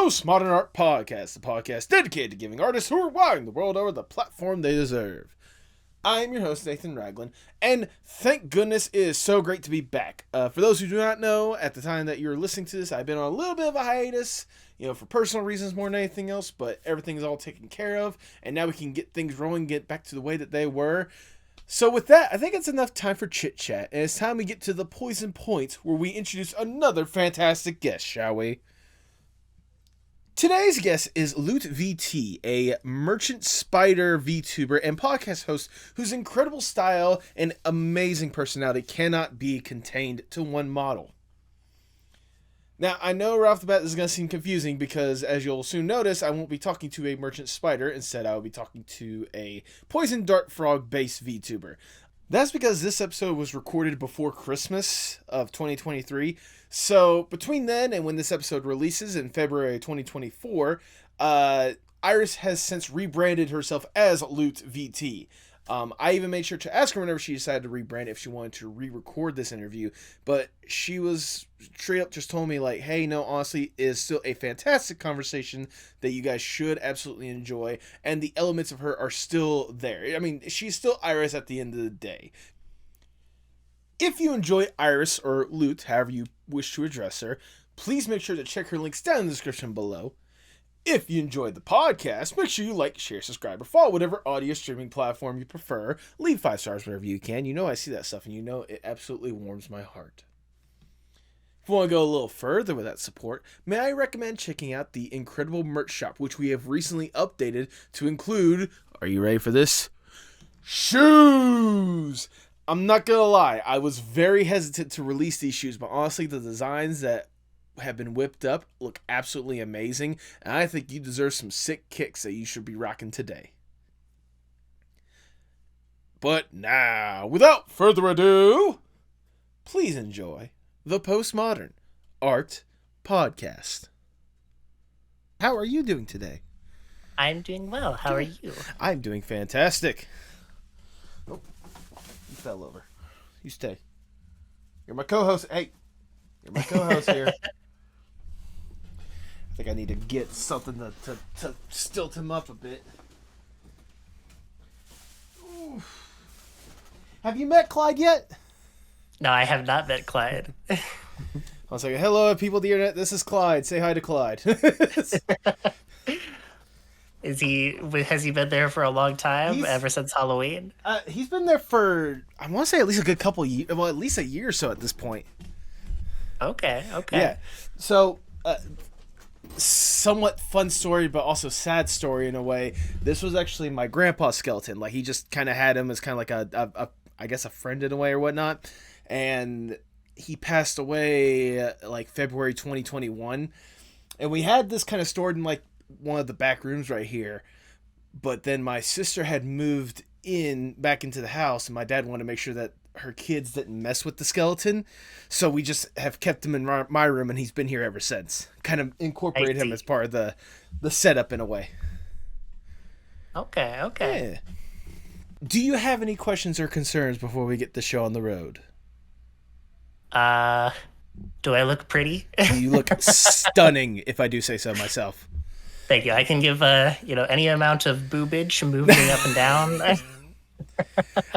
Postmodern Art Podcast, the podcast dedicated to giving artists who are wilding the world over the platform they deserve. I am your host, Nathan Ragland, and thank goodness it is so great to be back. For those who do not know, at the time that you're listening to this, I've been on a little bit of a hiatus, for personal reasons more than anything else, but everything is all taken care of, and now we can get things rolling, get back to the way that they were. So with that, I think it's enough time for chit-chat, and it's time we get to the poison point where we introduce another fantastic guest, shall we? Today's guest is LootVT, a merchant spider VTuber and podcast host whose incredible style and amazing personality cannot be contained to one model. Now, I know right off the bat this is going to seem confusing because, as you'll soon notice, I won't be talking to a merchant spider. Instead, I will be talking to a poison dart frog-based VTuber. That's because this episode was recorded before Christmas of 2023. So, between then and when this episode releases in February 2024, Iris has since rebranded herself as LootVT. I even made sure to ask her whenever she decided to rebrand if she wanted to re-record this interview, but she was straight up just told me like, hey, no, honestly, it is still a fantastic conversation that you guys should absolutely enjoy, and the elements of her are still there. I mean, she's still Iris at the end of the day. If you enjoy Iris or Loot, however you wish to address her, please make sure to check her links down in the description below. If you enjoyed the podcast, make sure you like, share, subscribe, or follow whatever audio streaming platform you prefer. Leave 5 stars wherever you can. You know I see that stuff, and you know it absolutely warms my heart. If you want to go a little further with that support, may I recommend checking out the incredible merch shop, which we have recently updated to include, are you ready for this? Shoes! I'm not gonna lie, I was very hesitant to release these shoes, but honestly, the designs that have been whipped up look absolutely amazing, and I think you deserve some sick kicks that you should be rocking today. But now, without further ado, please enjoy the Postmodern Art Podcast. How are you doing today? I'm doing well. How are you? I'm doing fantastic. Oh, you fell over. You stay. You're my co-host. Hey, you're my co-host here. I think I need to get something to stilt him up a bit. Oof. Have you met Clyde yet? No, I have not met Clyde. I was like, hello, people of the internet. This is Clyde. Say hi to Clyde. Has he been there for a long time? Ever since Halloween? He's been there for, I want to say at least a good couple years. Well, at least a year or so at this point. Okay. Yeah. So, somewhat fun story, but also sad story in a way. This was actually my grandpa's skeleton. Like, he just kind of had him as kind of like I guess a friend in a way or whatnot. And he passed away like February 2021. And we had this kind of stored in like one of the back rooms right here. But then my sister had moved back into the house, and my dad wanted to make sure that her kids didn't mess with the skeleton, so we just have kept him in my room, and he's been here ever since. Kind of incorporated him as part of the setup in a way. Okay. Yeah. Do you have any questions or concerns before we get the show on the road? Do I look pretty? You look stunning, if I do say so myself. Thank you. I can give any amount of boobage moving up and down.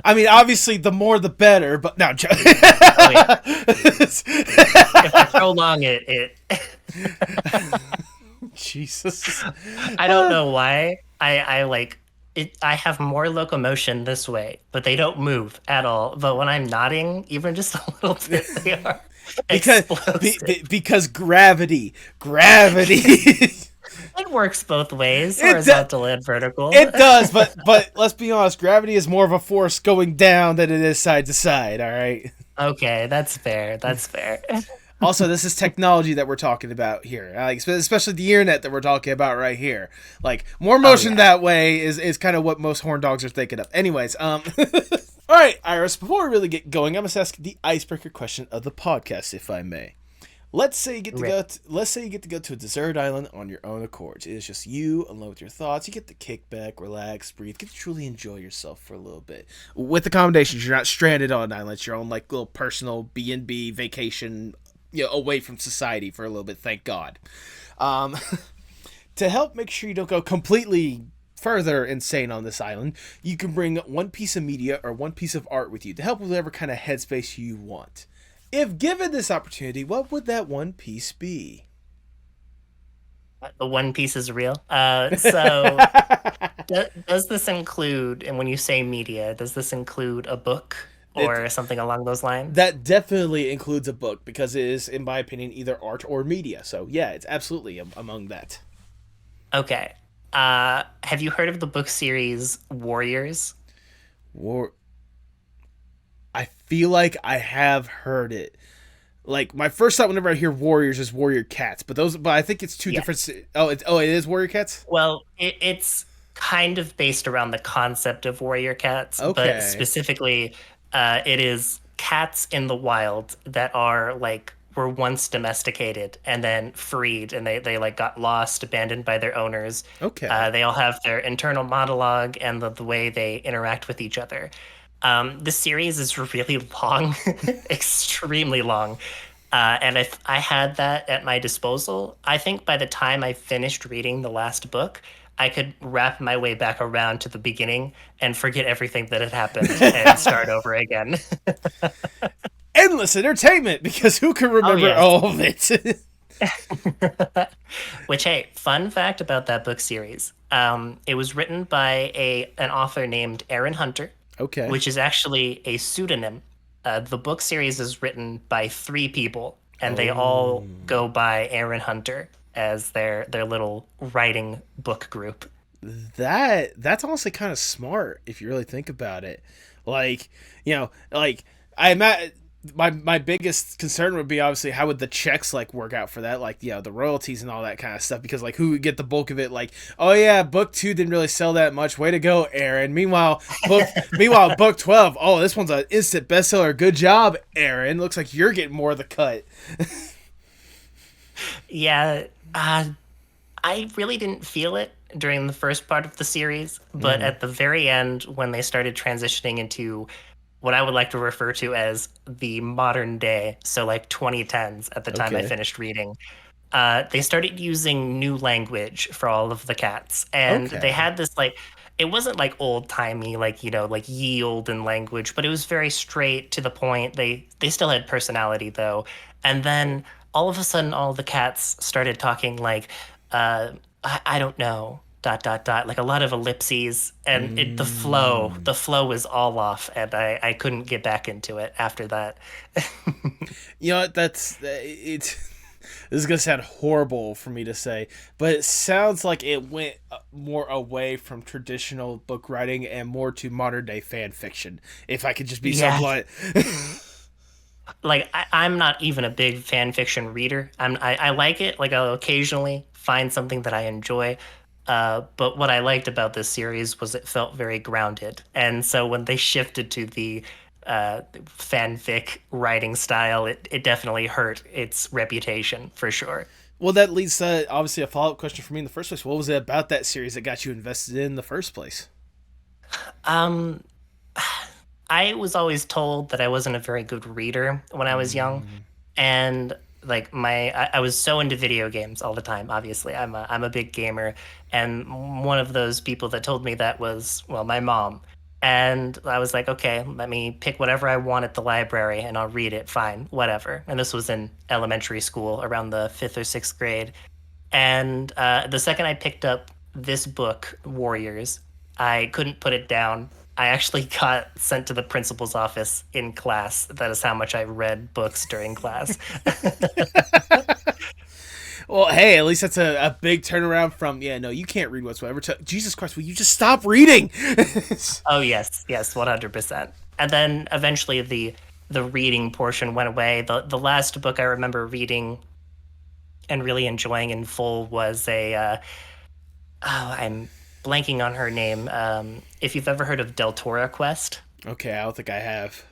I mean, obviously, the more the better, but no. Oh, yeah. If I prolong it. Jesus. I don't know why. I like it. I have more locomotion this way, but they don't move at all. But when I'm nodding, even just a little bit, they are because gravity. It works both ways, horizontal and vertical. It does, but let's be honest, gravity is more of a force going down than it is side to side, all right? Okay, that's fair. Also, this is technology that we're talking about here, like, especially the internet that we're talking about right here. Like, more motion that way is kind of what most horn dogs are thinking of. Anyways, all right, Iris, before we really get going, I must ask the icebreaker question of the podcast, if I may. Let's say you get to go to a desert island on your own accord. It is just you alone with your thoughts. You get to kick back, relax, breathe, get to truly enjoy yourself for a little bit. With accommodations, you're not stranded on an island. It's your own like little personal B&B vacation, away from society for a little bit. Thank God. To help make sure you don't go completely further insane on this island, you can bring one piece of media or one piece of art with you to help with whatever kind of headspace you want. If given this opportunity, what would that one piece be? The One Piece is real. So does this include, and when you say media, does this include a book It, or something along those lines? that definitely includes a book because it is, in my opinion, either art or media. So yeah, it's absolutely among that. Okay. Have you heard of the book series Warriors? War. I feel like I have heard it. Like my first thought whenever I hear warriors is warrior cats, but I think it's two Yeah. different. It is warrior cats. Well, it's kind of based around the concept of warrior cats, but Okay. specifically, it is cats in the wild that are like were once domesticated and then freed, and they like got lost, abandoned by their owners. Okay. They all have their internal monologue and the way they interact with each other. The series is really long, extremely long. And if I had that at my disposal, I think by the time I finished reading the last book, I could wrap my way back around to the beginning and forget everything that had happened and start over again. Endless entertainment because who can Oh, remember yes. all of it? Which, hey, fun fact about that book series. It was written by an author named Aaron Hunter, Okay. which is actually a pseudonym. The book series is written by three people, and they Oh, all go by Aaron Hunter as their little writing book group. that's honestly kind of smart if you really think about it. Like, like I imagine my biggest concern would be obviously how would the checks like work out for that, like the royalties and all that kind of stuff, because like who would get the bulk of it? Like, oh yeah, book 2 didn't really sell that much, way to go, Aaron. Meanwhile book 12, oh, this one's an instant bestseller, good job, Aaron, looks like you're getting more of the cut. Yeah, I really didn't feel it during the first part of the series, but Mm-hmm. at the very end, when they started transitioning into what I would like to refer to as the modern day, so like 2010s at the time I Okay. finished reading, they started using new language for all of the cats. And they Okay. had this like, it wasn't like old timey, like, like ye olden language, but it was very straight to the point. They still had personality though. And then all of a sudden, all the cats started talking like, I don't know. Dot dot dot, like a lot of ellipses, and Mm. the flow was all off, and I couldn't get back into it after that. You know what? That's it. This is gonna sound horrible for me to say, but it sounds like it went more away from traditional book writing and more to modern day fan fiction. If I could just be so Yeah, blunt. like I'm not even a big fan fiction reader. I like it. Like I'll occasionally find something that I enjoy. But what I liked about this series was it felt very grounded. And so when they shifted to the fanfic writing style, it definitely hurt its reputation for sure. Well, that leads to obviously a follow up question for me in the first place. What was it about that series that got you invested in the first place? Um, I was always told that I wasn't a very good reader when I was young, Mm, and like I was so into video games all the time. Obviously, I'm a big gamer, and one of those people that told me that was, well, my mom. And I was like, okay, let me pick whatever I want at the library and I'll read it. Fine, whatever. And this was in elementary school, around the fifth or sixth grade. And the second I picked up this book, Warriors, I couldn't put it down. I actually got sent to the principal's office in class. That is how much I read books during class. well, hey, at least that's a big turnaround from, yeah, no, you can't read whatsoever, to Jesus Christ, will you just stop reading? Oh yes, yes, 100%. And then eventually the reading portion went away. The last book I remember reading and really enjoying in full was I'm blanking on her name. If you've ever heard of Deltora Quest, Okay, I don't think I have.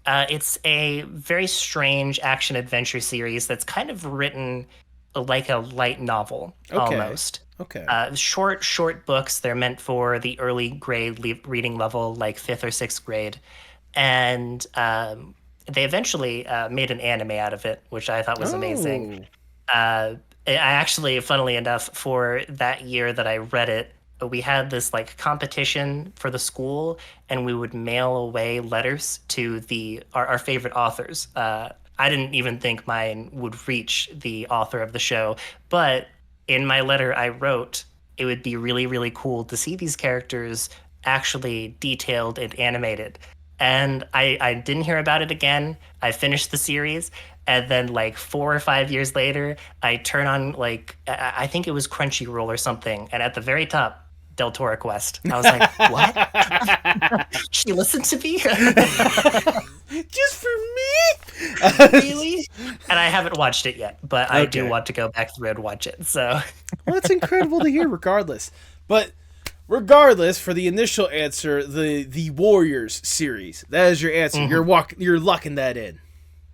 it's a very strange action adventure series that's kind of written like a light novel Okay. almost. Okay. Short books. They're meant for the early grade reading level, like fifth or sixth grade, and they eventually made an anime out of it, which I thought was amazing. Oh. I actually, funnily enough, for that year that I read it, we had this like competition for the school, and we would mail away letters to our favorite authors. I didn't even think mine would reach the author of the show, but in my letter, I wrote it would be really, really cool to see these characters actually detailed and animated. And I didn't hear about it again. I finished the series, and then like 4 or 5 years later, I turn on like I think it was Crunchyroll or something, and at the very top, Del Toro Quest. I was like, "What? She listened to me? Just for me? Really?" And I haven't watched it yet, but I do Okay. want to go back through and watch it. So, Well, that's incredible to hear, regardless. But regardless, for the initial answer, the Warriors series. That is your answer. mhm. You're locking that in.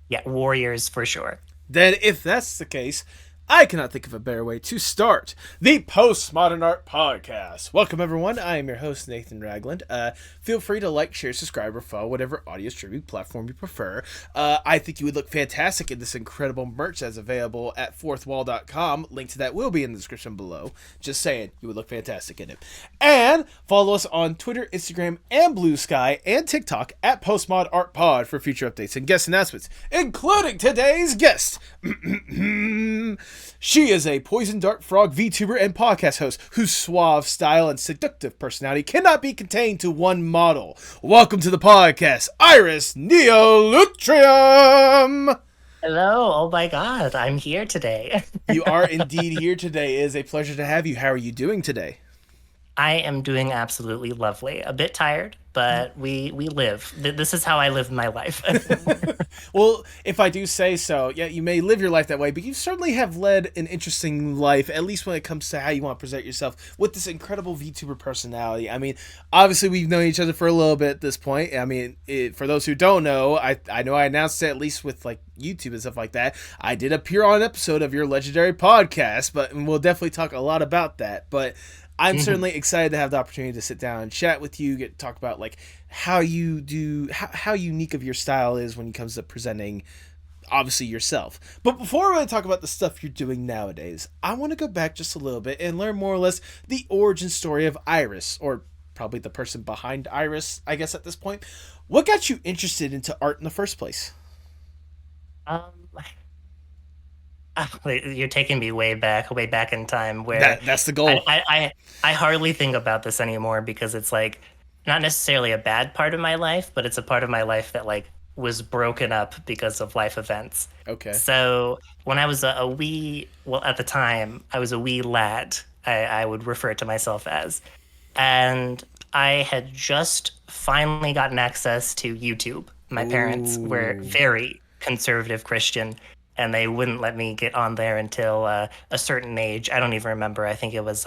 Yeah, Warriors for sure. Then, if that's the case, I cannot think of a better way to start the Postmodern Art Podcast. Welcome, everyone. I am your host, Nathan Ragland. Feel free to like, share, subscribe, or follow whatever audio streaming platform you prefer. I think you would look fantastic in this incredible merch that's available at fourthwall.com. Link to that will be in the description below. Just saying, you would look fantastic in it. And follow us on Twitter, Instagram, and Blue Sky, and TikTok at Postmod Art Pod for future updates and guest announcements, including today's guest. She is a poison dart frog VTuber and podcast host whose suave style and seductive personality cannot be contained to one model. Welcome to the podcast, Iris Neo Lutrium. Hello. Oh my God, I'm here today. You are indeed here today. It is a pleasure to have you. How are you doing today? I am doing absolutely lovely. A bit tired, but we live. This is how I live my life. Well, if I do say so, yeah, you may live your life that way, but you certainly have led an interesting life, at least when it comes to how you want to present yourself with this incredible VTuber personality. I mean, obviously, we've known each other for a little bit at this point. I mean, for those who don't know, I know I announced it at least with like YouTube and stuff like that. I did appear on an episode of your legendary podcast, but we'll definitely talk a lot about that. But I'm certainly excited to have the opportunity to sit down and chat with you, get to talk about like how you do, how unique of your style is when it comes to presenting, obviously yourself. But before I really talk about the stuff you're doing nowadays, I want to go back just a little bit and learn more or less the origin story of Iris, or probably the person behind Iris, I guess at this point. What got you interested into art in the first place? um, you're taking me way back in time where That's the I, goal. I, I, I hardly think about this anymore because it's like not necessarily a bad part of my life, but it's a part of my life that like was broken up because of life events. Okay. So when I was a wee, well, at the time, I was a wee lad, I would refer to myself as. And I had just finally gotten access to YouTube. My parents were Ooh. very conservative Christian, and they wouldn't let me get on there until a certain age. I don't even remember. I think it was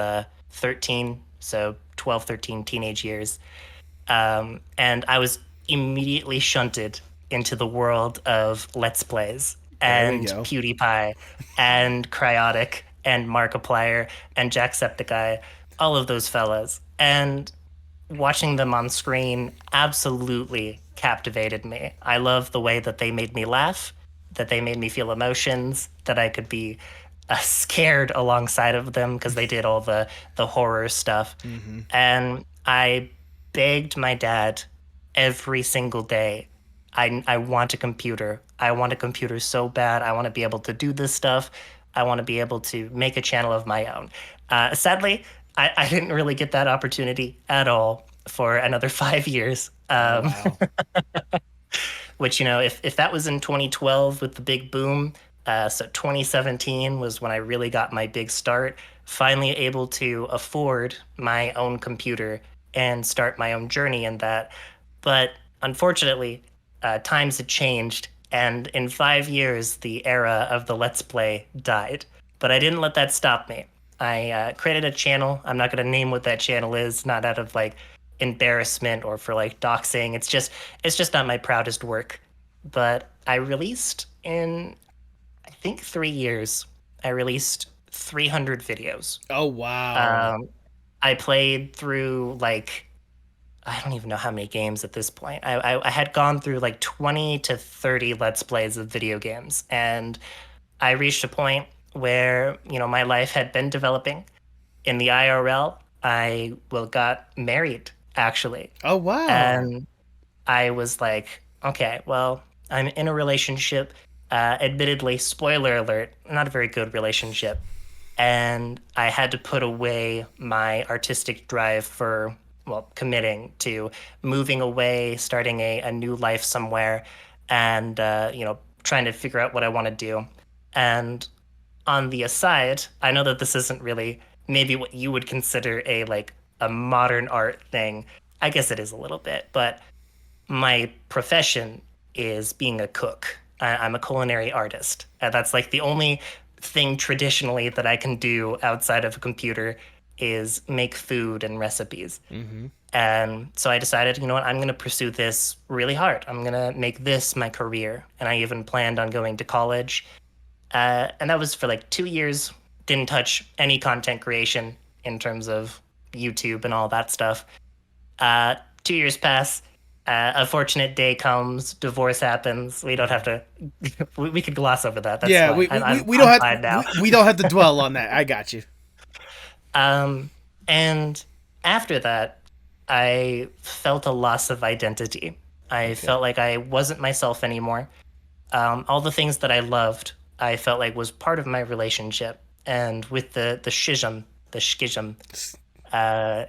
13, so 12, 13 teenage years. And I was immediately shunted into the world of Let's Plays There we and go. PewDiePie and Cryotic and Markiplier and Jacksepticeye, all of those fellas. And watching them on screen absolutely captivated me. I love the way that they made me laugh, that they made me feel emotions, that I could be scared alongside of them because they did all the horror stuff. Mm-hmm. And I begged my dad every single day. I want a computer. I want a computer so bad. I want to be able to do this stuff. I want to be able to make a channel of my own. Sadly, I didn't really get that opportunity at all for another 5 years. Oh wow. Which, if that was in 2012 with the big boom, so 2017 was when I really got my big start, finally able to afford my own computer and start my own journey in that. But unfortunately, times had changed, and in 5 years, the era of the Let's Play died. But I didn't let that stop me. I created a channel. I'm not going to name what that channel is, not out of like embarrassment or for like doxing. It's just not my proudest work. But I released in I think 3 years. I released 300 videos. Oh wow. Um, I played through like I don't even know how many games at this point. I had gone through like 20 to 30 Let's Plays of video games, and I reached a point where, my life had been developing. In the IRL, I got married actually. Oh wow. And I was like, okay, well, I'm in a relationship. Admittedly, spoiler alert, not a very good relationship. And I had to put away my artistic drive for, well, committing to moving away, starting a new life somewhere, and, trying to figure out what I want to do. And on the aside, I know that this isn't really maybe what you would consider a modern art thing. I guess it is a little bit, but my profession is being a cook. I'm a culinary artist. That's like the only thing traditionally that I can do outside of a computer is make food and recipes. Mm-hmm. And so I decided, you know what, I'm going to pursue this really hard. I'm going to make this my career. And I even planned on going to college. And that was for like 2 years. Didn't touch any content creation in terms of YouTube and all that stuff. 2 years pass. A fortunate day comes. Divorce happens. We don't have to. We could gloss over that. That's Yeah, fine. we don't I'm have fine now. we don't have to dwell on that. I got you. And after that, I felt a loss of identity. I Okay. felt like I wasn't myself anymore. All the things that I loved, I felt like was part of my relationship. And with the schism, uh,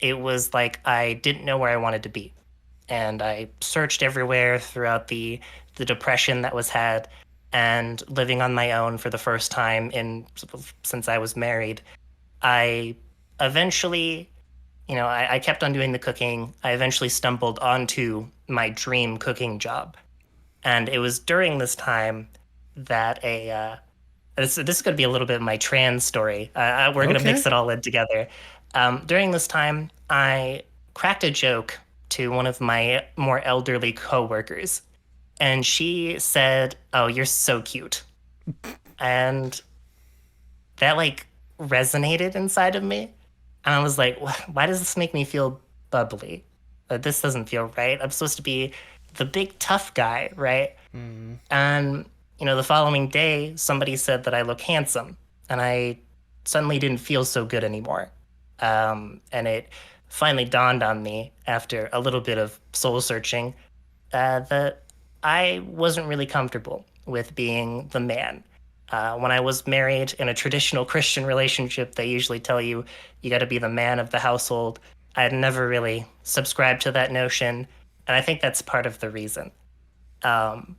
it was like I didn't know where I wanted to be, and I searched everywhere throughout the depression that was had, and living on my own for the first time in since I was married. I eventually, I kept on doing the cooking. I eventually stumbled onto my dream cooking job. And it was during this time that this is going to be a little bit of my trans story. We're going to Okay. mix it all in together. During this time, I cracked a joke to one of my more elderly coworkers, and she said, "Oh, you're so cute," and that resonated inside of me, and I was like, "Why does this make me feel bubbly? This doesn't feel right. I'm supposed to be the big tough guy, right?" Mm-hmm. And, the following day, somebody said that I look handsome. And I suddenly didn't feel so good anymore. And it finally dawned on me after a little bit of soul searching that I wasn't really comfortable with being the man. When I was married in a traditional Christian relationship, they usually tell you you got to be the man of the household. I had never really subscribed to that notion. And I think that's part of the reason. Um,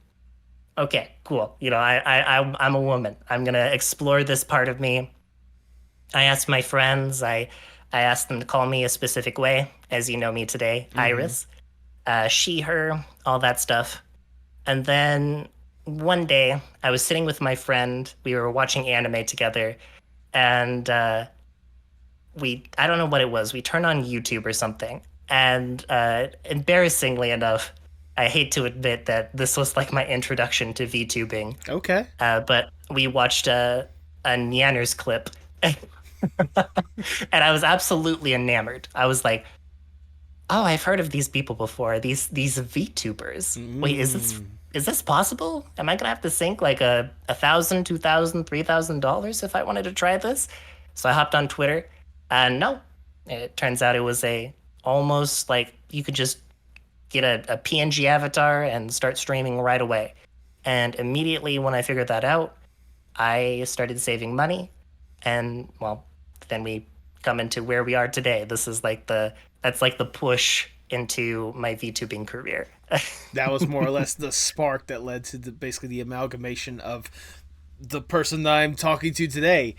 okay, cool. I'm a woman. I'm gonna explore this part of me. I asked my friends. I asked them to call me a specific way, as you know me today, Mm-hmm. Iris, she, her, all that stuff. And then one day, I was sitting with my friend. We were watching anime together, and I don't know what it was. We turned on YouTube or something, and embarrassingly enough, I hate to admit that this was like my introduction to VTubing. Okay. But we watched a Nyanners clip, and I was absolutely enamored. I was like, "Oh, I've heard of these people before. These VTubers. Wait, Mm. is this possible? Am I gonna have to sink like a thousand, $2,000, $3,000 if I wanted to try this?" So I hopped on Twitter, and no, it turns out it was a almost like you could just get a PNG avatar and start streaming right away. And immediately when I figured that out, I started saving money. And well, then we come into where we are today. This is that's like the push into my VTubing career. That was more or less the spark that led to basically the amalgamation of the person that I'm talking to today.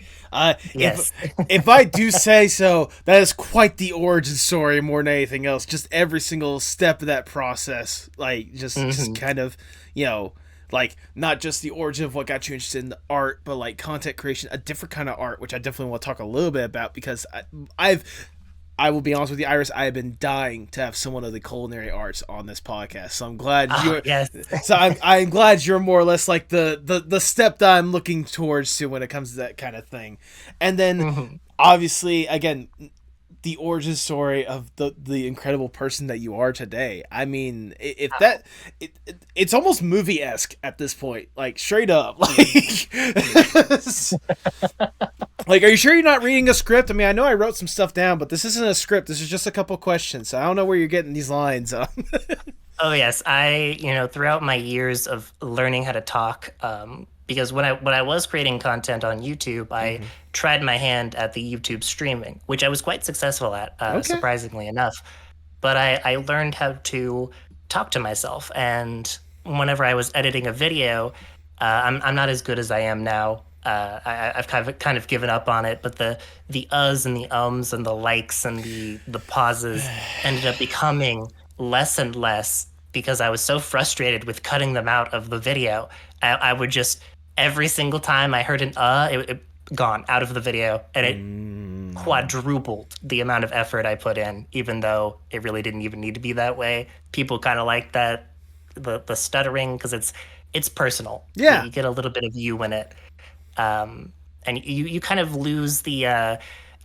Yes. If I do say so, that is quite the origin story more than anything else. Just every single step of that process, like just Hmm. kind of, you know, like not just the origin of what got you interested in the art, but like content creation, a different kind of art, which I definitely want to talk a little bit about because I will be honest with you, Iris. I have been dying to have someone of the culinary arts on this podcast, so I'm glad Oh, you're. yes. So I'm glad you're more or less like the step that I'm looking towards to when it comes to that kind of thing, and then Hmm. obviously again the origin story of the incredible person that you are today. I mean, if that it's almost movie-esque at this point, like straight up. Like, are you sure you're not reading a script? I mean, I know I wrote some stuff down, but this isn't a script. This is just a couple questions. So I don't know where you're getting these lines. Oh yes, throughout my years of learning how to talk, because when I was creating content on YouTube, I tried my hand at the YouTube streaming, which I was quite successful at, Okay. surprisingly enough. But I learned how to talk to myself, and whenever I was editing a video, I'm not as good as I am now. I've kind of given up on it, but the uhs and the ums and the likes and the pauses ended up becoming less and less because I was so frustrated with cutting them out of the video. I would just every single time I heard an it gone out of the video, and it quadrupled the amount of effort I put in, even though it really didn't even need to be that way. People kind of like that the stuttering because it's personal. Yeah. You get a little bit of you in it, and you kind of lose the.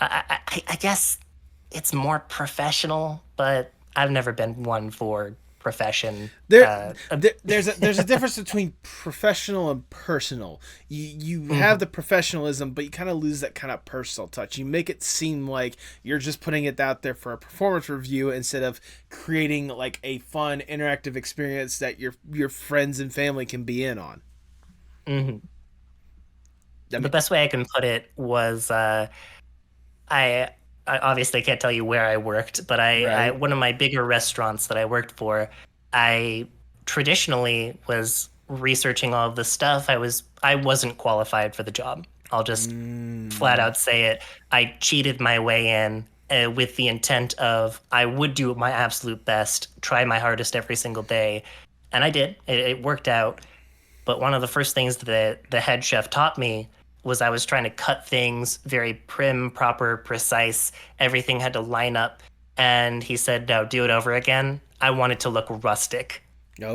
I guess it's more professional, but I've never been one for profession. There, there's a difference between professional and personal. You have Mhm. the professionalism, but you kind of lose that kind of personal touch. You make it seem like you're just putting it out there for a performance review instead of creating like a fun interactive experience that your friends and family can be in on. Mhm. I The mean, best way I can put it was I I obviously can't tell you where I worked, but I right. one of my bigger restaurants that I worked for, I traditionally was researching all of this stuff. I wasn't qualified for the job. I'll just flat Mm. out say it. I cheated my way in with the intent of I would do my absolute best, try my hardest every single day, and I did. It worked out. But one of the first things that the head chef taught me was I was trying to cut things very prim, proper, precise. Everything had to line up. And he said, no, do it over again. I want it to look rustic. Uh,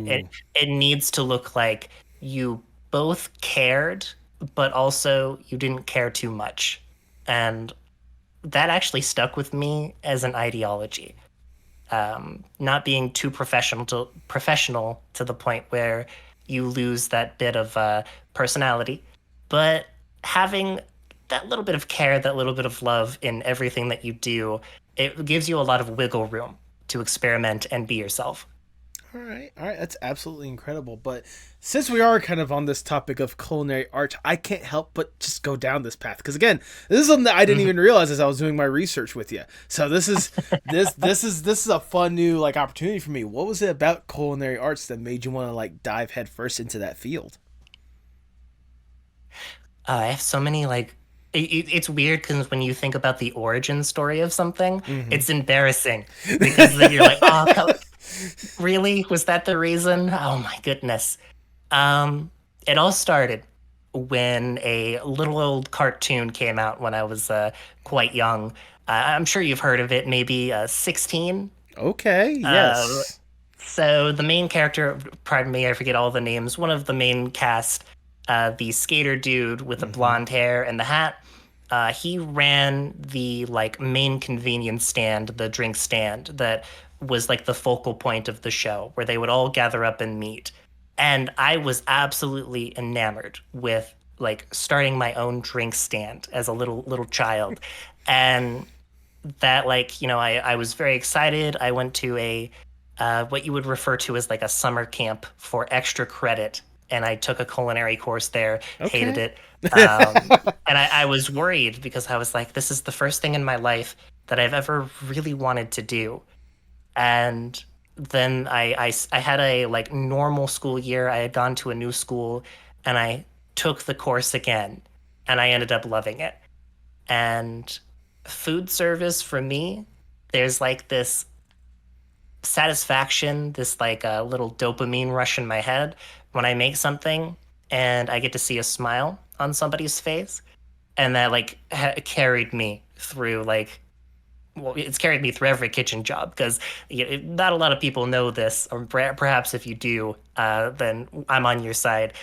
it Oh. it needs to look like you both cared, but also you didn't care too much. And that actually stuck with me as an ideology. Not being too professional to the point where you lose that bit of personality, but having that little bit of care, that little bit of love in everything that you do, it gives you a lot of wiggle room to experiment and be yourself. All right, that's absolutely incredible. But since we are kind of on this topic of culinary art, I can't help but just go down this path because again, this is something that I didn't Mhm. even realize as I was doing my research with you. So this is a fun new like opportunity for me. What was it about culinary arts that made you want to like dive headfirst into that field? I have so many it's weird because when you think about the origin story of something, Mm-hmm. it's embarrassing because then you're like, oh, really? Was that the reason? Oh my goodness. Um, it all started when a little old cartoon came out when I was quite young. I'm sure you've heard of it, maybe 16. Okay. Uh, Yes. so the main character, pardon me, I forget all the names. One of the main cast, the skater dude with the Mm-hmm. blonde hair and the hat, he ran the like main convenience stand, the drink stand that was like the focal point of the show, where they would all gather up and meet. And I was absolutely enamored with like starting my own drink stand as a little child, and that I was very excited. I went to a what you would refer to as like a summer camp for extra credit, and I took a culinary course there. Hated Okay. it, and I was worried because I was like, this is the first thing in my life that I've ever really wanted to do. And then I had a like normal school year. I had gone to a new school, and I took the course again, and I ended up loving it. And food service for me, there's like this satisfaction, this like a little dopamine rush in my head when I make something and I get to see a smile on somebody's face, and that like carried me through like well, it's carried me through every kitchen job because not a lot of people know this, or perhaps if you do, then I'm on your side.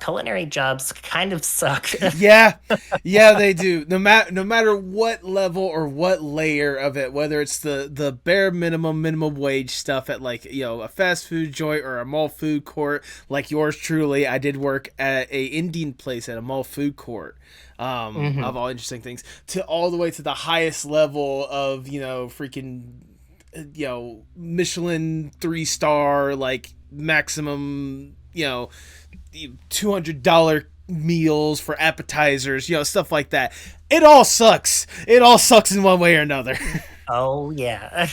Culinary jobs kind of suck. Yeah, yeah, they do. No matter what level or what layer of it, whether it's the bare minimum wage stuff at like a fast food joint or a mall food court like yours truly. I did work at a Indian place at a mall food court. Hmm. Of all interesting things to all the way to the highest level of freaking Michelin 3-star like maximum $200 meals for appetizers, stuff like that. It all sucks. It all sucks in one way or another. Oh yeah.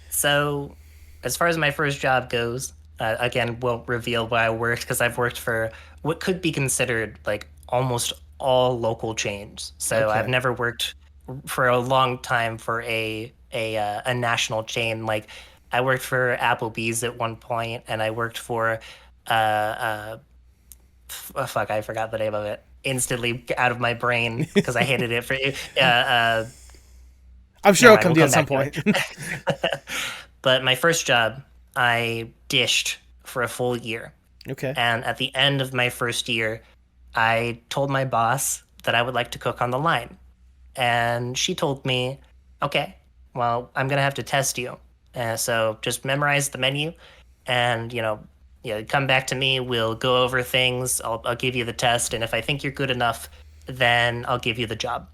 So, as far as my first job goes, again, won't reveal where I worked because I've worked for what could be considered like almost all local chains. So I've Okay. never worked for a long time for a national chain. Like I worked for Applebee's at one point, and I worked for fuck, I forgot the name of it. Instantly out of my brain because I hated it for I'm sure never it'll mind, come we'll to you at come some back to point. it. But my first job, I dished for a full year. Okay. And at the end of my first year, I told my boss that I would like to cook on the line. And she told me, okay, well, I'm going to have to test you. So just memorize the menu and, come back to me. We'll go over things. I'll give you the test. And if I think you're good enough, then I'll give you the job.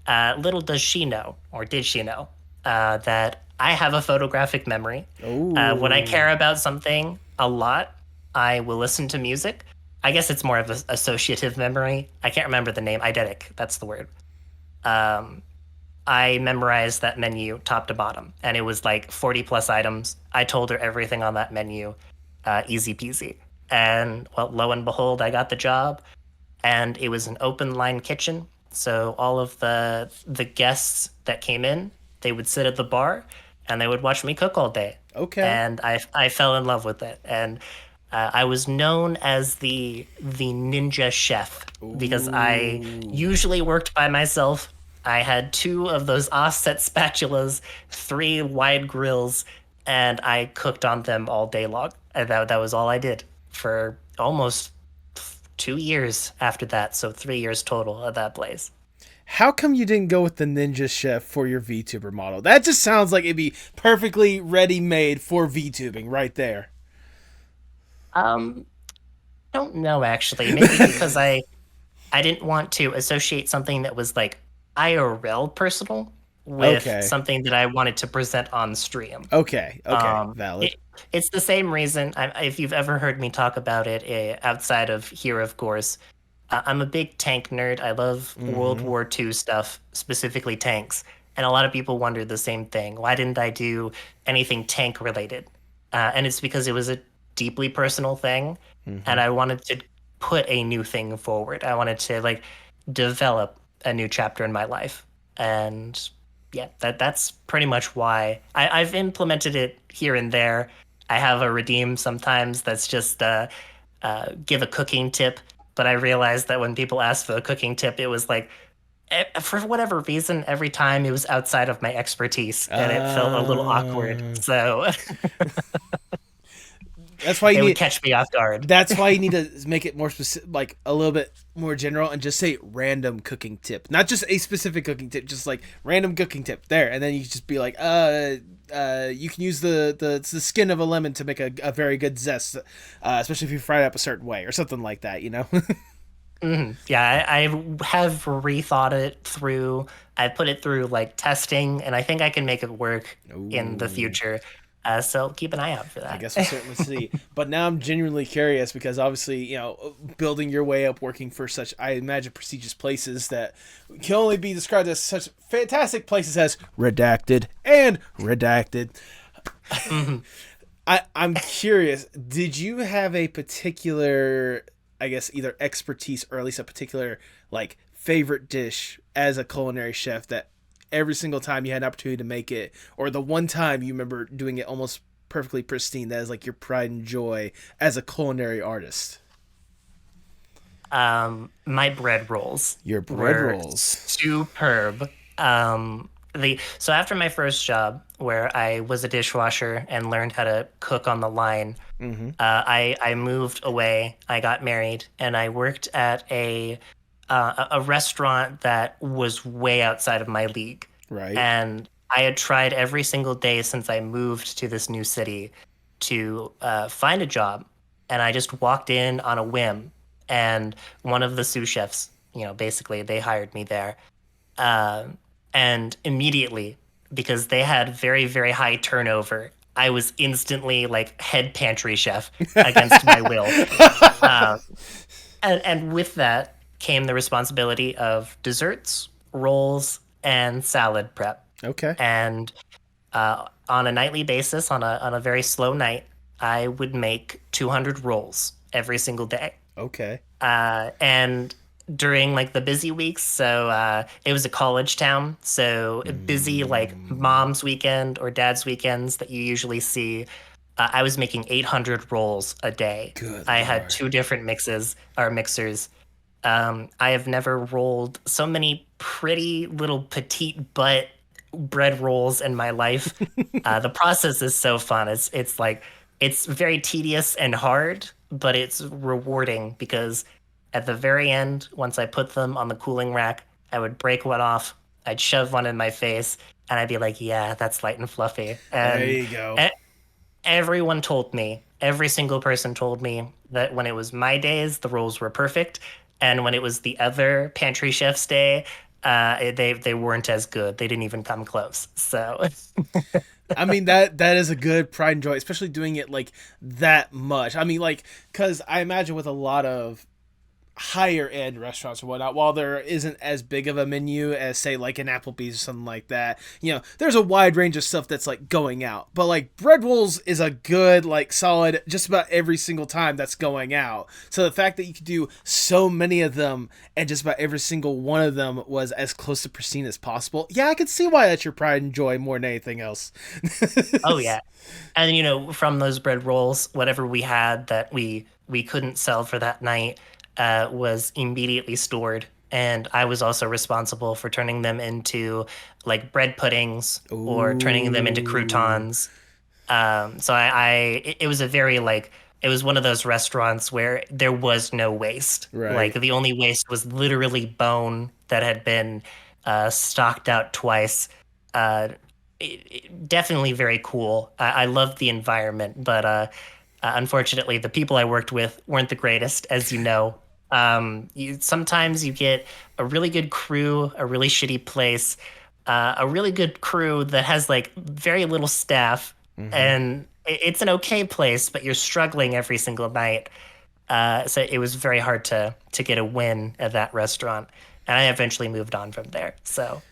Little does she know, or did she know, that I have a photographic memory. When I Oh. care about something a lot, I will listen to music. I guess it's more of an associative memory. I can't remember the name. Eidetic, that's the word. Um, I memorized that menu top to bottom, and it was like 40 plus items. I told her everything on that menu, easy peasy. And well, lo and behold, I got the job, and it was an open line kitchen. So all of the guests that came in, they would sit at the bar, and they would watch me cook all day, Okay. and I fell in love with it. And I was known as the ninja chef because I Ooh. usually worked by myself. I had two of those offset spatulas, three wide grills, and I cooked on them all day long. And that was all I did for almost 2 years after that. So 3 years total at that place. How come you didn't go with the Ninja Chef for your VTuber model? That just sounds like it'd be perfectly ready made for VTubing right there. Um, don't know actually. Maybe because I didn't want to associate something that was like IRL personal with Okay. something that I wanted to present on stream. Okay. Okay. Um, Valid. it, it's the same reason. If you've ever heard me talk about it outside of here, of course, I'm a big tank nerd. I love World Mm-hmm. War II stuff, specifically tanks. And a lot of people wonder the same thing. Why didn't I do anything tank related? And it's because it was a deeply personal thing, Mm-hmm. and I wanted to put a new thing forward. I wanted to like develop a new chapter in my life, and yeah, that's pretty much why I've implemented it here and there. I have a redeem sometimes that's just give a cooking tip, but I realized that when people asked for a cooking tip, it was like for whatever reason, every time it was outside of my expertise, and it felt a little awkward. Uh, So that's why you it would need. catch me off guard. That's why you need to make it more specific, like a little bit more general, and just say random cooking tip, not just a specific cooking tip, just like random cooking tip there, and then you just be like, you can use the skin of a lemon to make a very good zest, especially if you fry it up a certain way or something like that, you know. Yeah, I have rethought it through. I put it through like testing, and I think I can make it work in the Ooh. future. So keep an eye out for I that. guess we'll certainly see. But now I'm genuinely curious because obviously, building your way up, working for such, I imagine, prestigious places that can only be described as such fantastic places as redacted and redacted. Mhm. I'm curious. Did you have a particular, I guess, either expertise or at least a particular like favorite dish as a culinary chef that every single time you had an opportunity to make it, or the one time you remember doing it almost perfectly pristine, that is like your pride and joy as a culinary artist? My bread rolls Your bread were rolls. superb. So after my first job, where I was a dishwasher and learned how to cook on the line, Mm-hmm. I moved away. I got married, and I worked at a restaurant that was way outside of my league. Right. And I had tried every single day since I moved to this new city to find a job. And I just walked in on a whim, and one of the sous chefs, basically they hired me there. Uh, and immediately, because they had very, very high turnover, I was instantly like head pantry chef against my will. Uh, and with that came the responsibility of desserts, rolls, and salad prep. Okay. And on a nightly basis, on a very slow night, I would make 200 rolls every single day. Okay. And during like the busy weeks, so it was a college town, so busy like Mm, mom's weekend or dad's weekends that you usually see. I was making 800 rolls a day. good I had lord. two different mixes or mixers. I have never rolled so many pretty little petite butt bread rolls in my life. The process is so fun. It's like it's very tedious and hard, but it's rewarding because at the very end, once I put them on the cooling rack, I would break one off, I'd shove one in my face, and I'd be like, "Yeah, that's light and fluffy." There And you go. e- everyone told me, every single person told me that when it was my days, the rolls were perfect, and when it was the other pantry chef's day, they weren't as good. They didn't even come close. So, I mean that is a good pride and joy, especially doing it like that much. I mean, like, because I imagine with a lot of higher end restaurants or whatnot, while there isn't as big of a menu as say like an Applebee's or something like that, there's a wide range of stuff that's like going out. But like bread rolls is a good, like, solid just about every single time that's going out. So the fact that you could do so many of them and just about every single one of them was as close to pristine as possible, yeah, I can see why that's your pride and joy more than anything else. oh yeah, and from those bread rolls, whatever we had that we couldn't sell for that night was immediately stored, and I was also responsible for turning them into like bread puddings or turning them into Ooh. croutons. So it was a very like it was one of those restaurants where there was no waste. Like Right. the only waste was literally bone that had been stocked out twice. Uh, Definitely very cool. I loved the environment, but unfortunately, the people I worked with weren't the greatest, as you know. Sometimes you get a really good crew, a really shitty place, a really good crew that has like very little staff, Mm-hmm. and it's an okay place, but you're struggling every single night. So it was very hard to get a win at that restaurant, and I eventually moved on from there. So,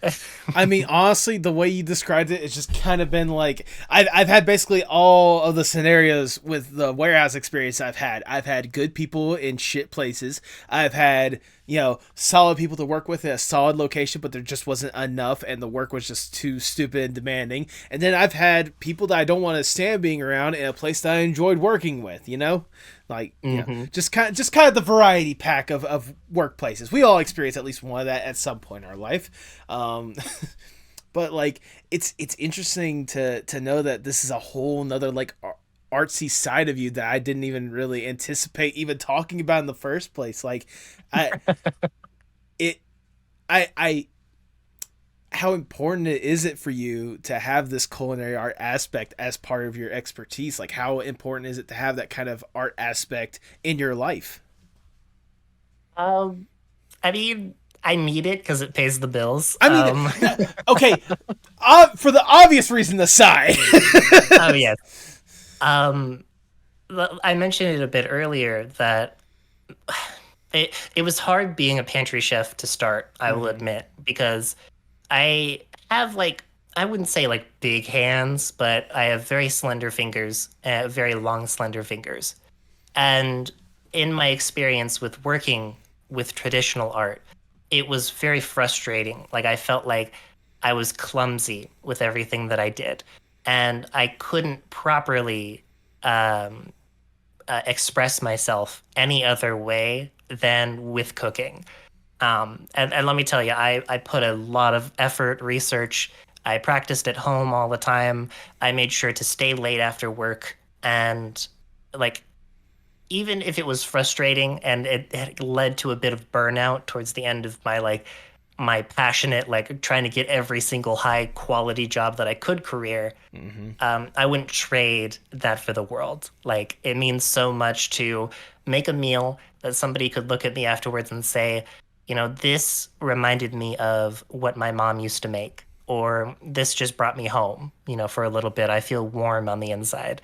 I mean, honestly, the way you described it, it's just kind of been like I've had basically all of the scenarios with the warehouse experience I've had. I've had good people in shit places. I've had, solid people to work with in a solid location, but there just wasn't enough, and the work was just too stupid and demanding. And then I've had people that I don't want to stand being around in a place that I enjoyed working with. Like, hmm. just kind of the variety pack of workplaces. We all experience at least one of that at some point in our life. But like it's interesting to know that this is a whole nother like artsy side of you that I didn't even really anticipate even talking about in the first place. Like, I it I how important is it for you to have this culinary art aspect as part of your expertise? Like, how important is it to have that kind of art aspect in your life? Um, I mean, I need it because it pays the bills. I mean, okay, for the obvious reason, the sigh. Oh yes. Um, I mentioned it a bit earlier that it was hard being a pantry chef to start, I will Mm-hmm. admit, because I have like I wouldn't say like big hands, but I have very slender fingers, very long slender fingers. And in my experience with working with traditional art, it was very frustrating. Like I felt like I was clumsy with everything that I did, and I couldn't properly um, express myself any other way than with cooking. And let me tell you, I put a lot of effort, research. I practiced at home all the time. I made sure to stay late after work. And like, even if it was frustrating and it led to a bit of burnout towards the end of my passionate, like trying to get every single high quality job that I could career, Hmm. I wouldn't trade that for the world. Like, it means so much to make a meal that somebody could look at me afterwards and say, this reminded me of what my mom used to make, or this just brought me home, for a little bit. I feel warm on the inside.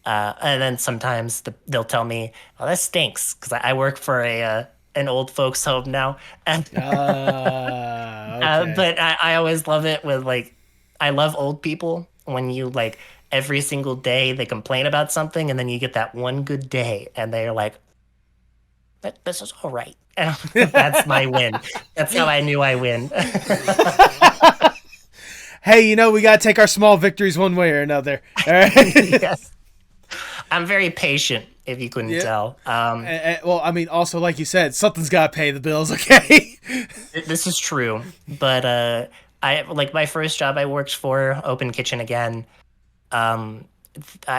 And then sometimes they'll tell me, "Oh, that stinks," because I work for a an old folks home now, and Okay. but I always love it with like, I love old people when you like every single day they complain about something, and then you get that one good day, and they're like, "This is all right," and that's my win. That's how I knew I win. Hey, we got to take our small victories one way or another. All right. Yes, I'm very patient. If you couldn't Yeah. tell. Well, I mean, also, like you said, something's got to pay the bills, okay? This is true, but I like my first job I worked for, Open Kitchen again. Um,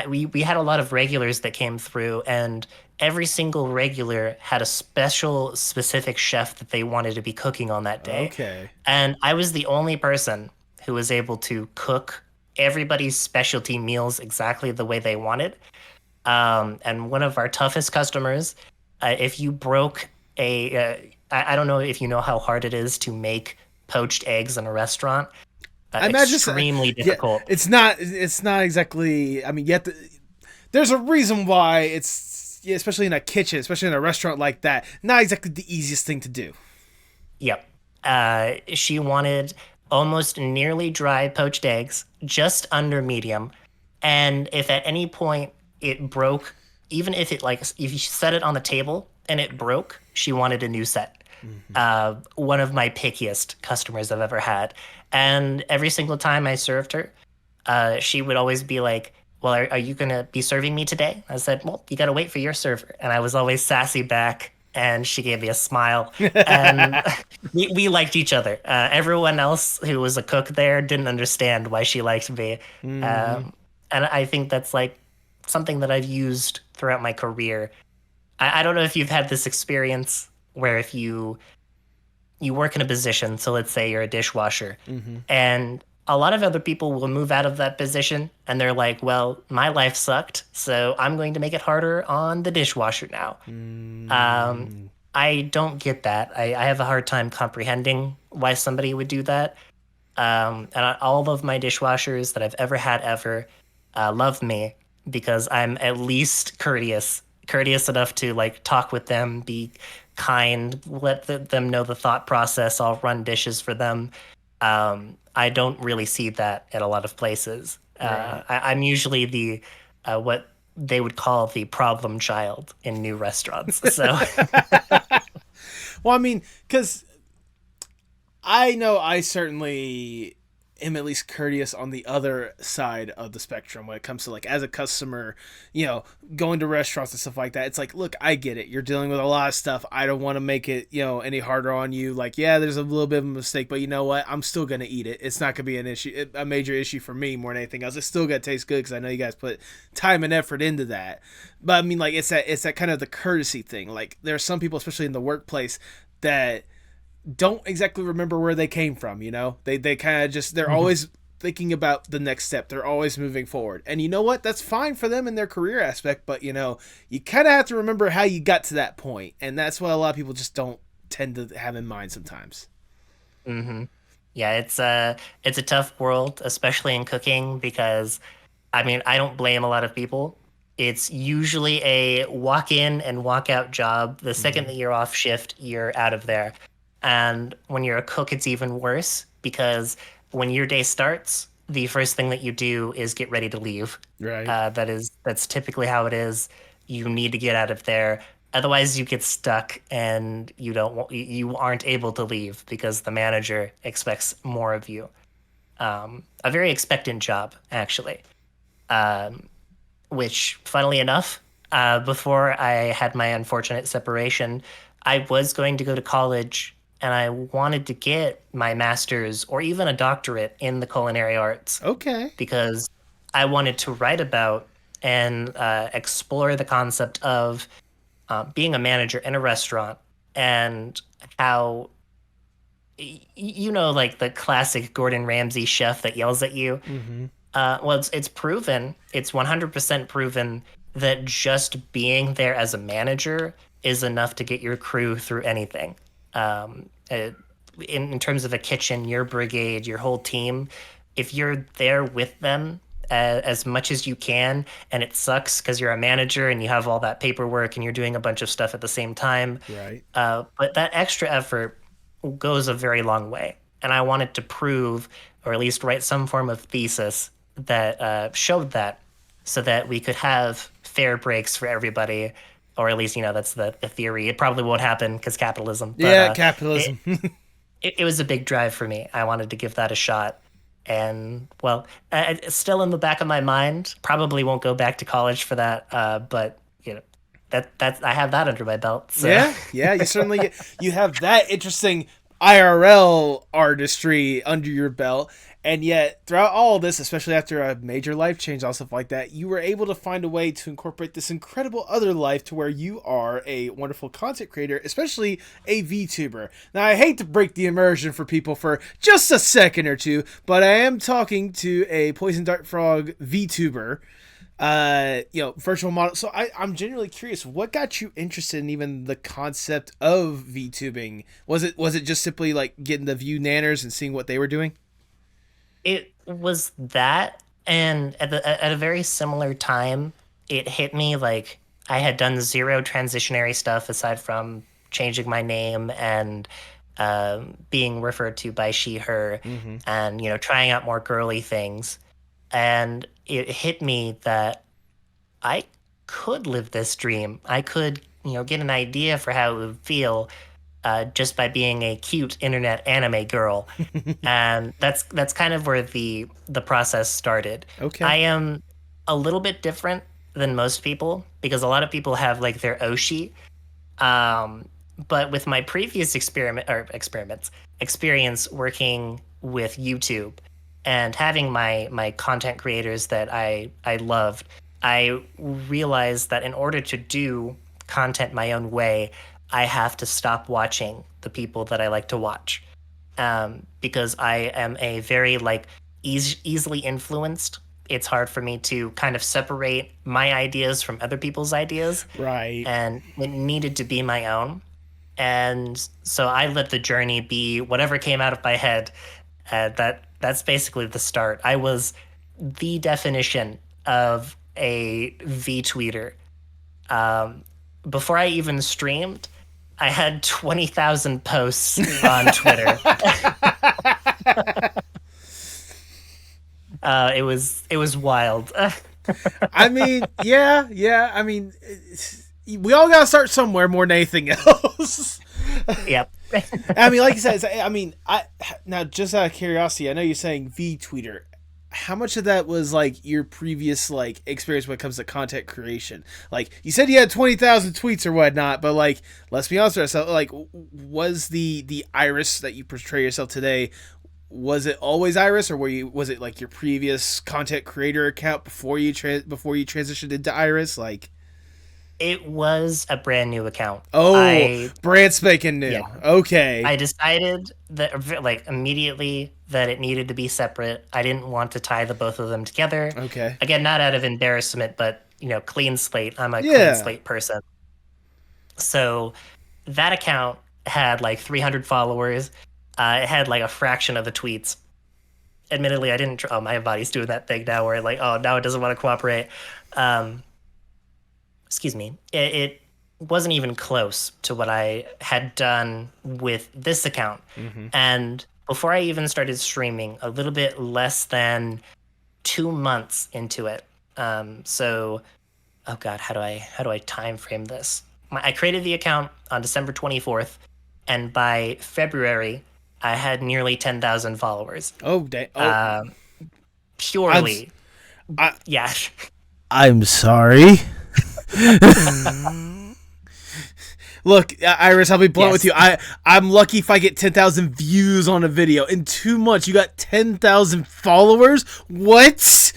we had a lot of regulars that came through, and every single regular had a special, specific chef that they wanted to be cooking on that day, Okay. and I was the only person who was able to cook everybody's specialty meals exactly the way they wanted. And one of our toughest customers, if you broke I don't know if you know how hard it is to make poached eggs in a restaurant. I imagine, Extremely yeah, difficult. it's not. It's not exactly. I mean, yet there's a reason why it's, yeah, especially in a kitchen, especially in a restaurant like that, not exactly the easiest thing to do. Yep. She wanted almost nearly dry poached eggs, just under medium. And if at any point it broke, even if it like if you set it on the table and it broke, she wanted a new set. Mm-hmm. One of my pickiest customers I've ever had. And every single time I served her, she would always be like, "Well, are you going to be serving me today?" I said, "Well, you got to wait for your server." And I was always sassy back, and she gave me a smile. And we liked each other. Everyone else who was a cook there didn't understand why she liked me. Mm-hmm. Um, and I think that's like something that I've used throughout my career. I don't know if you've had this experience where if you work in a position, so let's say you're a dishwasher, Mm-hmm. and a lot of other people will move out of that position and they're like, well, my life sucked, so I'm going to make it harder on the dishwasher now. Um, Mm-hmm. I don't get that. I have a hard time comprehending why somebody would do that. All of my dishwashers that I've ever had ever love me because I'm at least courteous enough to like talk with them, be kind, let them know the thought process. I'll run dishes for them. I don't really see that at a lot of places. Right. I'm usually the what they would call the problem child in new restaurants. So Well, I mean, because I know I certainly am at least courteous on the other side of the spectrum when it comes to, like, as a customer, going to restaurants and stuff like that. It's like, look, I get it. You're dealing with a lot of stuff. I don't want to make it, any harder on you. Like, yeah, there's a little bit of a mistake, but you know what? I'm still going to eat it. It's not going to be an issue, a major issue for me more than anything else. It's still going to taste good because I know you guys put time and effort into that. But I mean, like, it's that kind of the courtesy thing. Like, there are some people, especially in the workplace, that don't exactly remember where they came from. They kind of just, they're Mhm. always thinking about the next step. They're always moving forward, and you know what, that's fine for them in their career aspect, but you kind of have to remember how you got to that point, and that's what a lot of people just don't tend to have in mind sometimes. Mhm. Yeah, it's a tough world, especially in cooking, because I mean, I don't blame a lot of people. It's usually a walk in and walk out job. The second Mm-hmm. that you're off shift, you're out of there. And when you're a cook, it's even worse because when your day starts, the first thing that you do is get ready to leave. Right. That's typically how it is. You need to get out of there. Otherwise, you get stuck and you aren't able to leave because the manager expects more of you. A very expectant job, actually. Um, which, funnily enough, before I had my unfortunate separation, I was going to go to college and I wanted to get my master's or even a doctorate in the culinary arts Okay. because I wanted to write about and explore the concept of being a manager in a restaurant and how like the classic Gordon Ramsay chef that yells at you. Mm-hmm. Well, it's proven, it's 100% proven that just being there as a manager is enough to get your crew through anything. In terms of a kitchen, your brigade, your whole team, if you're there with them as much as you can, and it sucks because you're a manager and you have all that paperwork and you're doing a bunch of stuff at the same time, Right. but that extra effort goes a very long way. And I wanted to prove, or at least write some form of thesis that showed that, so that we could have fair breaks for everybody, or at least that's the theory. It probably won't happen because capitalism, but Yeah, it, capitalism. it was a big drive for me. I wanted to give that a shot. And well, it's still in the back of my mind. Probably won't go back to college for that, but that I have that under my belt. So. Yeah, yeah, you certainly you have that interesting IRL artistry under your belt, and yet throughout all of this, especially after a major life change, all stuff like that, you were able to find a way to incorporate this incredible other life to where you are a wonderful content creator, especially a VTuber. Now, I hate to break the immersion for people for just a second or two, but I am talking to a Poison Dart Frog VTuber, virtual model. So I'm genuinely curious, what got you interested in even the concept of VTubing? Was it just simply like getting the view nanners and seeing what they were doing? It was that, and at a very similar time, it hit me like I had done zero transitionary stuff aside from changing my name and being referred to by she, her, Mm-hmm. and trying out more girly things. And it hit me that I could live this dream. I could, get an idea for how it would feel just by being a cute internet anime girl, and that's kind of where the process started. I Okay. am a little bit different than most people because a lot of people have like their Oshi, um, but with my previous experience working with YouTube and having my content creators that I loved, I realized that in order to do content my own way, I have to stop watching the people that I like to watch, because I am a very like easily influenced. It's hard for me to kind of separate my ideas from other people's ideas, Right. and it needed to be my own. And so I let the journey be whatever came out of my head. That's basically the start. I was the definition of a V tweeter. Um, Before I even streamed, I had 20,000 posts on Twitter. It was wild. I mean, yeah, yeah. I mean, we all gotta start somewhere more than anything else. Yep. I mean, like you said, I mean, I now just out of curiosity, I know you're saying V tweeter. How much of that was like your previous like experience when it comes to content creation? Like you said, you had 20,000 tweets or whatnot, but like let's be honest with ourselves. Like, was the Iris that you portray yourself today? Was it always Iris, or was it like your previous content creator account before you transitioned into Iris? Like, It was a brand new account. oh, I brand spanking new. Yeah. Okay, I decided that like immediately that it needed to be separate. I didn't want to tie the both of them together. okay, Again, not out of embarrassment, but clean slate. I'm a clean yeah. slate person. So that account had like 300 followers. It had like a fraction of the tweets. Admittedly, I didn't. Oh, my body's doing that thing now where like, oh, now it doesn't want to cooperate. Um, Excuse me. It wasn't even close to what I had done with this account. Mm-hmm. And before I even started streaming, a little bit less than 2 months into it. So, oh God, how do I time frame this? I created the account on December 24th, and by February, I had nearly 10,000 followers. Oh, oh, Um, Purely, I, yeah. I'm sorry. Look, Iris, I'll be blunt with Yes. you. I'm lucky if I get 10,000 views on a video. In 2 months, you got 10,000 followers. What?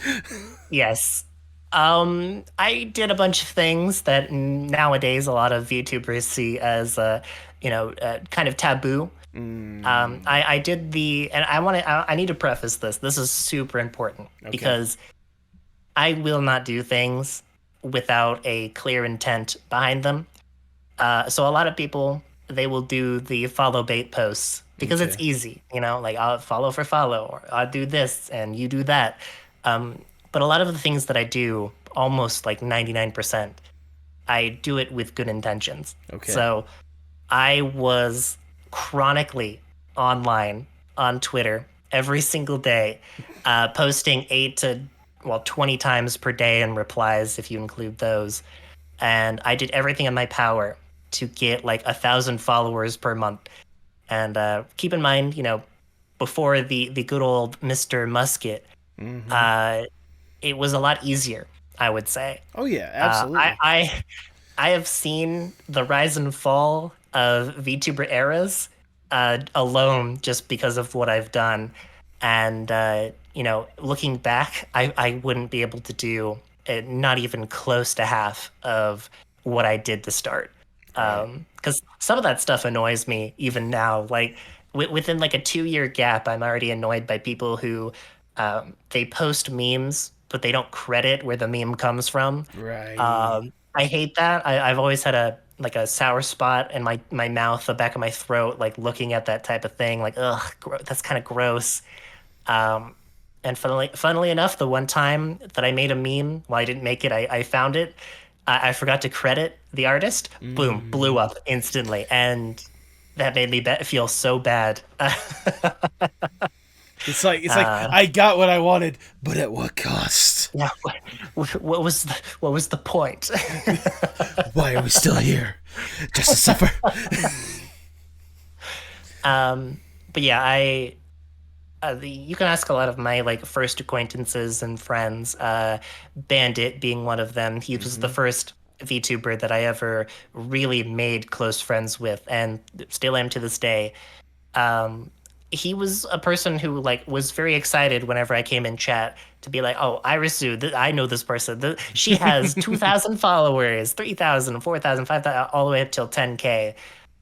Yes. I did a bunch of things that nowadays a lot of VTubers see as, kind of taboo. I did and I need to preface this. This is super important Okay. because I will not do things without a clear intent behind them. So a lot of people, they will do the follow bait posts because it's Okay. easy, like I'll follow for follow, or I'll do this and you do that. Um, but a lot of the things that I do, almost like 99%, I do it with good intentions. Okay. So I was chronically online on Twitter every single day, posting 20 times per day in replies, if you include those. And I did everything in my power to get like 1,000 followers per month. And keep in mind, before the good old Mr. Musket, Mm-hmm. uh, it was a lot easier, I would say. Oh yeah, Uh, I, absolutely. I I have seen the rise and fall of VTuber eras alone just because of what I've done. And, looking back, I wouldn't be able to do not even close to half of what I did to start. Right. Because some of that stuff annoys me even now. Like within like a 2 year gap, I'm already annoyed by people who they post memes, but they don't credit where the meme comes from. Right. I hate that. I've always had a sour spot in my mouth, the back of my throat, like looking at that type of thing. Like, ugh, that's kind of gross. Um, and funnily enough, the one time that I made a meme, well, I didn't make it. I found it. I forgot to credit the artist. Boom, blew Mm. up instantly, and that made me feel so bad. It's like uh, I got what I wanted, but at what cost? yeah. What was the point? Why are we still here? Just to suffer. um, but yeah, you can ask a lot of my like first acquaintances and friends. Bandit being one of them. He was the Mm-hmm. first VTuber that I ever really made close friends with, and still am to this day. Um, he was a person who like was very excited whenever I came in chat to be like, "Oh, Irisu, I know this person. She has 2,000 followers, 3,000, 4,000, 5,000, all the way up till 10K."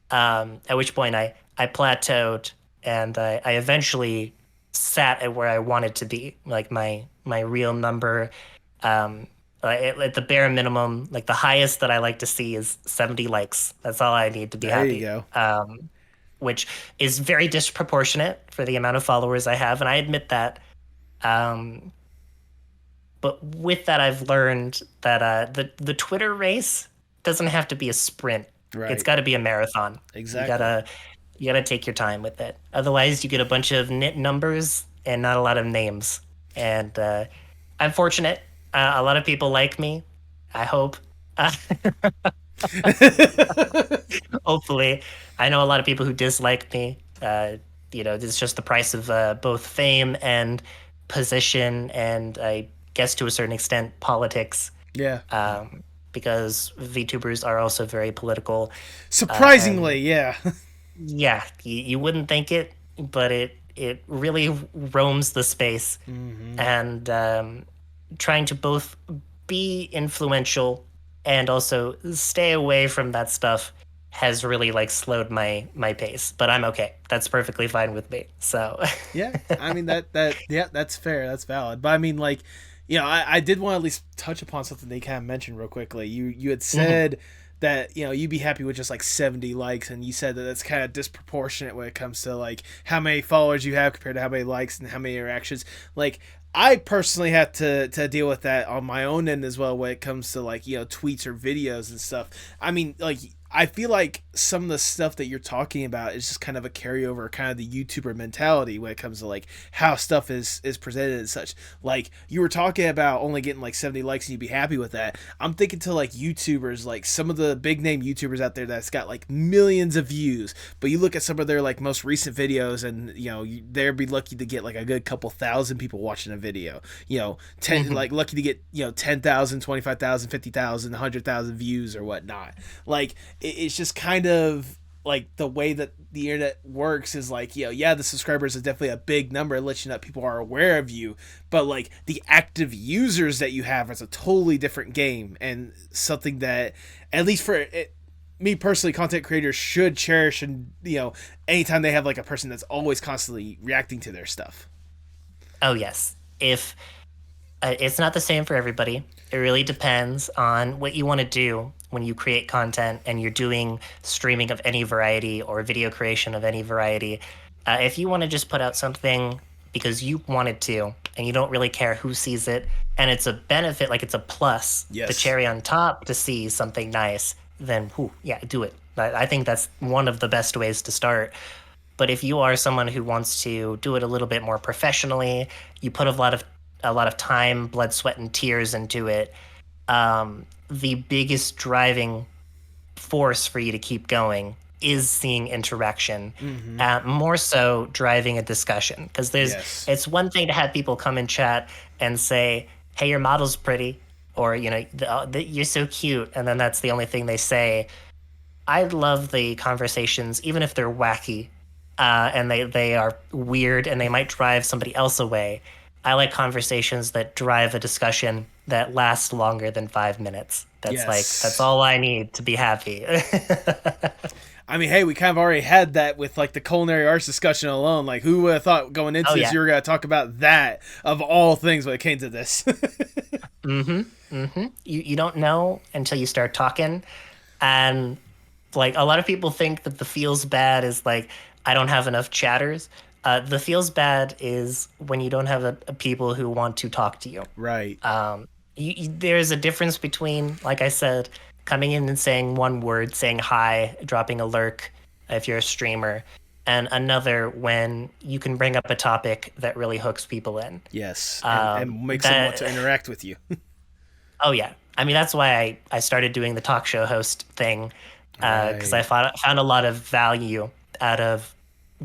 At which point I plateaued and I eventually sat at where I wanted to be, like my real number. At the bare minimum, like the highest that I like to see is 70 likes. That's all I need to be There you happy. go. Which is very disproportionate for the amount of followers I have, and I admit that. Um, but with that, I've learned that the Twitter race doesn't have to be a sprint. It's Right. got to be a marathon. You Exactly. gotta you gotta take your time with it. Otherwise, you get a bunch of knit numbers and not a lot of names. And I'm fortunate. A lot of people like me. I hope. Uh, hopefully, I know a lot of people who dislike me. It's just the price of both fame and position, and I guess to a certain extent politics. Yeah. Um, because VTubers are also very political, and Surprisingly, yeah. yeah, you wouldn't think it, but it really roams the space, Mm-hmm. and trying to both be influential and also stay away from that stuff has really like slowed my pace. But I'm okay. That's perfectly fine with me. So Yeah, I mean that yeah, that's fair, that's valid. But I mean, like, I did want to at least touch upon something they kind of mentioned real quickly. You had Mhm. said that you'd be happy with just like 70 likes, and you said that that's kind of disproportionate when it comes to like how many followers you have compared to how many likes and how many interactions. Like, I personally have to deal with that on my own end as well when it comes to like tweets or videos and stuff. I mean, like, I feel like some of the stuff that you're talking about is just kind of a carryover, kind of the YouTuber mentality when it comes to like how stuff is presented and such. Like, you were talking about only getting like 70 likes and you'd be happy with that. I'm thinking to like YouTubers, like some of the big name YouTubers out there that's got like millions of views, but you look at some of their like most recent videos and they'd be lucky to get like a good couple thousand people watching a video. 10, Mhm. like lucky to get 10,000, 25,000, 50,000, 100,000 views or whatnot. Like, it's just kind of like the way that the internet works is like, yeah, the subscribers is definitely a big number. It lets you know that people are aware of you, but like the active users that you have is a totally different game, and something that, at least for it, me personally, content creators should cherish, and anytime they have like a person that's always constantly reacting to their stuff. Oh yes. If It's not the same for everybody. It really depends on what you want to do when you create content and you're doing streaming of any variety or video creation of any variety. If you want to just put out something because you wanted to and you don't really care who sees it, and it's a benefit, like it's a plus, the Yes. cherry on top to see something nice, then whew, yeah, do it. I think that's one of the best ways to start. But if you are someone who wants to do it a little bit more professionally, you put a lot of time, blood, sweat, and tears into it. The biggest driving force for you to keep going is seeing interaction, Mm-hmm. more so driving a discussion. Because Yes. it's one thing to have people come and chat and say, "Hey, your model's pretty," or "You're so cute," and then that's the only thing they say. I love the conversations, even if they're wacky, and they are weird and they might drive somebody else away. I like conversations that drive a discussion that lasts longer than 5 minutes. That's Yes. all I need to be happy. I mean, hey, we kind of already had that with like the culinary arts discussion alone. Like, who would have thought going into Oh this yeah. you were going to talk about that of all things when it came to this? You don't know until you start talking, and like a lot of people think that the feels bad is like I don't have enough chatters. The feels bad is when you don't have people who want to talk to you. Right. There's a difference between, like I said, coming in and saying one word, saying hi, dropping a lurk if you're a streamer, and another when you can bring up a topic that really hooks people in. Yes. And makes them want That to interact with you. Oh yeah, I mean that's why I started doing the talk show host thing, because I Right. found a lot of value out of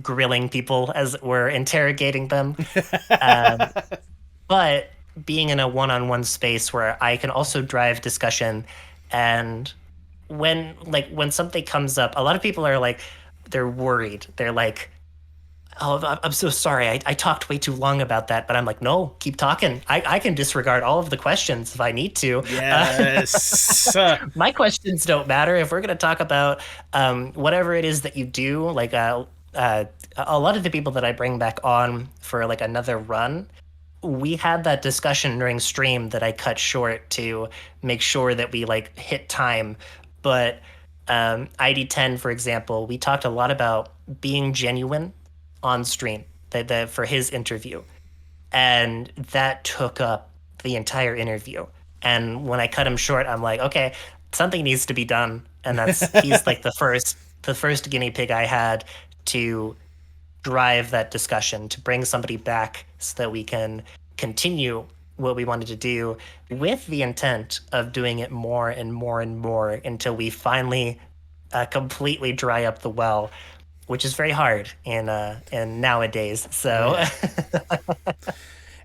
grilling people as we're interrogating them. Um, but being in a one-on-one space where I can also drive discussion, and when something comes up, a lot of people are like, they're worried. They're like, "Oh, I'm so sorry. I talked way too long about that." But I'm like, no, keep talking. I can disregard all of the questions if I need to. Yes. My questions don't matter. If we're going to talk about whatever it is that you do, like a lot of the people that I bring back on for like another run, we had that discussion during stream that I cut short to make sure that we like hit time. But ID10, for example, we talked a lot about being genuine on stream for his interview, and that took up the entire interview. And when I cut him short, I'm like, okay, something needs to be done, and he's like the first guinea pig I had to drive that discussion, to bring somebody back so that we can continue what we wanted to do with the intent of doing it more and more and more until we finally completely dry up the well, which is very hard in nowadays. Oh So yeah.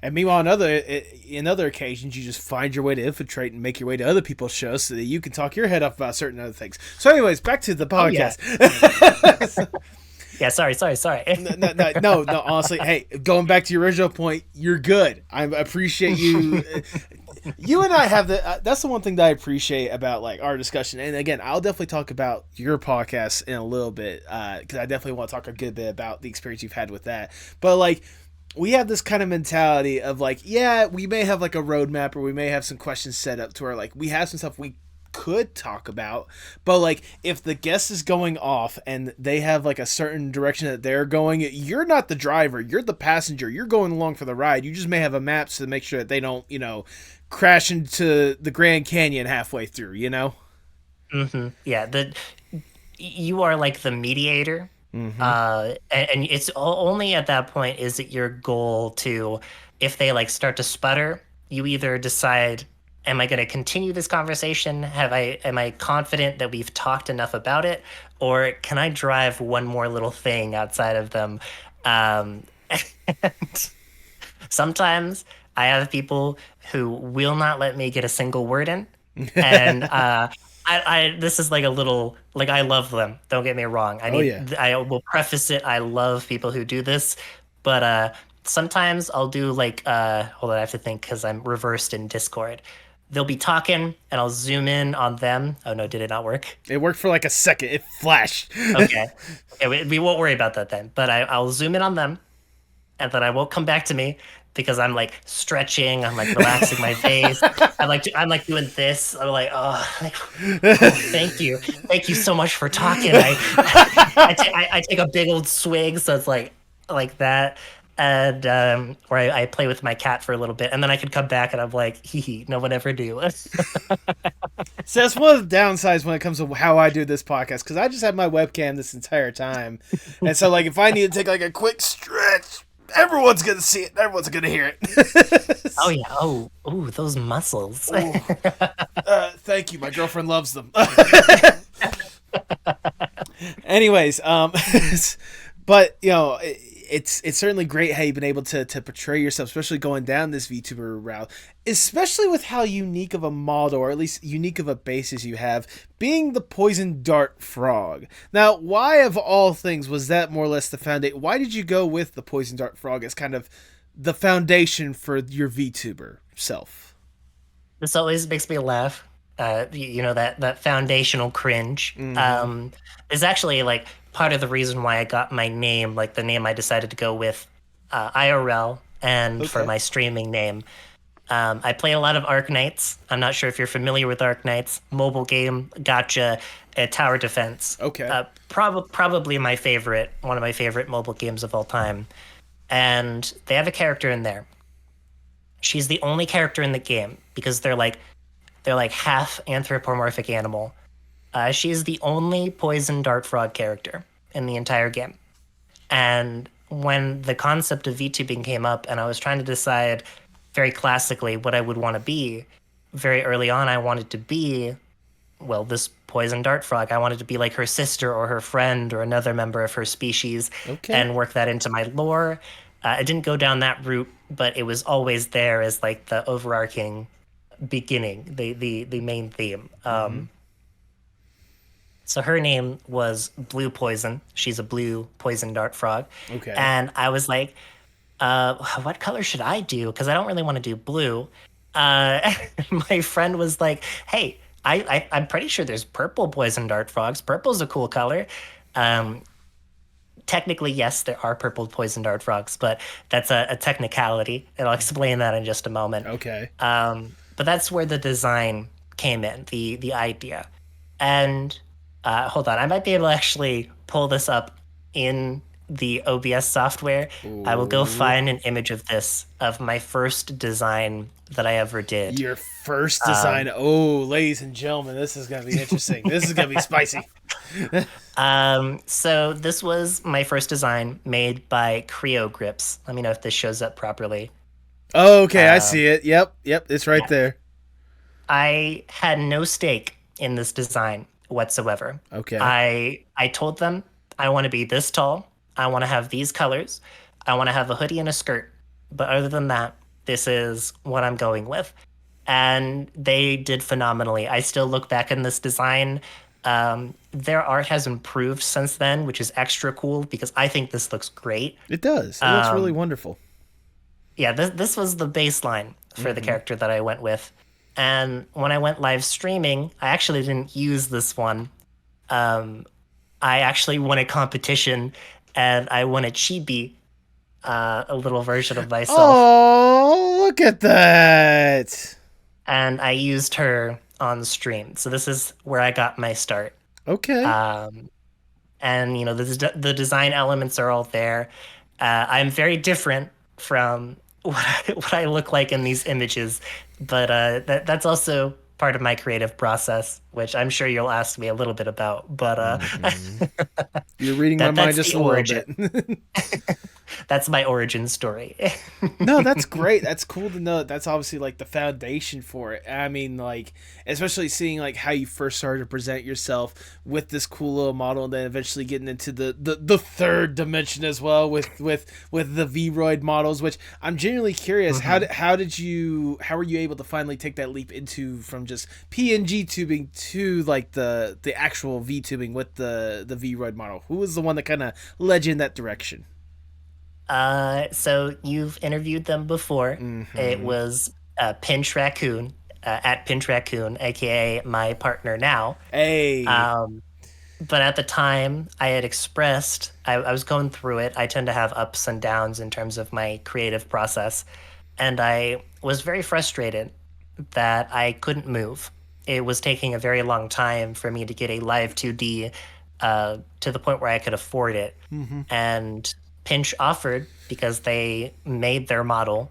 And meanwhile, in other occasions, you just find your way to infiltrate and make your way to other people's shows so that you can talk your head off about certain other things. So, anyways, back to the oh yeah, podcast. yeah. Sorry. No. Honestly, hey, going back to your original point, you're good. I appreciate you. You and I have the. That's the one thing that I appreciate about like our discussion. And again, I'll definitely talk about your podcast in a little bit because I definitely want to talk a good bit about the experience you've had with that. But like, we have this kind of mentality of like, yeah, we may have like a roadmap or we may have some questions set up to where like we have some stuff we could talk about, but like if the guest is going off and they have like a certain direction that they're going, you're not the driver, you're the passenger, you're going along for the ride. You just may have a map to make sure that they don't crash into the Grand Canyon halfway through. Yeah, you are like the mediator, Mm-hmm. and it's only at that point is it your goal to, if they like start to sputter, you either decide, am I going to continue this conversation? Am I confident that we've talked enough about it, or can I drive one more little thing outside of them? Um, and sometimes I have people who will not let me get a single word in, and I this is like a little like I love them. Don't get me wrong. Oh yeah. I will preface it. I love people who do this, but sometimes I'll do like hold on, I have to think because I'm reversed in Discord. They'll be talking and I'll zoom in on them. Oh no, did it not work? It worked for like a second. It flashed. Okay. Okay, we won't worry about that then. But I'll zoom in on them and then I won't come back to me because I'm like stretching, I'm like relaxing my face. I'm like doing this. I'm like, oh, like, oh, thank you so much for talking. I take a big old swig, so it's like that, and where I play with my cat for a little bit, and then I could come back and I'm like, hee hee, no one ever knew. So that's one of the downsides when it comes to how I do this podcast, because I just have my webcam this entire time, and so like if I need to take like a quick stretch, everyone's gonna see it. Everyone's gonna hear it. Oh yeah, oh those muscles. Thank you. My girlfriend loves them. Anyways, but you know, it's certainly great how you've been able to portray yourself, especially going down this VTuber route, especially with how unique of a model, or at least unique of a basis you have, being the poison dart frog. Now, why of all things was that more or less the foundation? Why did you go with the poison dart frog as kind of the foundation for your VTuber self? This always makes me laugh. You know that foundational cringe. Mm-hmm. Is actually like part of the reason why I got my name, like the name I decided to go with, IRL, and for Okay. my streaming name. I play a lot of Arknights. I'm not sure if you're familiar with Arknights. Mobile game, gotcha, tower defense. Okay. Probably my favorite, one of my favorite mobile games of all time. And they have a character in there. She's the only character in the game because they're like half anthropomorphic animal. She's the only poison dart frog character in the entire game. And when the concept of VTubing came up and I was trying to decide very classically what I would want to be, very early on I wanted to be, well, this poison dart frog. I wanted to be like her sister or her friend or another member of her species Okay. and work that into my lore. I didn't go down that route, but it was always there as like the overarching beginning, the main theme. Mm-hmm. So her name was Blue Poison. She's a blue poison dart frog. Okay. And I was like, what color should I do? Because I don't really want to do blue. My friend was like, hey, I'm pretty sure there's purple poison dart frogs. Purple's a cool color. Um, Technically, yes, there are purple poison dart frogs, but that's a technicality. And I'll explain that in just a moment. Okay. But that's where the design came in, the idea. And hold on, I might be able to actually pull this up in the OBS software. I will go Ooh. find an image of this, of my first design that I ever did. Your first design. Oh, ladies and gentlemen, this is gonna be interesting. This is gonna be spicy. So this was my first design made by Creo Grips. Let me know if this shows up properly. Okay, I see it. Yep, it's right Yeah. there. I had no stake in this design whatsoever. Okay. I told them I want to be this tall. I want to have these colors. I want to have a hoodie and a skirt. But other than that, this is what I'm going with. And they did phenomenally. I still look back in this design. Their art has improved since then, which is extra cool because I think this looks great. It does. It looks really wonderful. Yeah, this was the baseline for the character that I went with. And when I went live streaming, I actually didn't use this one. I actually won a competition and I won a chibi, a little version of myself. Oh, look at that. And I used her on stream. So this is where I got my start. Okay. And you know the design elements are all there. I'm very different from what I look like in these images, but that's also part of my creative process, which I'm sure you'll ask me a little bit about. But You're reading my mind that's just the a little origin. bit. That's my origin story. No, that's great. That's cool to know. That's obviously like the foundation for it. I mean, like, especially seeing like how you first started to present yourself with this cool little model, and then eventually getting into the third dimension as well with the Vroid models. Which I'm genuinely curious. Mhm. How were you able to finally take that leap into from just PNG tubing to like the actual V tubing with the Vroid model? Who was the one that kind of led you in that direction? So you've interviewed them before. It Mm-hmm. was Pinch Raccoon, at Pinch Raccoon, aka my partner now. Hey. Um, but at the time, I had expressed, I was going through it. I tend to have ups and downs in terms of my creative process. And I was very frustrated that I couldn't move. It was taking a very long time for me to get a live 2D to the point where I could afford it. Mm-hmm. And Pinch offered, because they made their model,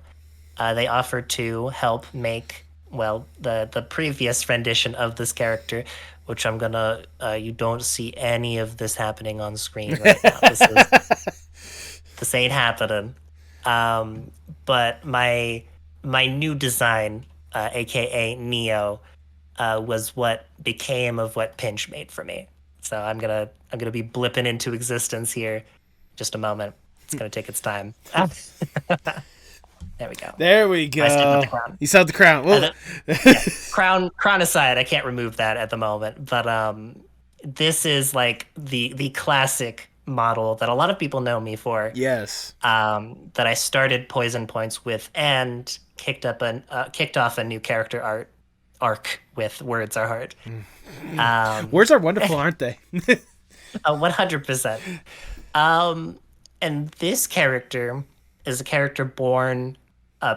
they offered to help make, well, the previous rendition of this character, which I'm gonna you don't see any of this happening on screen right now. This ain't happening. Um, but my new design, aka Neo, was what became of what Pinch made for me. So I'm gonna be blipping into existence here. Just a moment. It's gonna take its time. There we go. There we I stepped with the go. crown. You saw the crown. Well, The, yeah, crown aside, I can't remove that at the moment. But this is like the classic model that a lot of people know me for. yes. That I started Poison Points with and kicked off a new character arc with Words Are Hard. Um, Words are wonderful, aren't they? 100%. Um, and this character is a character born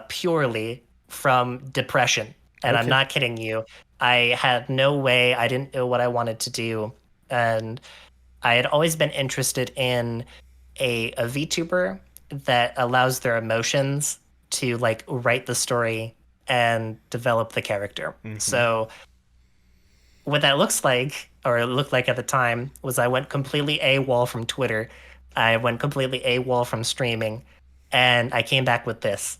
purely from depression. And I'm Okay. not kidding you. I had no way, I didn't know what I wanted to do. And I had always been interested in a VTuber that allows their emotions to like write the story and develop the character. Mm-hmm. So what that looks like, or it looked like at the time, was I went completely AWOL from Twitter. I went completely AWOL from streaming, and I came back with this.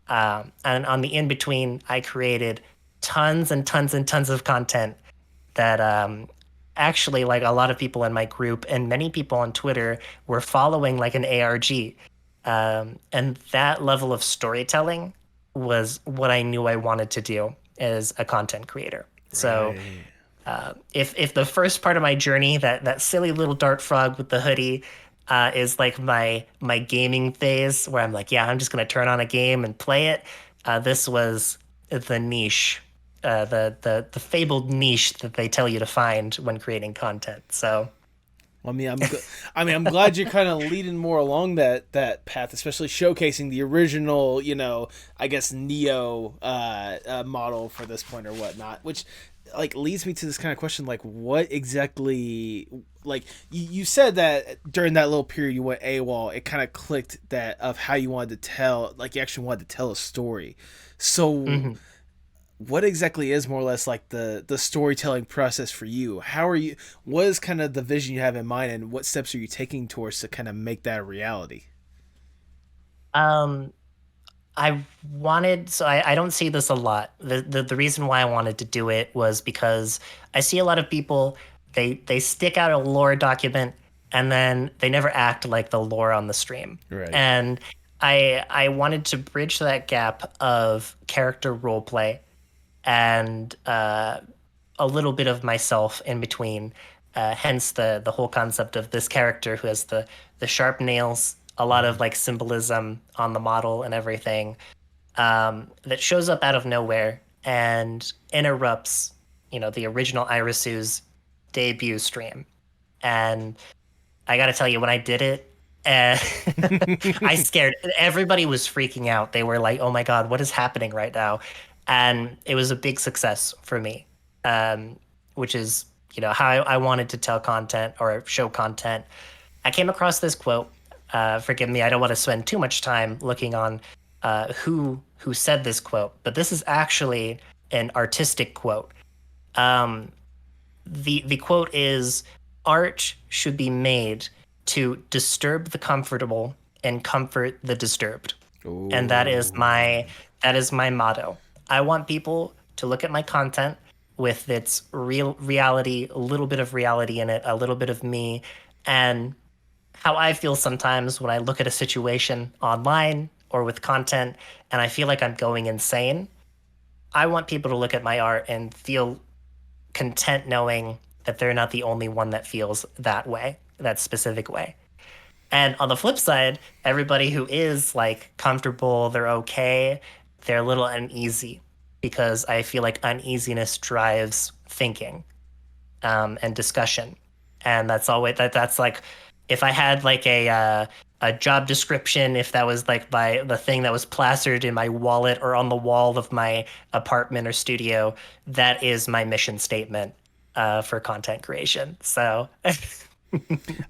And on the in between, I created tons and tons and tons of content that actually, like a lot of people in my group and many people on Twitter were following like an ARG. And that level of storytelling was what I knew I wanted to do as a content creator. So Right. if the first part of my journey, that silly little dart frog with the hoodie, is like my gaming phase where I'm like, yeah, I'm just gonna turn on a game and play it. This was the niche, the fabled niche that they tell you to find when creating content. So I mean, I'm glad you're kind of leading more along that path, especially showcasing the original, I guess Neo model for this point or whatnot, which like leads me to this kind of question, like what exactly, like you said that during that little period you went AWOL, it kind of clicked that of how you wanted to tell, like you actually wanted to tell a story. So mhm. what exactly is more or less like the storytelling process for you? How are you, what is kind of the vision you have in mind, and what steps are you taking towards to kind of make that a reality? um, I don't see this a lot. The reason why I wanted to do it was because I see a lot of people, they stick out a lore document and then they never act like the lore on the stream. Right. And I wanted to bridge that gap of character roleplay and a little bit of myself in between. Hence the whole concept of this character who has the sharp nails, a lot Mm-hmm. of like symbolism on the model and everything, that shows up out of nowhere and interrupts, the original Irisu's debut stream. And I got to tell you, when I did it, uh, I scared. Everybody was freaking out. They were like, "Oh my god, what is happening right now?" And it was a big success for me, um, which is how I wanted to tell content or show content. I came across this quote. Forgive me, I don't want to spend too much time looking on who said this quote, but this is actually an artistic quote. Um, the quote is, "Art should be made to disturb the comfortable and comfort the disturbed. And Oh. that is my motto. I want people to look at my content with its real reality, a little bit of reality in it, a little bit of me, and how I feel sometimes when I look at a situation online or with content and I feel like I'm going insane. I want people to look at my art and feel content knowing that they're not the only one that feels that way, that specific way. And on the flip side, everybody who is like comfortable, they're okay, they're a little uneasy because I feel like uneasiness drives thinking and discussion. And that's always that's like if I had like a job description, if that was like the thing that was plastered in my wallet or on the wall of my apartment or studio, that is my mission statement for content creation. So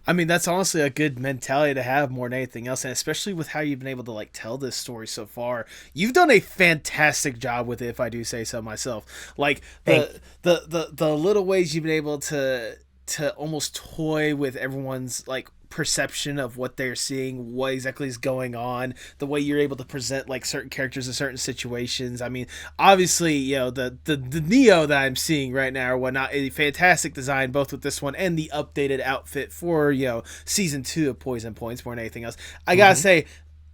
I mean, that's honestly a good mentality to have more than anything else, and especially with how you've been able to like tell this story so far. You've done a fantastic job with it, if I do say so myself. Like thank the little ways you've been able to almost toy with everyone's like perception of what they're seeing, what exactly is going on, the way you're able to present like certain characters in certain situations. I mean, obviously, you know, the Neo that I'm seeing right now or whatnot, a fantastic design both with this one and the updated outfit for, you know, season 2 of Poison Points more than anything else. I gotta Mhm. say,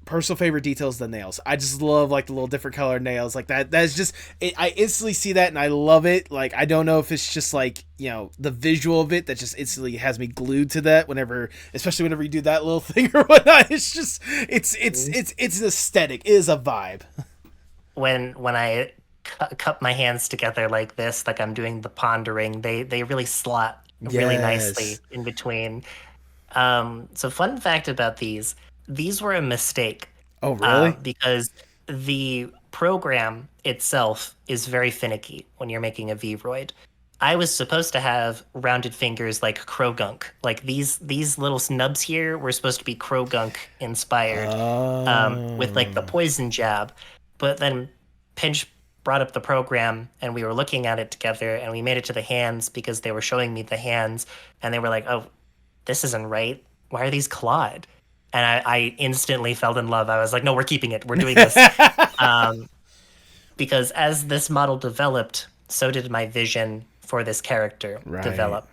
personal favorite details, the nails. I just love like the little different color nails like that. That's just I instantly see that and I love it. Like I don't know if it's just like, you know, the visual of it that just instantly has me glued to that whenever, especially whenever you do that little thing or whatnot. It's just it's an aesthetic. It is a vibe. When I cup my hands together like this, like I'm doing the pondering, they really slot really nicely Yes. in between. So fun fact about these were a mistake Oh really? because the program itself is very finicky when you're making a Vroid. I was supposed to have rounded fingers like Krogunk. Like these little snubs here were supposed to be Krogunk inspired, with like the Oh. poison jab. But then Pinch brought up the program and we were looking at it together and we made it to the hands because they were showing me the hands and they were like, "Oh, this isn't right. Why are these clawed?" And I instantly fell in love. I was like, "No, we're keeping it. We're doing this." Um, because as this model developed, so did my vision for this character Right. develop.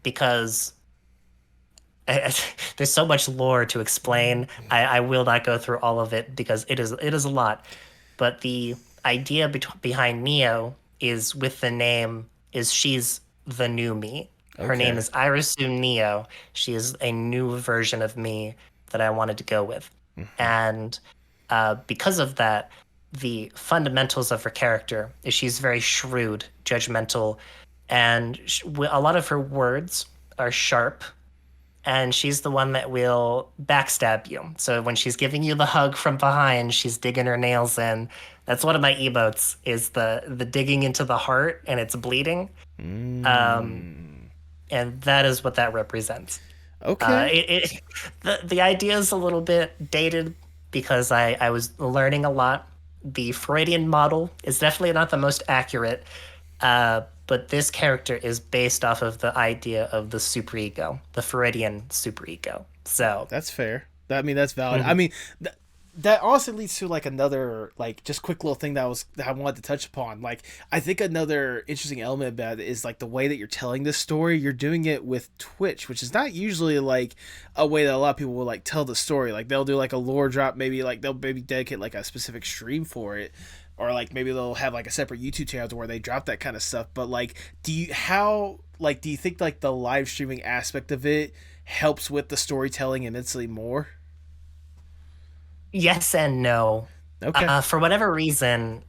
Because there's so much lore to explain. I will not go through all of it because it is a lot. But the idea behind Neo is with the name is she's the new me. Her name Okay. is Irisu Neo. She is a new version of me that I wanted to go with. And because of that, the fundamentals of her character is she's very shrewd, judgmental, and a lot of her words are sharp and she's the one that will backstab you. So when she's giving you the hug from behind, she's digging her nails in. That's one of my emotes is the digging into the heart and it's bleeding. Um, Mm. and that is what that represents. Okay. The idea is a little bit dated because I was learning a lot. The Freudian model is definitely not the most accurate, but this character is based off of the idea of the superego, the Freudian superego. So, That's fair. I mean, that's valid. I mhm. mean, that also leads to like another like just quick little thing that I wanted to touch upon. Like, I think another interesting element about it is like the way that you're telling this story. You're doing it with Twitch, which is not usually like a way that a lot of people will like tell the story. Like they'll do like a lore drop, maybe like they'll maybe dedicate like a specific stream for it. Or like maybe they'll have like a separate YouTube channel to where they drop that kind of stuff. But like, do you think like the live streaming aspect of it helps with the storytelling immensely more? Yes and no. Okay. For whatever reason,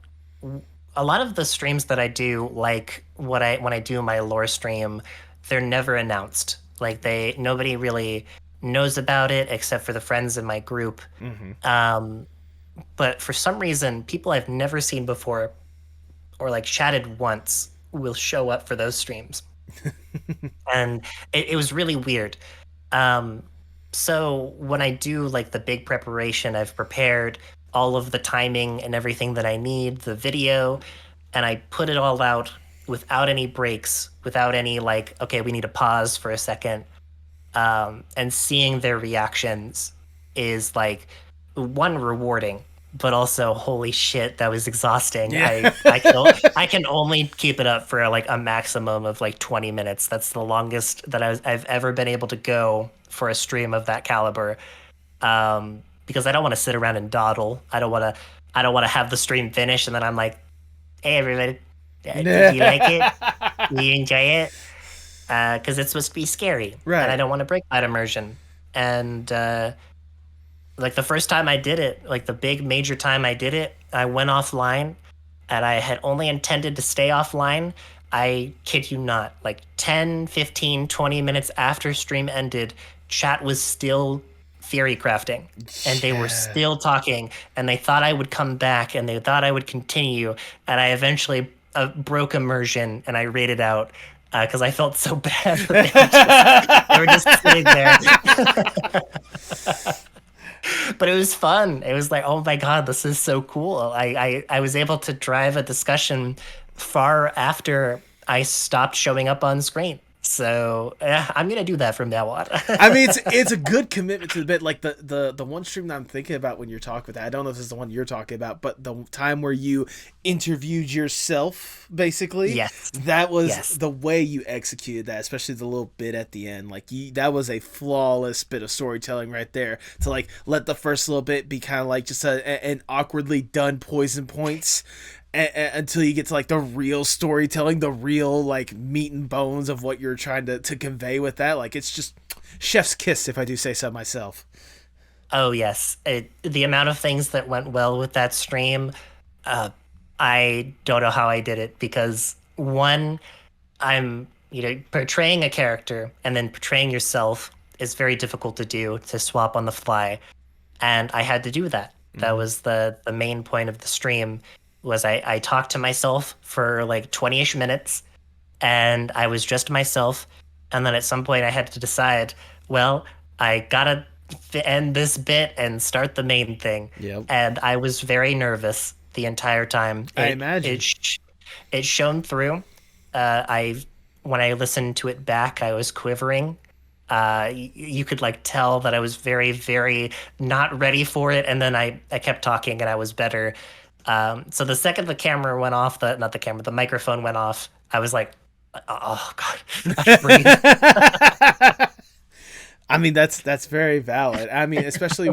a lot of the streams that I do, like what I when I do my lore stream, they're never announced. Like nobody really knows about it except for the friends in my group. Mm-hmm. Um, but for some reason, people I've never seen before or like chatted once will show up for those streams, and it was really weird. Um, so when I do like the big preparation, I've prepared all of the timing and everything that I need, the video, and I put it all out without any breaks, without any like, okay, we need to pause for a second, and seeing their reactions. is like one rewarding, but also holy shit, that was exhausting. Yeah. I can only keep it up for like a maximum of like 20 minutes. That's the longest that I've ever been able to go for a stream of that caliber. Because I don't want to sit around and dawdle. I don't want to have the stream finish and then I'm like, hey everybody, did you like it? Did you enjoy it? Because it's supposed to be scary, and I Right. don't want to break that immersion. And like the first time I did it, like the big major time I did it, I went offline, and I had only intended to stay offline. I kid you not, like 10, 15, 20 minutes after stream ended, chat was still theory crafting. And they were Yeah. still talking, and they thought I would come back, and they thought I would continue. And I eventually broke immersion, and I rated out because I felt so bad that they were just sitting there. But it was fun. It was like, oh my god, this is so cool. I was able to drive a discussion far after I stopped showing up on screen. So yeah, I'm gonna do that from now on. I mean, it's a good commitment to the bit. Like the one stream that I'm thinking about when you're talking about that. I don't know if this is the one you're talking about, but the time where you interviewed yourself, basically, Yes. that was Yes. the way you executed that, especially the little bit at the end. Like that was a flawless bit of storytelling right there. To like let the first little bit be kind of like just an awkwardly done poison points, until you get to like the real storytelling, the real like meat and bones of what you're trying to convey with that. Like it's just chef's kiss, if I do say so myself. Oh yes. The amount of things that went well with that stream, uh, I don't know how I did it because one, I'm, portraying a character and then portraying yourself is very difficult to do to swap on the fly. And I had to do that. That Mm-hmm. was the main point of the stream was I talked to myself for like 20-ish minutes and I was just myself. And then at some point I had to decide, well, I gotta end this bit and start the main thing. Yep. And I was very nervous the entire time. I It imagine. it shone through. I when I listened to it back, I was quivering. You could like tell that I was very, very not ready for it, and then I kept talking and I was better. So the second the camera went off, the not the camera, the microphone went off. I was like, oh god, I have to breathe. I mean that's very valid. I mean, especially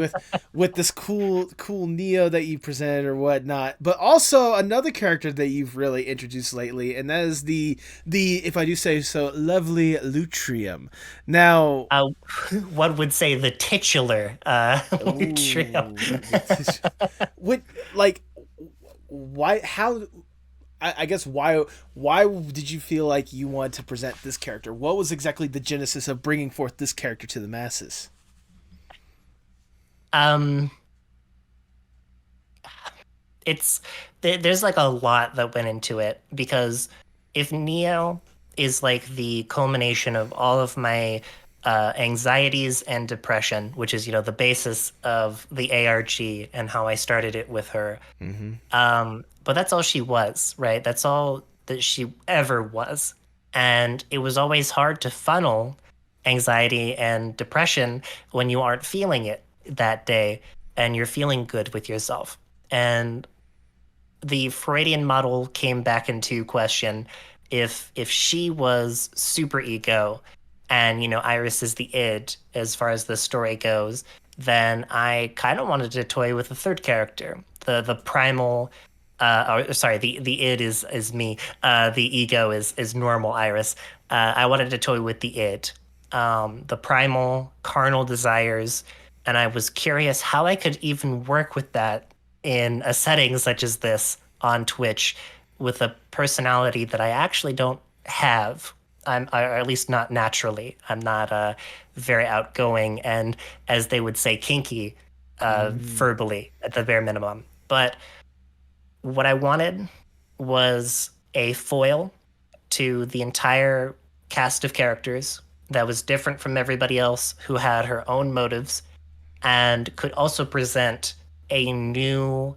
with this cool Neo that you presented or whatnot, but also another character that you've really introduced lately, and that is the if I do say so, lovely Lutrium. Now, Uh, one would say the titular Lutrium. ooh, what like why how I guess why did you feel like you wanted to present this character? What was exactly the genesis of bringing forth this character to the masses? um, it's there's like a lot that went into it because if Neo is like the culmination of all of my anxieties and depression, which is the basis of the ARG and how I started it with her. Mm-hmm. But that's all she was, right? That's all that she ever was, and it was always hard to funnel anxiety and depression when you aren't feeling it that day and you're feeling good with yourself. And the Freudian model came back into question if she was super ego and Iris is the id as far as the story goes, then I kind of wanted to toy with the third character, the primal or sorry, the id is me. The ego is normal Iris. I wanted to toy with the id, the primal carnal desires, and I was curious how I could even work with that in a setting such as this on Twitch with a personality that I actually don't have. Or at least not naturally. I'm not very outgoing and, as they would say, kinky Mm. verbally at the bare minimum. But what I wanted was a foil to the entire cast of characters that was different from everybody else, who had her own motives and could also present a new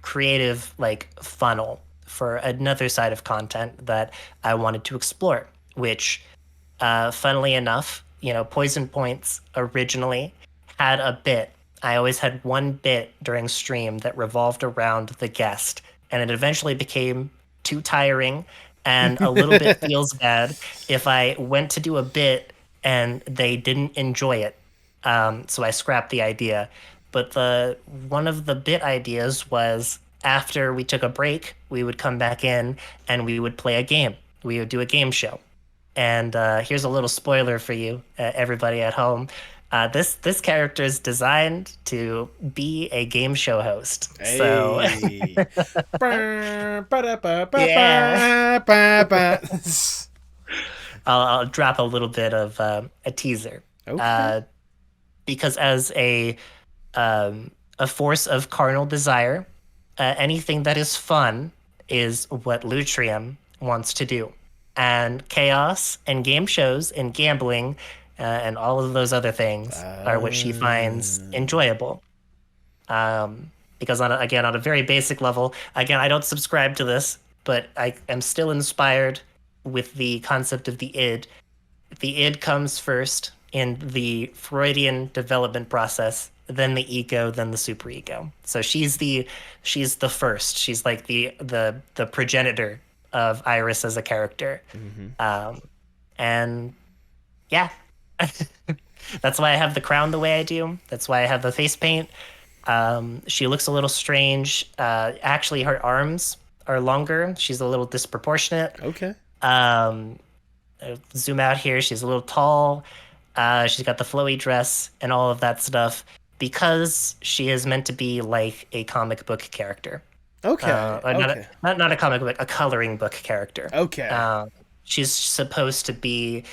creative like funnel for another side of content that I wanted to explore, which funnily enough, Poison Points originally had a bit. I always had one bit during stream that revolved around the guest, and it eventually became too tiring and a little bit feels bad if I went to do a bit and they didn't enjoy it. So I scrapped the idea. But the one of the bit ideas was after we took a break, we would come back in and we would play a game. We would do a game show. And here's a little spoiler for you, everybody at home. This character is designed to be a game show host. So Hey. yeah, I'll drop a little bit of a teaser. Okay. Uh, because as a force of carnal desire, anything that is fun is what Lutrium wants to do. And chaos and game shows and gambling and all of those other things are what she finds enjoyable. Because again, on a very basic level, again, I don't subscribe to this, but I am still inspired with the concept of the id. The id comes first in the Freudian development process, then the ego, then the superego. So she's the first. She's like the progenitor of Iris as a character. And yeah, that's why I have the crown the way I do. That's why I have the face paint. She looks a little strange. Actually, her arms are longer. She's a little disproportionate. Okay. Zoom out here. She's a little tall. She's got the flowy dress and all of that stuff because she is meant to be like a comic book character. Okay. Not, Okay. not a comic book, a coloring book character. Okay. She's supposed to be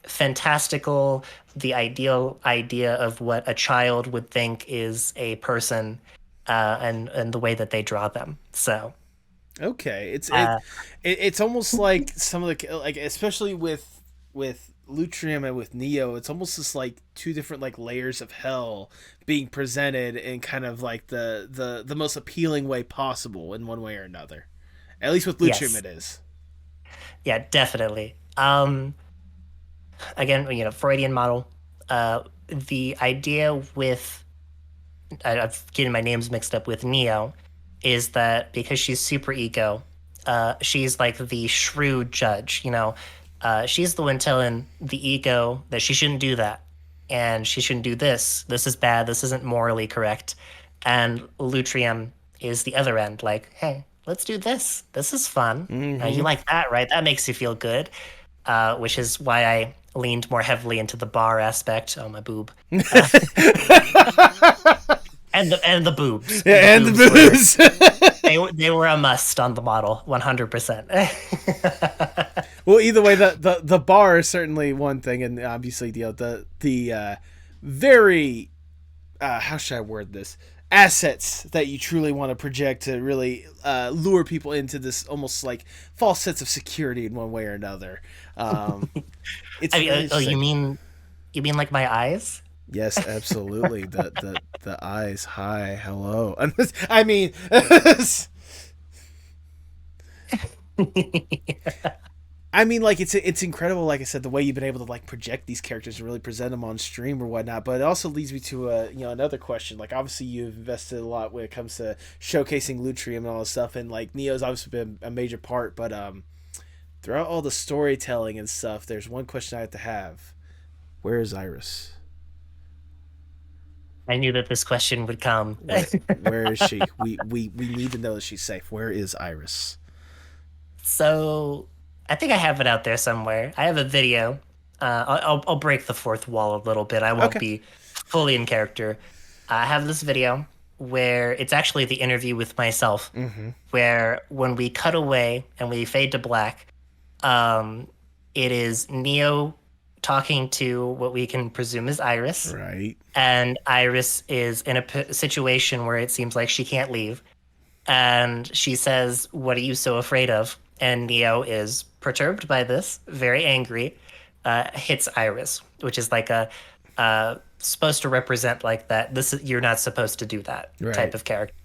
fantastical, the ideal idea of what a child would think is a person, and the way that they draw them. So Okay. uh, It's almost like some of the like especially with Lutrium and with Neo, it's almost just like two different like layers of hell being presented in kind of like the most appealing way possible in one way or another. At least with Lutrium yes, it is. yeah, definitely. Again, Freudian model. The idea with I'm getting my names mixed up with Neo is that because she's super ego, she's like the shrewd judge. She's the one telling the ego that she shouldn't do that and she shouldn't do this. This is bad. This isn't morally correct. And Lutrium is the other end, like, hey, let's do this. This is fun. You like that, right? That makes you feel good. Which is why I leaned more heavily into the bar aspect. Oh, my boob. And the boobs. Yeah, and the booze. They were a must on the model, 100%. Well, either way, the bar is certainly one thing, and obviously the very how should I word this, assets that you truly want to project to really lure people into this almost like false sense of security in one way or another. It's I mean, really oh, sick. you mean like my eyes? Yes, absolutely. The eyes. Hi, hello. I mean, I mean, like it's incredible. Like I said, the way you've been able to like project these characters and really present them on stream or whatnot. But it also leads me to another question. Like obviously you've invested a lot when it comes to showcasing Lutrium and all this stuff, and like Neo's obviously been a major part. But throughout all the storytelling and stuff, there's one question I have to have: where is Iris? I knew that this question would come. Where is she? We need to know that she's safe. Where is Iris? So I think I have it out there somewhere. I have a video. I'll break the fourth wall a little bit. I won't Okay. be fully in character. I have this video where it's actually the interview with myself, where when we cut away and we fade to black, it is Neo talking to what we can presume is Iris, Right. and Iris is in a situation where it seems like she can't leave, and she says, "What are you so afraid of?" And Neo is perturbed by this, very angry, hits Iris, which is like a supposed to represent like that. You're not supposed to do that Right. type of character.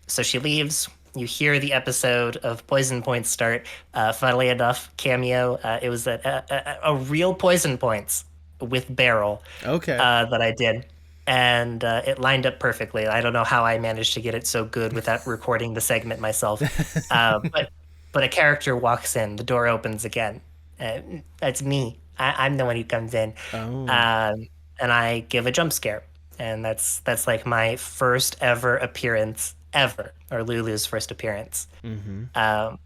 So she leaves. You hear the episode of Poison Points start. Funnily enough, cameo. It was a real Poison Points with barrel Okay. that I did, and it lined up perfectly. I don't know how I managed to get it so good without recording the segment myself, but a character walks in, the door opens again. That's me. I'm the one who comes in, Oh. um, and I give a jump scare, and that's like my first ever appearance ever, or Lulu's first appearance. Mm-hmm. Um,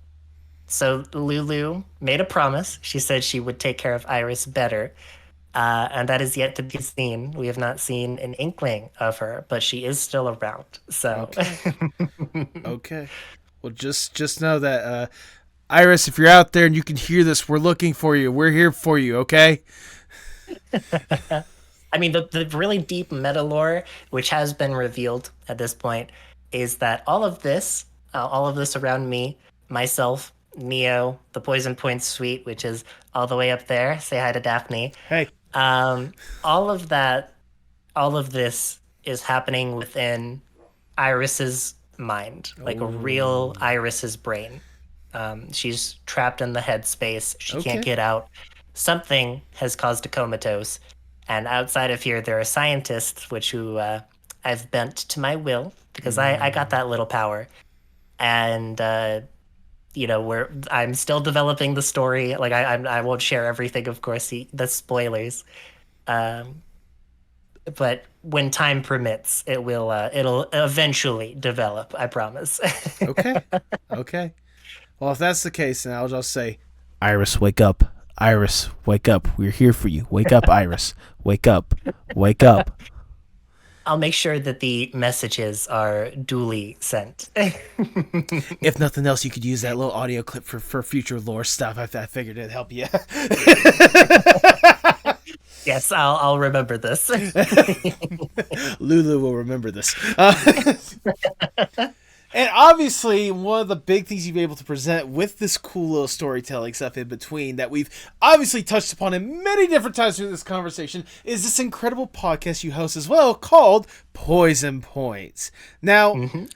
so Lulu made a promise. She said she would take care of Iris better. And that is yet to be seen. We have not seen an inkling of her, but she is still around. So, Okay. Okay. Well, just know that Iris, if you're out there and you can hear this, we're looking for you. We're here for you. Okay. I mean, the really deep meta lore, which has been revealed at this point, is that all of this around me, myself, Neo, the Poison Point Suite, which is all the way up there. Say hi to Daphne. Hey. Um, all of that, all of this is happening within Iris's mind, like a real Oh. Iris's brain. She's trapped in the headspace. She can't Okay. get out. Something has caused a comatose. And outside of here, there are scientists, which who I've bent to my will because I got Mm. that little power. And where I'm still developing the story. Like I won't share everything, of course. The spoilers. Um, but when time permits, it'll eventually develop. I promise. Okay. Okay. Well, if that's the case, then I'll just say, Iris, wake up. Iris, wake up. We're here for you. Wake up, Iris. Wake up. Wake up. I'll make sure that the messages are duly sent. If nothing else, you could use that little audio clip for future lore stuff. I figured it'd help you. Yes, I'll remember this. Lulu will remember this. And obviously, one of the big things you've been able to present with this cool little storytelling stuff in between that we've obviously touched upon in many different times through this conversation is this incredible podcast you host as well called Poison Points. Now, Mhm.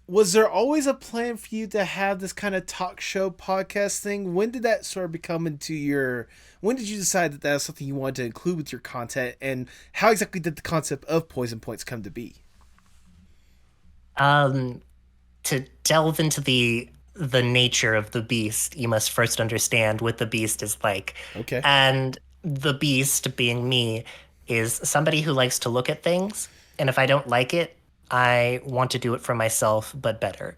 was there always a plan for you to have this kind of talk show podcast thing? When did that sort of become into your? When did you decide that that's something you wanted to include with your content, and how exactly did the concept of Poison Points come to be? Um, to delve into the nature of the beast, you must first understand what the beast is like. Okay. And the beast, being me, is somebody who likes to look at things, and if I don't like it, I want to do it for myself, but better.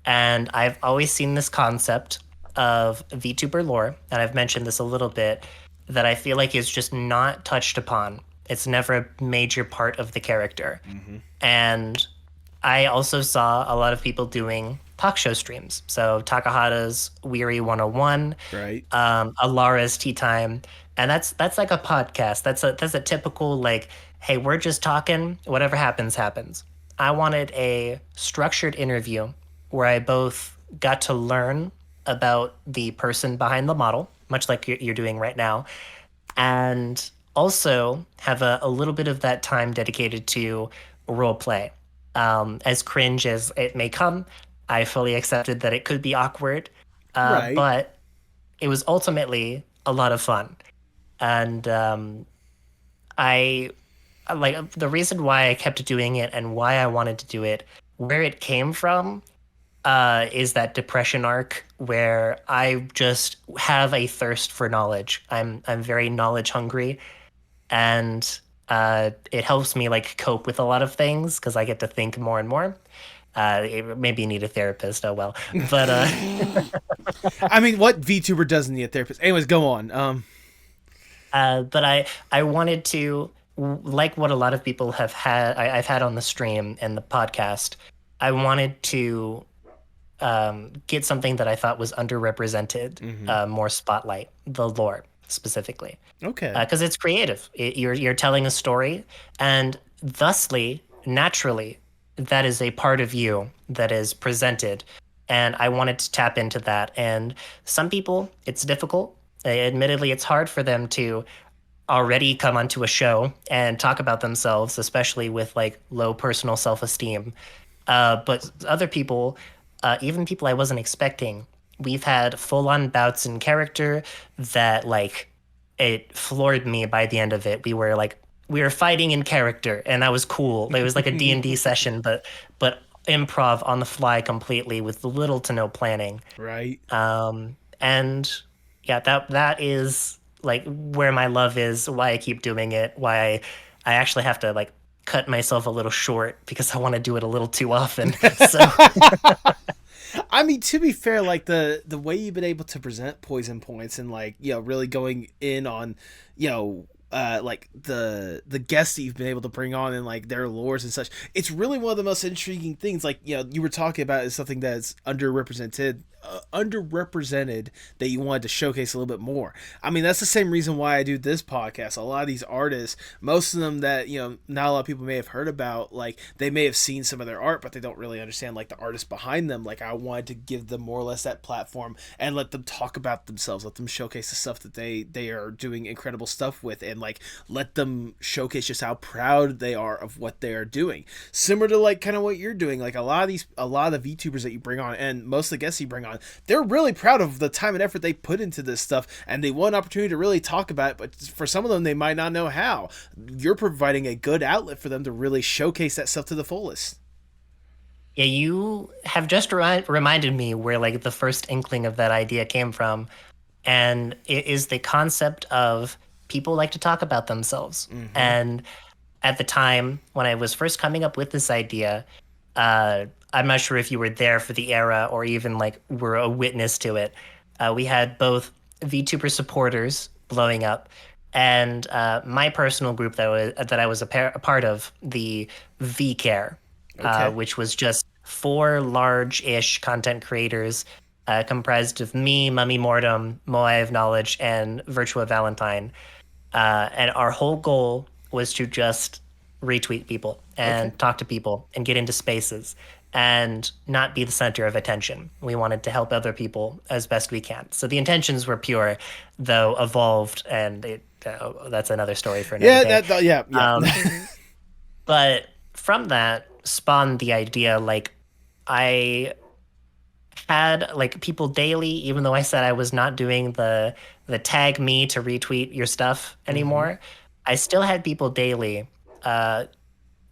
And I've always seen this concept of VTuber lore, and I've mentioned this a little bit, that I feel like is just not touched upon. It's never a major part of the character. Mm-hmm. And I also saw a lot of people doing talk show streams. So Takahata's Weary 101, Right. Alara's Tea Time, and that's like a podcast. That's a typical like, hey, we're just talking. Whatever happens, happens. I wanted a structured interview where I both got to learn about the person behind the model, much like you're doing right now, and also have a little bit of that time dedicated to role play. As cringe as it may come, I fully accepted that it could be awkward, Right. but it was ultimately a lot of fun. And I like the reason why I kept doing it and why I wanted to do it, where it came from, is that depression arc where I just have a thirst for knowledge. I'm very knowledge hungry, and it helps me like cope with a lot of things because I get to think more and more. Maybe you need a therapist. Oh well, but I mean, what VTuber doesn't need a therapist? Anyways, go on. but I wanted to like what a lot of people have had. I've had on the stream and the podcast. I wanted to get something that I thought was underrepresented, Mm-hmm. more spotlight, the lore specifically, Okay. because it's creative. You're telling a story, and thusly, naturally, that is a part of you that is presented, and I wanted to tap into that. And some people, it's difficult. Admittedly, it's hard for them to already come onto a show and talk about themselves, especially with like low personal self-esteem. But other people, even people I wasn't expecting, we've had full-on bouts in character that like it floored me by the end of it. We were fighting in character, and that was cool. It was like a D&D session, but improv on the fly completely with little to no planning. Right. And yeah, that is like where my love is, why I keep doing it, why I actually have to like cut myself a little short because I want to do it a little too often. So I mean, to be fair, like the way you've been able to present poison points and like really going in on like the guests that you've been able to bring on and like their lores and such, it's really one of the most intriguing things. Like you were talking about is something that's underrepresented that you wanted to showcase a little bit more. I mean, that's the same reason why I do this podcast. A lot of these artists, most of them that not a lot of people may have heard about, like they may have seen some of their art, but they don't really understand like the artist behind them. Like I wanted to give them more or less that platform and let them talk about themselves, let them showcase the stuff that they are doing incredible stuff with, and like let them showcase just how proud they are of what they are doing. Similar to like kind of what you're doing. Like a lot of the VTubers that you bring on and most of the guests you bring on, they're really proud of the time and effort they put into this stuff, and they want an opportunity to really talk about it, but for some of them they might not know how. You're providing a good outlet for them to really showcase that stuff to the fullest. yeah, you have just reminded me where like the first inkling of that idea came from, and it is the concept of people like to talk about themselves. Mm-hmm. And at the time when I was first coming up with this idea, I'm not sure if you were there for the era or even like were a witness to it. We had both VTuber supporters blowing up, and my personal group that I was a part of, the VCare, Okay. which was just four large-ish content creators comprised of me, Mummy Mortem, Moai of Knowledge, and Virtua Valentine. And our whole goal was to just retweet people Okay. and talk to people and get into spaces and not be the center of attention. We wanted to help other people as best we can. So the intentions were pure, though evolved, and that's another story for another Yeah, day. yeah. Um, but from that spawned the idea, like, I had like people daily, even though I said I was not doing the tag me to retweet your stuff Mm-hmm. anymore. I still had people daily uh,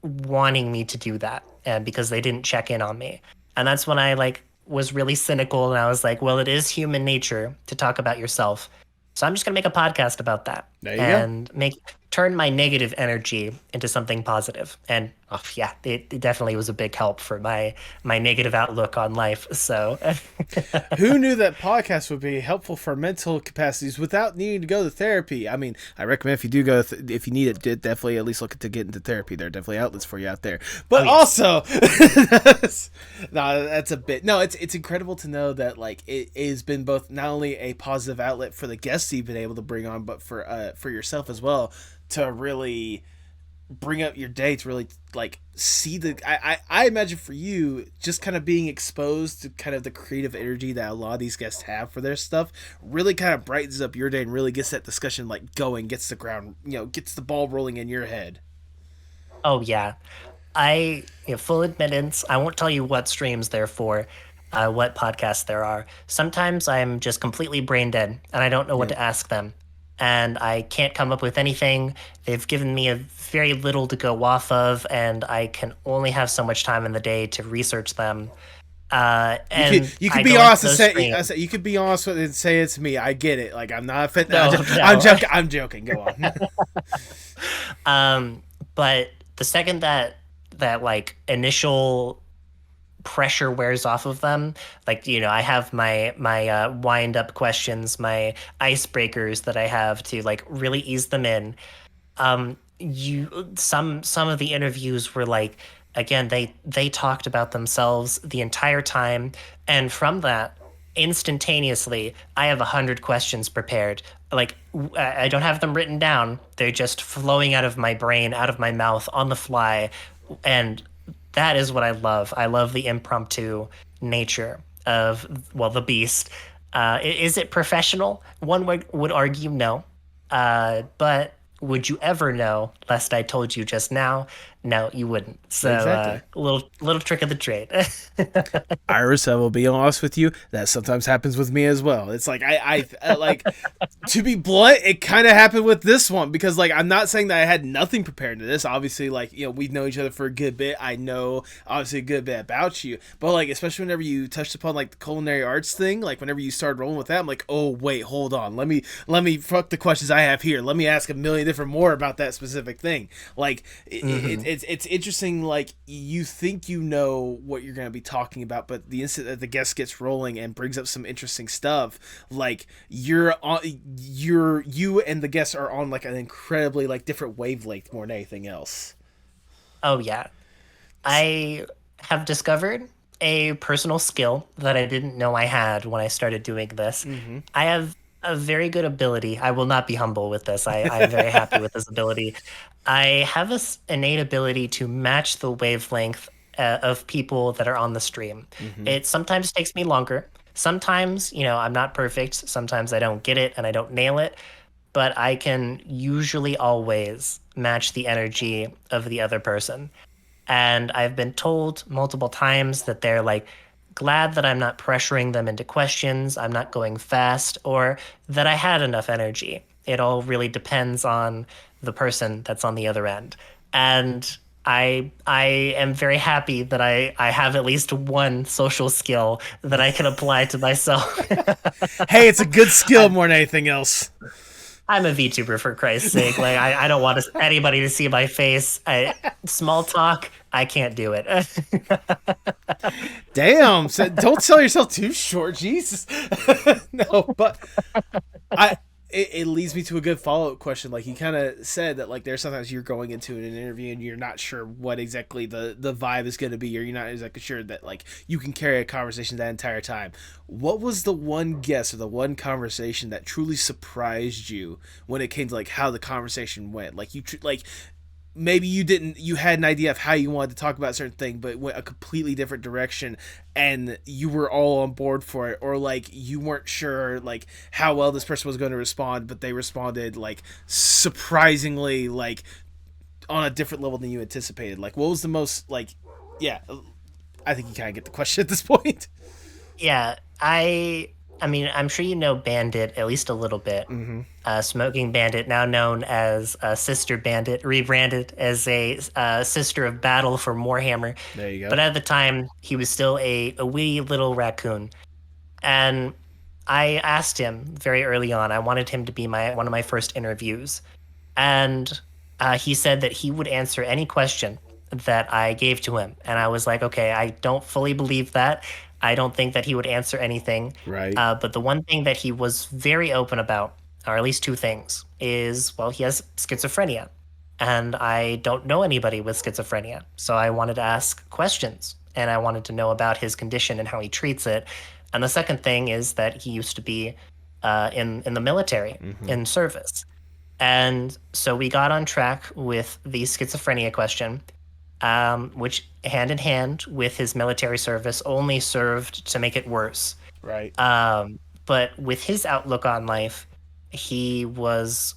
wanting me to do that, and because they didn't check in on me. And that's when I like was really cynical, and I was like, well, it is human nature to talk about yourself. So I'm just gonna make a podcast about that There you go. and make turn my negative energy into something positive. And oh, yeah, it definitely was a big help for my negative outlook on life. So Who knew that podcasts would be helpful for mental capacities without needing to go to therapy? I mean, I recommend if you do go, if you need it, definitely at least look to get into therapy. There are definitely outlets for you out there. oh But yes. also, no, that's a bit. No, it's incredible to know that like it has been both not only a positive outlet for the guests you've been able to bring on, but for yourself as well to really bring up your day to really like see the I imagine for you just kind of being exposed to kind of the creative energy that a lot of these guests have for their stuff really kind of brightens up your day and really gets that discussion like going, gets the ground, gets the ball rolling in your head. Oh yeah. Full admittance, I won't tell you what streams they're for, what podcasts there are. Sometimes I'm just completely brain dead and I don't know what Yeah. to ask them. And I can't come up with anything. They've given me a very little to go off of, and I can only have so much time in the day to research them. You could And you could I be go into honest and those say streams. you could be honest with it and say it's me. I get it. Like I'm not fit. No, I'm no. joking. I'm joking. Go on. But the second that like initial pressure wears off of them, like I have my wind up questions, my icebreakers that I have to like really ease them in. You some of the interviews were like, again, they talked about themselves the entire time, and from that, instantaneously I have 100 questions prepared. Like, I don't have them written down, they're just flowing out of my brain, out of my mouth on the fly. And that is what I love the impromptu nature of, well, the beast. Is it professional? One would argue no. But would you ever know, lest I told you just now? No, you wouldn't. So Exactly. little trick of the trade. Iris, I will be honest with you. That sometimes happens with me as well. It's like I like to be blunt, it kind of happened with this one because like I'm not saying that I had nothing prepared to this. Obviously, like we've known each other for a good bit. I know obviously a good bit about you, but like especially whenever you touched upon like the culinary arts thing, like whenever you started rolling with that, I'm like, oh wait, hold on, let me fuck the questions I have here. Let me ask a million different more about that specific thing. Like Hmm. it's interesting. Like you think you know what you're gonna be talking about, but the instant that the guest gets rolling and brings up some interesting stuff, like you and the guests are on like an incredibly like different wavelength more than anything else. Oh yeah. I have discovered a personal skill that I didn't know I had when I started doing this. Mm-hmm. I have a very good ability. I will not be humble with this. I'm very happy with this ability. I have this innate ability to match the wavelength of people that are on the stream. Mm-hmm. It sometimes takes me longer. Sometimes, I'm not perfect. Sometimes I don't get it and I don't nail it, but I can usually always match the energy of the other person. And I've been told multiple times that they're like glad that I'm not pressuring them into questions, I'm not going fast, or that I had enough energy. It all really depends on the person that's on the other end. And I am very happy that I have at least one social skill that I can apply to myself. Hey, it's a good skill I'm more than anything else. I'm a VTuber for Christ's sake. Like I don't want anybody to see my face. Small talk, I can't do it. Damn, so don't sell yourself too short, Jesus. No, but I it leads me to a good follow up question. Like you kind of said that like there's sometimes you're going into an interview and you're not sure what exactly the vibe is going to be, or you're not exactly sure that like you can carry a conversation that entire time. What was the one guess or the one conversation that truly surprised you when it came to like how the conversation went? Like like maybe you had an idea of how you wanted to talk about a certain thing but went a completely different direction and you were all on board for it, or like you weren't sure like how well this person was going to respond but they responded like surprisingly like on a different level than you anticipated. Like what was the most like yeah, I think you kind of get the question at this point. Yeah, I mean, I'm sure you know Bandit at least a little bit. Mm-hmm. Smoking Bandit, now known as Sister Bandit, rebranded as a Sister of Battle for Warhammer. There you go. But at the time, he was still a wee little raccoon. And I asked him very early on. I wanted him to be my one of my first interviews, and he said that he would answer any question that I gave to him. And I was like, okay, I don't fully believe that. I don't think that he would answer anything. Right. But the one thing that he was very open about, or at least two things, is well, he has schizophrenia. And I don't know anybody with schizophrenia. So I wanted to ask questions and I wanted to know about his condition and how he treats it. And the second thing is that he used to be in the military, Mm-hmm. in service. And so we got on track with the schizophrenia question, which hand in hand with his military service only served to make it worse. Right. But with his outlook on life, he was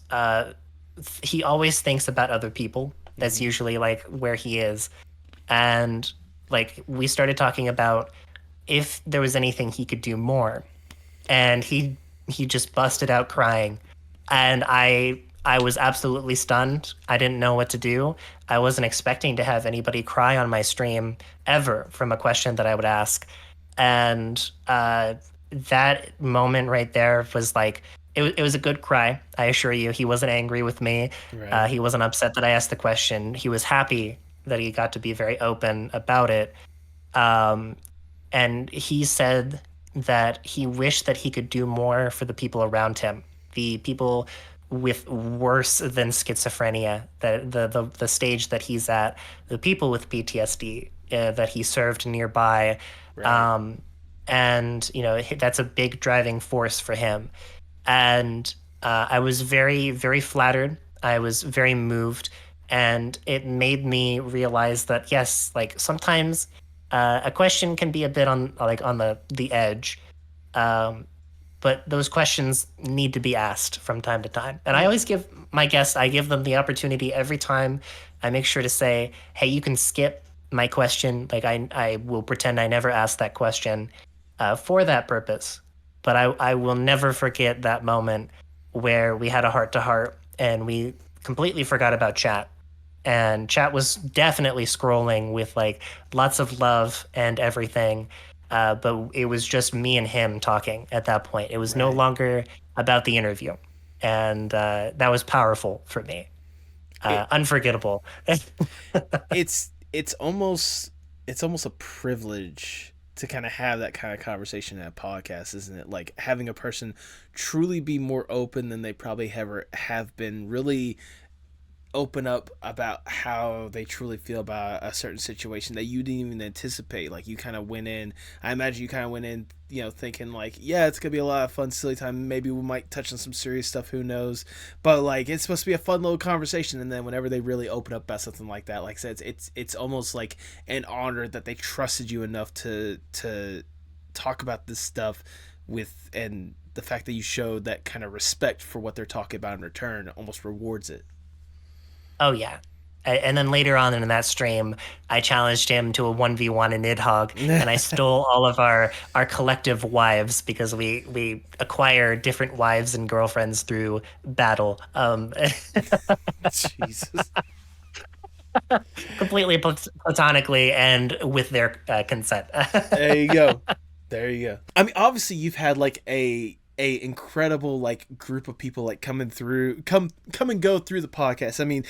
he always thinks about other people. That's Mm-hmm. usually like where he is. And like we started talking about if there was anything he could do more. And he just busted out crying. And I was absolutely stunned. I didn't know what to do. I wasn't expecting to have anybody cry on my stream ever from a question that I would ask. And that moment right there was like it was a good cry. I assure you, he wasn't angry with me. Right. He wasn't upset that I asked the question. He was happy that he got to be very open about it. Um, and he said that he wished that he could do more for the people around him, the people with worse than schizophrenia, the stage that he's at, the people with PTSD that he served nearby, Right. um, and that's a big driving force for him. And I was very very flattered. I was very moved, and it made me realize that yes, like sometimes a question can be a bit on like on the edge, um, but those questions need to be asked from time to time. And I always give my guests, I give them the opportunity every time. I make sure to say, hey, you can skip my question. Like I will pretend I never asked that question for that purpose. But I will never forget that moment where we had a heart to heart and we completely forgot about chat. And chat was definitely scrolling with like lots of love and everything. But it was just me and him talking at that point. It was no Right. longer about the interview. And that was powerful for me. It Unforgettable. it's almost a privilege to kind of have that kind of conversation in a podcast, isn't it? Like having a person truly be more open than they probably ever have been, really open up about how they truly feel about a certain situation that you didn't even anticipate. Like you kind of went in, I imagine you kind of went in, thinking like, yeah, it's gonna be a lot of fun, silly time. Maybe we might touch on some serious stuff, who knows? But like, it's supposed to be a fun little conversation. And then whenever they really open up about something like that, like I said, it's almost like an honor that they trusted you enough to talk about this stuff with, and the fact that you showed that kind of respect for what they're talking about in return almost rewards it. Oh yeah. And then later on in that stream, I challenged him to a 1v1 in Nidhogg, and I stole all of our collective wives because we acquire different wives and girlfriends through battle. Jesus. Completely platonically and with their consent. There you go. There you go. I mean, obviously you've had like a incredible like group of people like coming through, come and go through the podcast. I mean,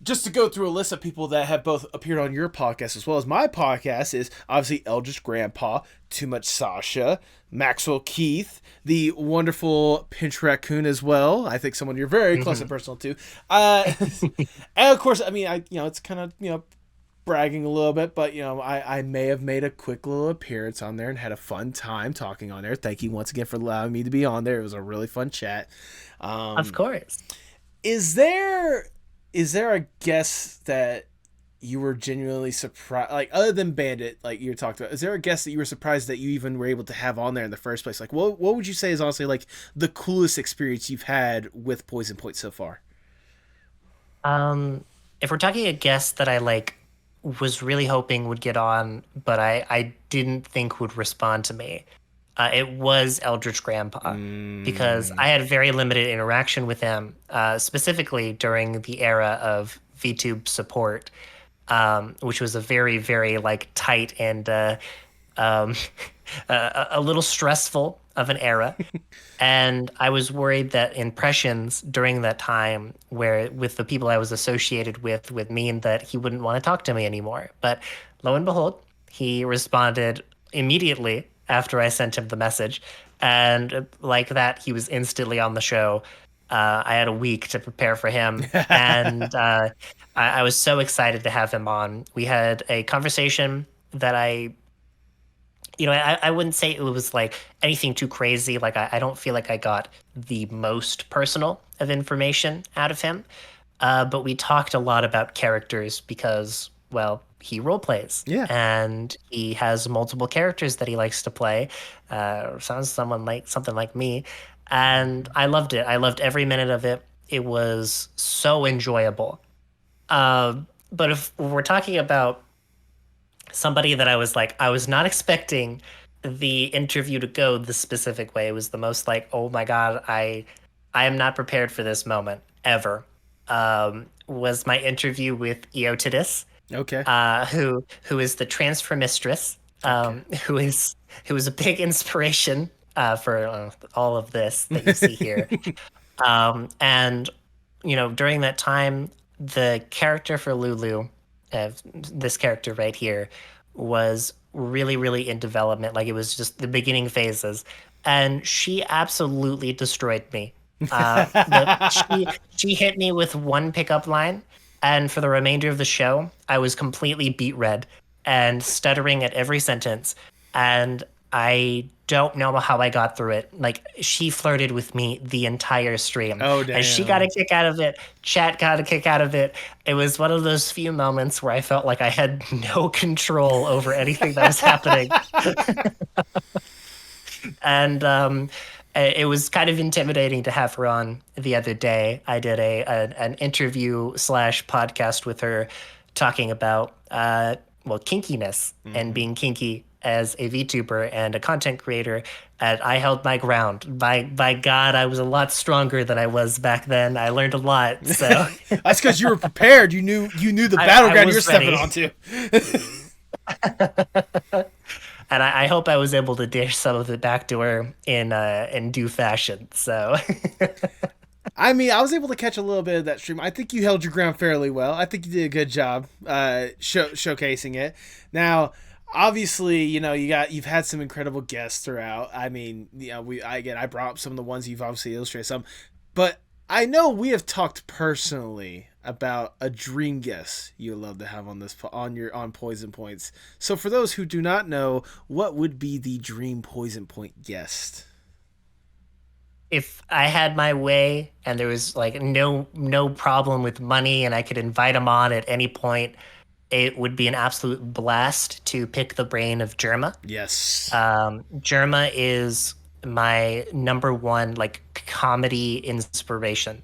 just to go through a list of people that have both appeared on your podcast as well as my podcast is obviously Eldritch Grandpa, Too Much Sasha, Maxwell Keith, the wonderful Pinch Raccoon as well. I think someone you're very close and personal to. And of course, I mean, it's kind of, bragging a little bit, but I may have made a quick little appearance on there and had a fun time talking on there. Thank you once again for allowing me to be on there. It was a really fun chat. Of course. Is there a guest that you were genuinely surprised, like other than Bandit, like you talked about? Is there a guest that you were surprised that you even were able to have on there in the first place? Like, what would you say is honestly like the coolest experience you've had with Poison Point so far? If we're talking a guest that I like was really hoping would get on, but I didn't think would respond to me, it was Eldritch Grandpa because I had very limited interaction with him, specifically during the era of VTube support, which was a very, very like tight and um, a little stressful of an era. And I was worried that impressions during that time, where with the people I was associated with, would mean that he wouldn't want to talk to me anymore. But lo and behold, he responded immediately after I sent him the message. And like that, he was instantly on the show. I had a week to prepare for him. And I was so excited to have him on. We had a conversation that I wouldn't say it was like anything too crazy. Like I don't feel like I got the most personal of information out of him. But we talked a lot about characters because, well, he role plays. Yeah. And he has multiple characters that he likes to play. Sounds something like me. And I loved it. I loved every minute of it. It was so enjoyable. But if we're talking about somebody that I was not expecting the interview to go this specific way. It was the most like, oh my God, I am not prepared for this moment ever. Was my interview with Eotidis, Okay. who is the transfer mistress, who is a big inspiration for all of this that you see here. And during that time, the character for Lulu, this character right here, was really, really in development. Like it was just the beginning phases, and she absolutely destroyed me. She hit me with one pickup line, and for the remainder of the show, I was completely beet red and stuttering at every sentence, and I don't know how I got through it. Like she flirted with me the entire stream. Oh, And she damn. got a kick out of it. Chat got a kick out of it. It was one of those few moments where I felt like I had no control over anything that was happening. And it was kind of intimidating to have her on the other day. I did an interview slash podcast with her talking about well, kinkiness and Mm-hmm. being kinky as a VTuber and a content creator. And I held my ground. By God, I was a lot stronger than I was back then. I learned a lot. So That's because you were prepared. You knew the I battleground you were was stepping ready. onto. And I hope I was able to dish some of it back to her in due fashion. So I mean, I was able to catch a little bit of that stream. I think you held your ground fairly well. I think you did a good job showcasing it. Now, obviously, you've had some incredible guests throughout. I mean, I brought up some of the ones you've obviously illustrated some, but I know we have talked personally about a dream guest you would love to have on Poison Points. So for those who do not know, what would be the dream Poison Point guest? if I had my way and there was like no problem with money and I could invite him on at any point, it would be an absolute blast to pick the brain of Germa. Yes. Germa is my number one like comedy inspiration.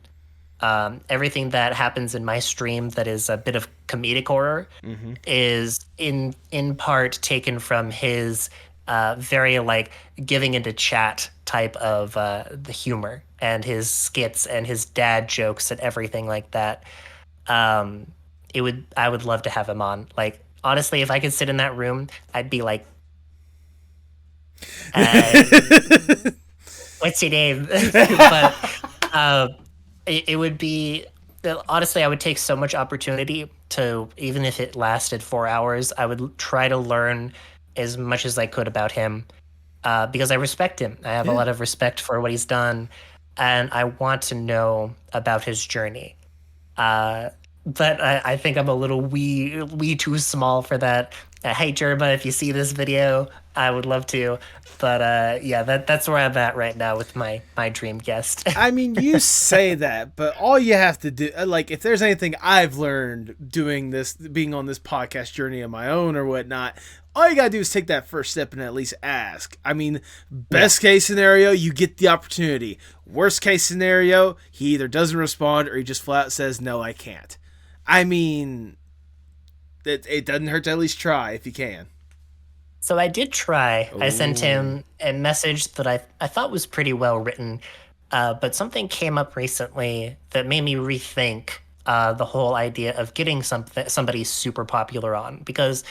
Everything that happens in my stream that is a bit of comedic horror Mm-hmm. is in part taken from his very like giving into chat type of the humor and his skits and his dad jokes and everything like that. Um, I would love to have him on. Like honestly, if I could sit in that room, I'd be like, uh, "What's your name?" But uh, it would be honestly, I would take so much opportunity to even if it lasted 4 hours, I would try to learn as much as I could about him because I respect him. I have a Yeah. lot of respect for what he's done, and I want to know about his journey. Uh, but I think I'm a little wee too small for that. Hey, Jerma, if you see this video, I would love to. But yeah, that's where I'm at right now with my dream guest. I mean, you say that, but all you have to do, like, if there's anything I've learned doing this, being on this podcast journey on my own or whatnot, all you gotta do is take that first step and at least ask. I mean, Yeah. best case scenario, you get the opportunity. Worst case scenario, he either doesn't respond or he just flat out says, "No, I can't." I mean, it doesn't hurt to at least try if you can. So I did try. I sent Oh. him a message that I thought was pretty well written, but something came up recently that made me rethink the whole idea of getting somebody super popular on because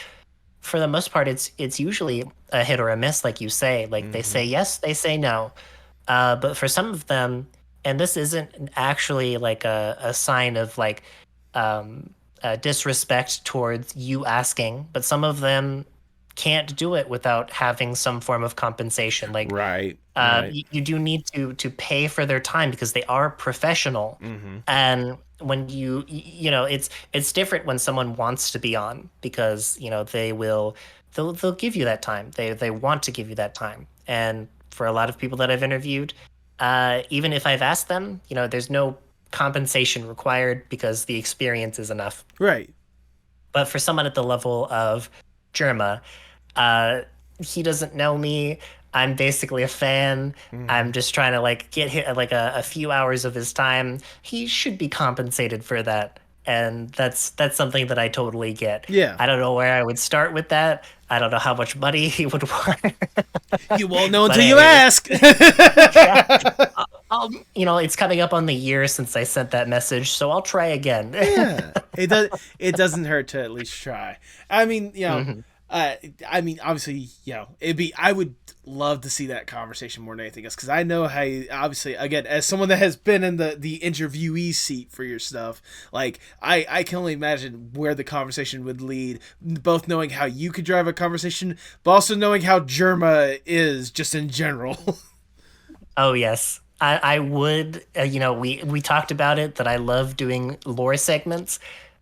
for the most part it's usually a hit or a miss, like you say. Like they Mm-hmm. say yes, they say no. But for some of them, and this isn't actually like a sign of like disrespect towards you asking, but some of them can't do it without having some form of compensation. Like Right. Right. you do need to pay for their time because they are professional, Mm-hmm. and when you know it's different when someone wants to be on because they'll give you that time. They want to give you that time, and for a lot of people that I've interviewed, even if I've asked them, there's no compensation required because the experience is enough. Right. But for someone at the level of Germa, uh, he doesn't know me. I'm basically a fan. Mm-hmm. I'm just trying to like get hit like a few hours of his time. He should be compensated for that, and that's something that I totally get. Yeah. I don't know where I would start with that. I don't know how much money he would want. You won't know But until you hey, ask. yeah, it's coming up on the year since I sent that message, so I'll try again. Yeah, it doesn't hurt to at least try. I mean, Mhm. I mean, obviously, it'd be. I would love to see that conversation more than anything else because I know how. Obviously, again, as someone that has been in the interviewee seat for your stuff, like I can only imagine where the conversation would lead. Both knowing how you could drive a conversation, but also knowing how Germa is just in general. Oh yes. I would, we talked about it that I love doing lore segments,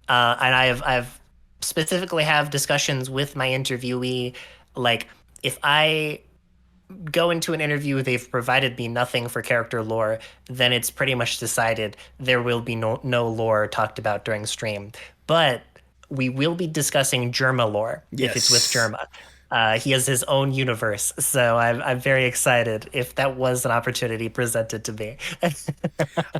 and I've specifically have discussions with my interviewee. Like if I go into an interview, they've provided me nothing for character lore, then it's pretty much decided there will be no lore talked about during stream. But we will be discussing Germa lore if it's with Yes. Germa. He has his own universe, so I'm very excited if that was an opportunity presented to me.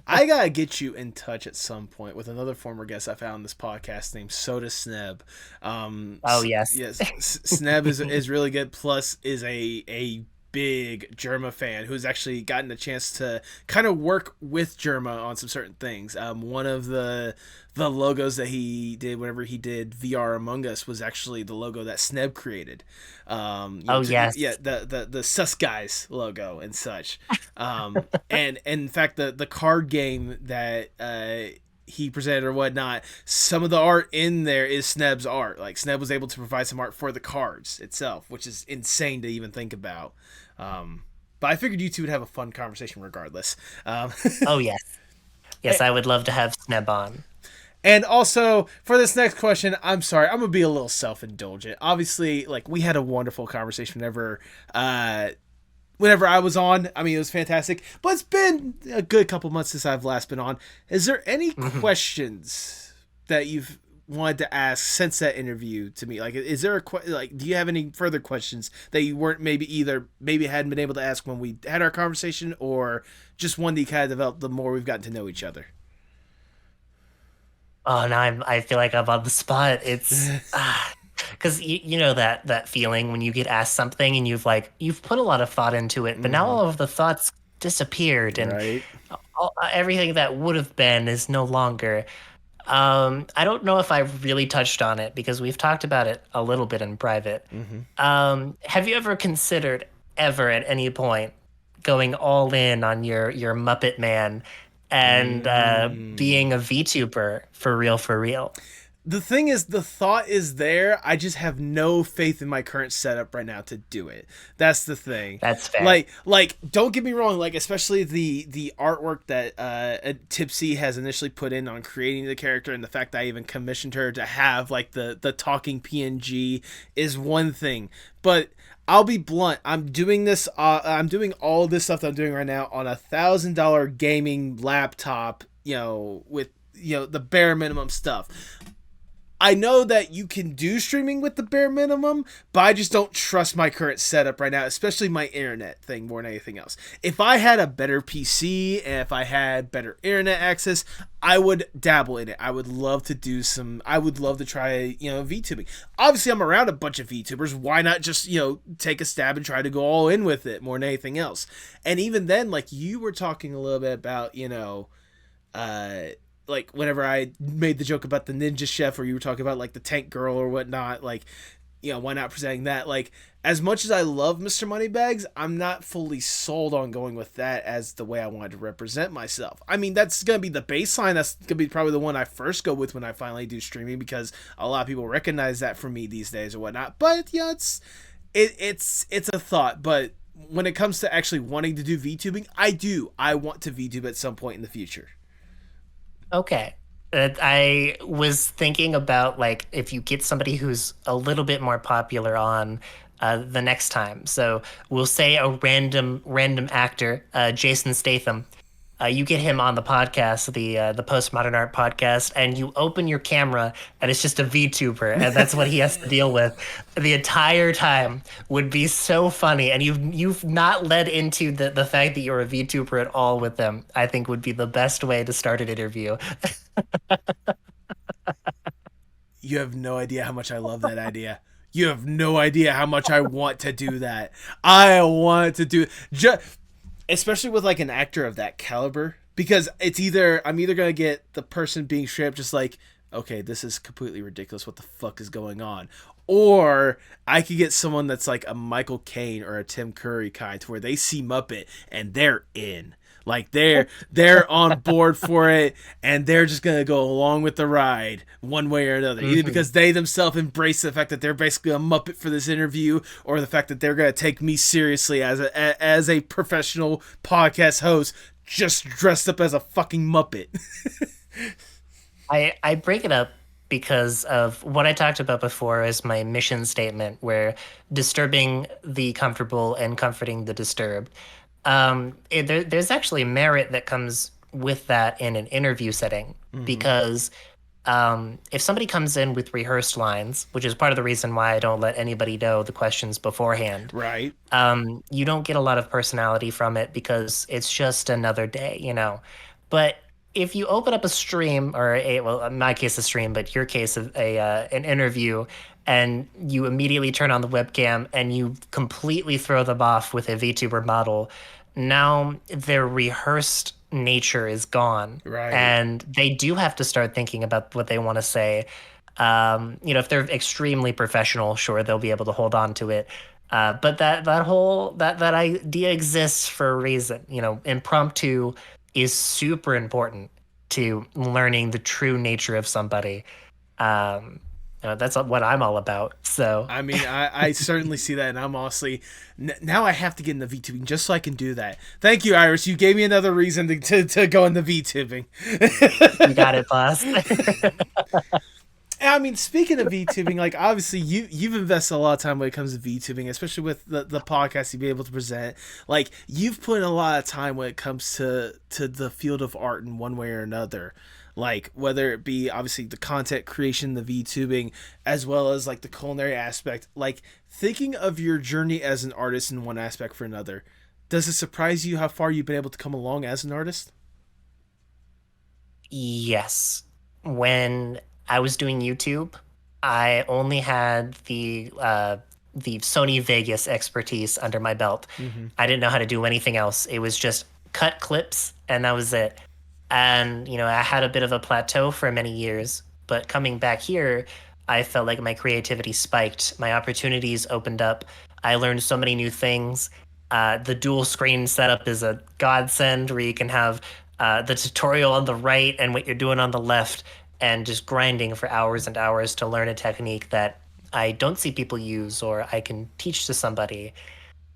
I gotta get you in touch at some point with another former guest I found on this podcast named Soda Sneb. Oh yes. Yes, Sneb is really good. Plus, is a big Germa fan who's actually gotten a chance to kind of work with Germa on some certain things. One of the logos that he did whenever he did VR Among Us was actually the logo that Sneb created. Oh Yeah, yes. the Sus Guys logo and such. And in fact, the card game that he presented or whatnot, some of the art in there is Sneb's art. Like Sneb was able to provide some art for the cards itself, which is insane to even think about. But I figured you two would have a fun conversation regardless. Oh yes. Yes, I would love to have Sneb on. And also for this next question, I'm sorry, I'm gonna be a little self-indulgent. Obviously, like we had a wonderful conversation whenever I was on. I mean, it was fantastic. But it's been a good couple months since I've last been on. Is there any questions that you've wanted to ask since that interview to me? Like, is there like, do you have any further questions that you weren't maybe hadn't been able to ask when we had our conversation, or just one that you kind of developed the more we've gotten to know each other? Oh, now I feel like I'm on the spot. It's because you know that feeling when you get asked something and you've put a lot of thought into it, but now Mm-hmm. all of the thoughts disappeared and Right. everything that would have been is no longer. I don't know if I really touched on it because we've talked about it a little bit in private. Mm-hmm. Have you ever considered ever at any point going all in on your Muppet Man and Mm. being a VTuber for real, for real? The thing is, the thought is there. I just have no faith in my current setup right now to do it. That's the thing. That's fair. Like, don't get me wrong. Like, especially the artwork that Tipsy has initially put in on creating the character, and the fact that I even commissioned her to have like the talking PNG is one thing. But I'll be blunt. I'm doing this. I'm doing all this stuff that I'm doing right now on $1,000 gaming laptop. With the bare minimum stuff. I know that you can do streaming with the bare minimum, but I just don't trust my current setup right now, especially my internet thing more than anything else. If I had a better PC and if I had better internet access, I would dabble in it. I would love to try, VTubing. Obviously, I'm around a bunch of VTubers. Why not just, take a stab and try to go all in with it more than anything else? And even then, like you were talking a little bit about, uh, like whenever I made the joke about the ninja chef, or you were talking about like the tank girl or whatnot, like why not presenting that? Like, as much as I love Mr. Moneybags, I'm not fully sold on going with that as the way I wanted to represent myself. I mean, that's gonna be the baseline. That's gonna be probably the one I first go with when I finally do streaming, because a lot of people recognize that from me these days or whatnot. But yeah, it's a thought, but. When it comes to actually wanting to do VTubing, I want to VTube at some point in the future. Okay. I was thinking about like if you get somebody who's a little bit more popular on the next time. So we'll say a random actor, Jason Statham. You get him on the podcast, the Postmodern Art podcast, and you open your camera, and it's just a VTuber, and that's what he has to deal with the entire time. Would be so funny, and you've not led into the fact that you're a VTuber at all with them. I think would be the best way to start an interview. You have no idea how much I love that idea. You have no idea how much I want to do that. I want to do especially with like an actor of that caliber, because I'm either going to get the person being straight up just like, okay, this is completely ridiculous. What the fuck is going on? Or I could get someone that's like a Michael Caine or a Tim Curry kind, to where they see Muppet and they're in. Like they're on board for it, and they're just gonna go along with the ride one way or another. Either Hmm. because they themselves embrace the fact that they're basically a Muppet for this interview, or the fact that they're gonna take me seriously as a professional podcast host, just dressed up as a fucking Muppet. I bring it up because of what I talked about before as my mission statement, where disturbing the comfortable and comforting the disturbed. There's actually merit that comes with that in an interview setting Mm-hmm. because if somebody comes in with rehearsed lines, which is part of the reason why I don't let anybody know the questions beforehand, Right. you don't get a lot of personality from it because it's just another day, you know. But if you open up a stream or a, well, in my case, a stream, but your case, of a an interview, and you immediately turn on the webcam and you completely throw them off with a VTuber model, now their rehearsed nature is gone, Right. and they do have to start thinking about what they want to say. You know, if they're extremely professional, sure, they'll be able to hold on to it. But that idea exists for a reason. You know, impromptu is super important to learning the true nature of somebody. Um, that's what I'm all about. So I mean, I certainly see that, and I'm honestly now I have to get into VTubing just so I can do that. Thank you, Iris. You gave me another reason to go into VTubing. you got it, boss. I mean, speaking of VTubing, like obviously you've invested a lot of time when it comes to VTubing, especially with the podcast you've been able to present. Like you've put in a lot of time when it comes to the field of art in one way or another. Like whether it be obviously the content creation, the VTubing, as well as like the culinary aspect. Like thinking of your journey as an artist in one aspect for another, does it surprise you how far you've been able to come along as an artist? Yes. When I was doing YouTube, I only had the Sony Vegas expertise under my belt. Mm-hmm. I didn't know how to do anything else. It was just cut clips and that was it. And, you know, I had a bit of a plateau for many years, but coming back here, I felt like my creativity spiked. My opportunities opened up. I learned so many new things. The dual screen setup is a godsend where you can have the tutorial on the right and what you're doing on the left, and just grinding for hours and hours to learn a technique that I don't see people use or I can teach to somebody.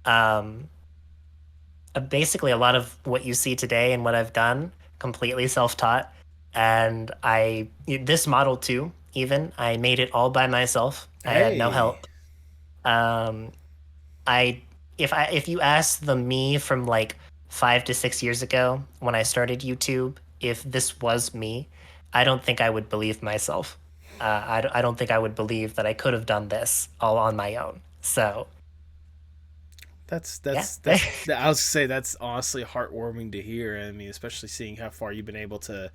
Um, Basically, a lot of what you see today and what I've done completely self-taught, and this model too. Even I made it all by myself. I had no Hey. help. Um, I if you ask the me from like 5 to 6 years ago when I started YouTube, if this was me, I don't think I would believe myself. I don't think I would believe that I could have done this all on my own. So That's yeah. that's that's. I was say that's honestly heartwarming to hear. I mean, especially seeing how far you've been able to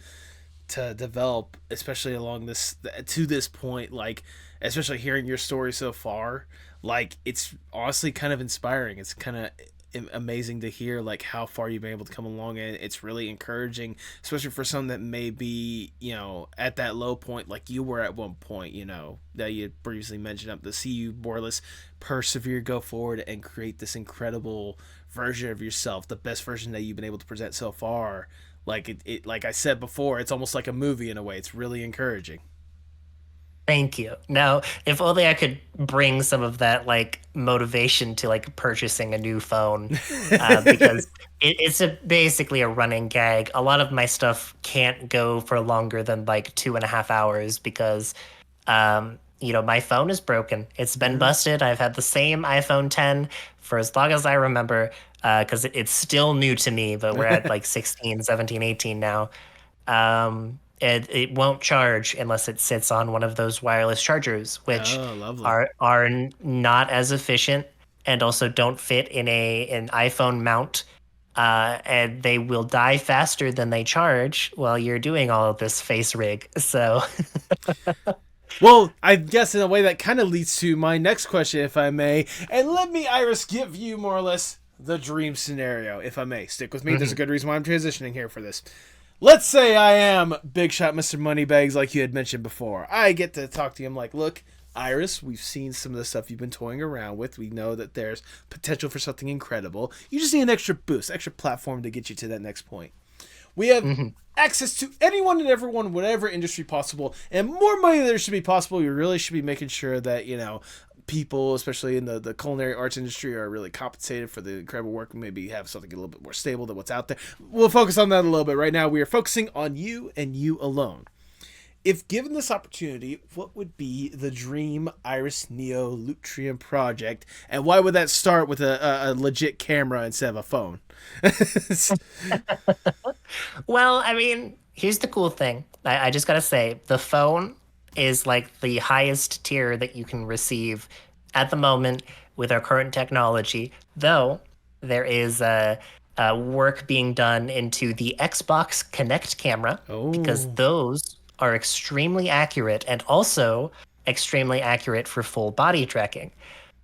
develop, especially along this to this point. Like, especially hearing your story so far, like it's honestly kind of inspiring. It's kind of amazing to hear like how far you've been able to come along, and it's really encouraging, especially for some that may be at that low point like you were at one point, that you previously mentioned, up to see you more or less persevere, go forward, and create this incredible version of yourself, the best version that you've been able to present so far. Like it like I said before, it's almost like a movie in a way. It's really encouraging. Thank you. Now, if only I could bring some of that like motivation to like purchasing a new phone, because it's basically a running gag. A lot of my stuff can't go for longer than like 2.5 hours because, you know, my phone is broken. It's been Mhm. busted. I've had the same iPhone 10 for as long as I remember, because it's still new to me, but we're at like 16, 17, 18 now. It won't charge unless it sits on one of those wireless chargers, which Oh, lovely. are not as efficient and also don't fit in an iPhone mount. And they will die faster than they charge while you're doing all of this face rig. So Well, I guess in a way that kind of leads to my next question, if I may. And let me, Iris, give you more or less the dream scenario, if I may. Stick with me. There's a mhm. good reason why I'm transitioning here for this. Let's say I am Big Shot Mr. Moneybags, like you had mentioned before. I get to talk to him like, look, Iris, we've seen some of the stuff you've been toying around with. We know that there's potential for something incredible. You just need an extra boost, extra platform to get you to that next point. We have Mhm. access to anyone and everyone, whatever industry possible, and more money there should be possible. You really should be making sure that, people, especially in the culinary arts industry, are really compensated for the incredible work. Maybe have something a little bit more stable than what's out there. We'll focus on that a little bit. Right now, we are focusing on you and you alone. If given this opportunity, what would be the dream Iris Neo Lutrium project, and why would that start with a legit camera instead of a phone? Well, I mean, here's the cool thing. I just gotta say, the phone is like the highest tier that you can receive at the moment with our current technology, though there is work being done into the Xbox Kinect camera because Oh, those are extremely accurate and also extremely accurate for full body tracking.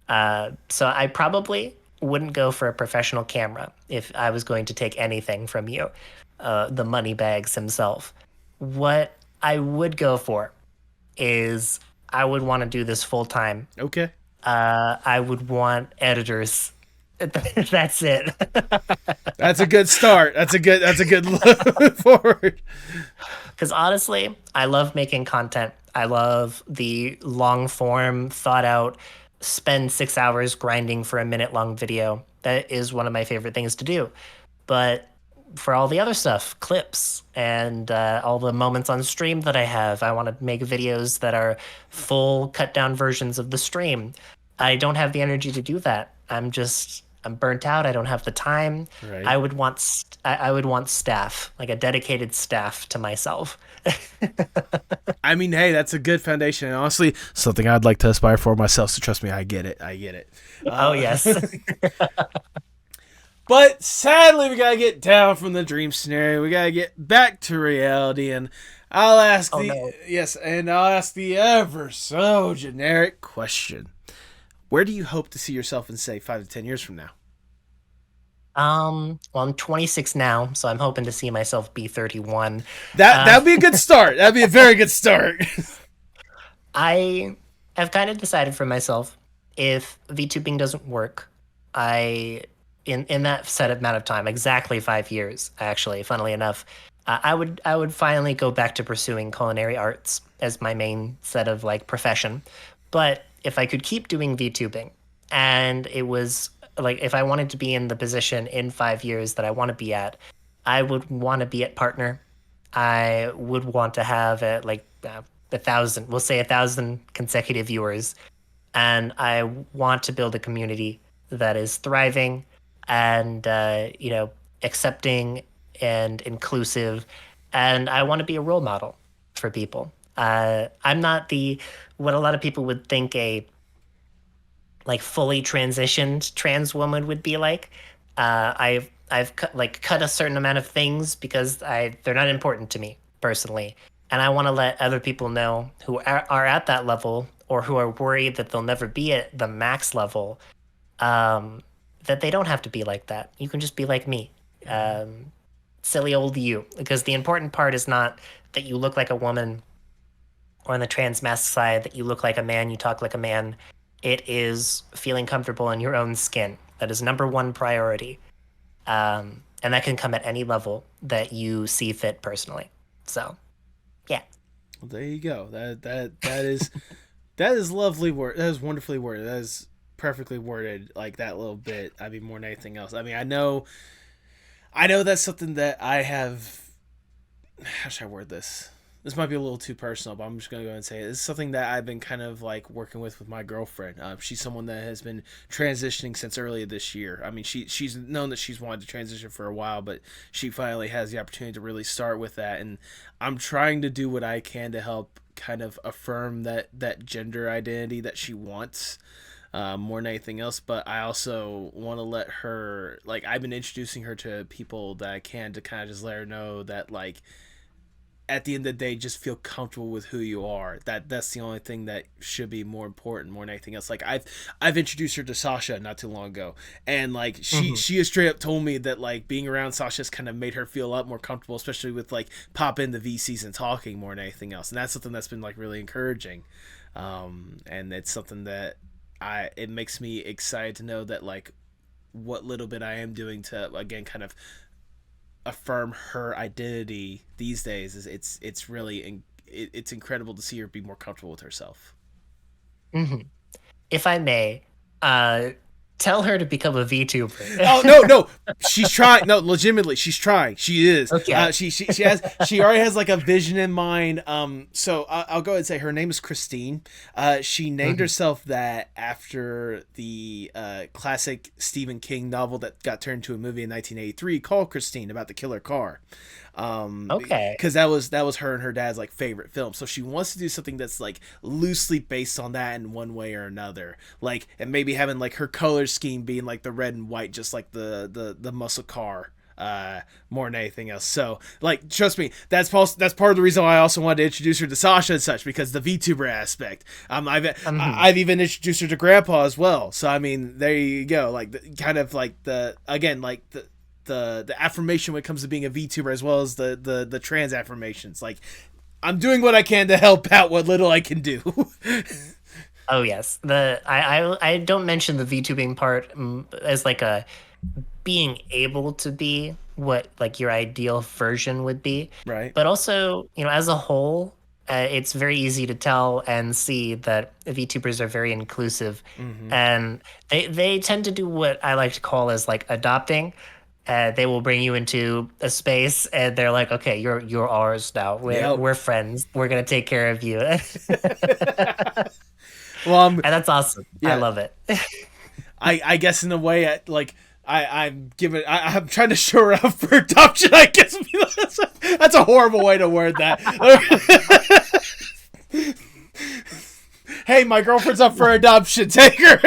So I probably wouldn't go for a professional camera if I was going to take anything from you, the money bags himself. What I would go for is I would want to do this full time. okay. I would want editors. That's it. That's a good start. That's a good look forward. Because honestly, I love making content. I love the long form, thought out, spend 6 hours grinding for a minute long video. That is one of my favorite things to do. But for all the other stuff, clips and all the moments on stream that I have, I want to make videos that are full cut down versions of the stream. I don't have the energy to do that. I'm burnt out. I don't have the time. Right. I would want staff, like a dedicated staff to myself. I mean, hey, that's a good foundation, and honestly, something I'd like to aspire for myself. So trust me, I get it. I get it. Oh Uh, yes. but sadly, we gotta get down from the dream scenario. We gotta get back to reality, and I'll ask Oh the no. yes, and I'll ask the ever so generic question: where do you hope to see yourself in, say, 5 to 10 years from now? Well, I'm 26 now, so I'm hoping to see myself be 31. Uh, That'd be a good start. That'd be a very good start. I have kind of decided for myself if VTubing doesn't work, I in that set amount of time, exactly 5 years, actually, funnily enough, I would finally go back to pursuing culinary arts as my main set of like profession. But if I could keep doing VTubing, and it was like if I wanted to be in the position in 5 years that I want to be at, I would want to be at partner. I would want to have like 1,000, we'll say 1,000 consecutive viewers, and I want to build a community that is thriving and accepting and inclusive, and I want to be a role model for people. I'm not the what a lot of people would think a like fully transitioned trans woman would be like. I've cut a certain amount of things because they're not important to me personally, and I want to let other people know who are at that level or who are worried that they'll never be at the max level, um, that they don't have to be like that. You can just be like me, um, silly old you. Because the important part is not that you look like a woman, or on the trans mask side that you look like a man, you talk like a man. It is feeling comfortable in your own skin. That is number one priority. And that can come at any level that you see fit personally. So, yeah. Well, there you go. That is lovely word. That is wonderfully worded. That is perfectly worded. Like that little bit. I mean, more than anything else. I mean, I know that's something that I have. How should I word this? This might be a little too personal, but I'm just gonna go and say it. This is something that I've been kind of like working with my girlfriend. She's someone that has been transitioning since earlier this year. I mean, she's known that she's wanted to transition for a while, but she finally has the opportunity to really start with that. And I'm trying to do what I can to help kind of affirm that gender identity that she wants, more than anything else. But I also want to let her, like, I've been introducing her to people that I can to kind of just let her know that, like, at the end of the day, just feel comfortable with who you are. That's the only thing that should be more important more than anything else. Like I've introduced her to Sasha not too long ago, and like Hmm. she has straight up told me that like being around Sasha's kind of made her feel a lot more comfortable, especially with like pop in the VCs and talking more than anything else. And that's something that's been like really encouraging, and it's something that I it makes me excited to know that like what little bit I am doing to again kind of affirm her identity these days is it's really it's incredible to see her be more comfortable with herself. Hmm. If I may, Tell her to become a VTuber. Oh no, she's trying. No, legitimately, she's trying. She is. Okay. She already has like a vision in mind. So I'll go ahead and say her name is Christine. She named Mhm. herself that after the classic Stephen King novel that got turned into a movie in 1983 called Christine, about the killer car. Okay. Because that was her and her dad's like favorite film. So she wants to do something that's like loosely based on that in one way or another. Like, and maybe having like her color scheme being like the red and white, just like the muscle car, more than anything else. So like, trust me, that's part of the reason why I also wanted to introduce her to Sasha and such, because the VTuber aspect. Mhm. I've even introduced her to Grandpa as well. So I mean, there you go. Like kind of like the again like the affirmation when it comes to being a VTuber, as well as the trans affirmations. Like, I'm doing what I can to help out what little I can do. Oh yes. I don't mention the VTubing part as like a being able to be what like your ideal version would be, Right. but also as a whole, it's very easy to tell and see that VTubers are very inclusive, Mm-hmm. and they tend to do what I like to call as like adopting. They will bring you into a space, and they're like, "Okay, you're ours now. We're Yep. we're friends. We're gonna take care of you," and Well, that's awesome. I yeah. love it. I guess in a way, I'm trying to show her up for adoption. I guess that's a horrible way to word that. Hey, my girlfriend's up for adoption. Take her.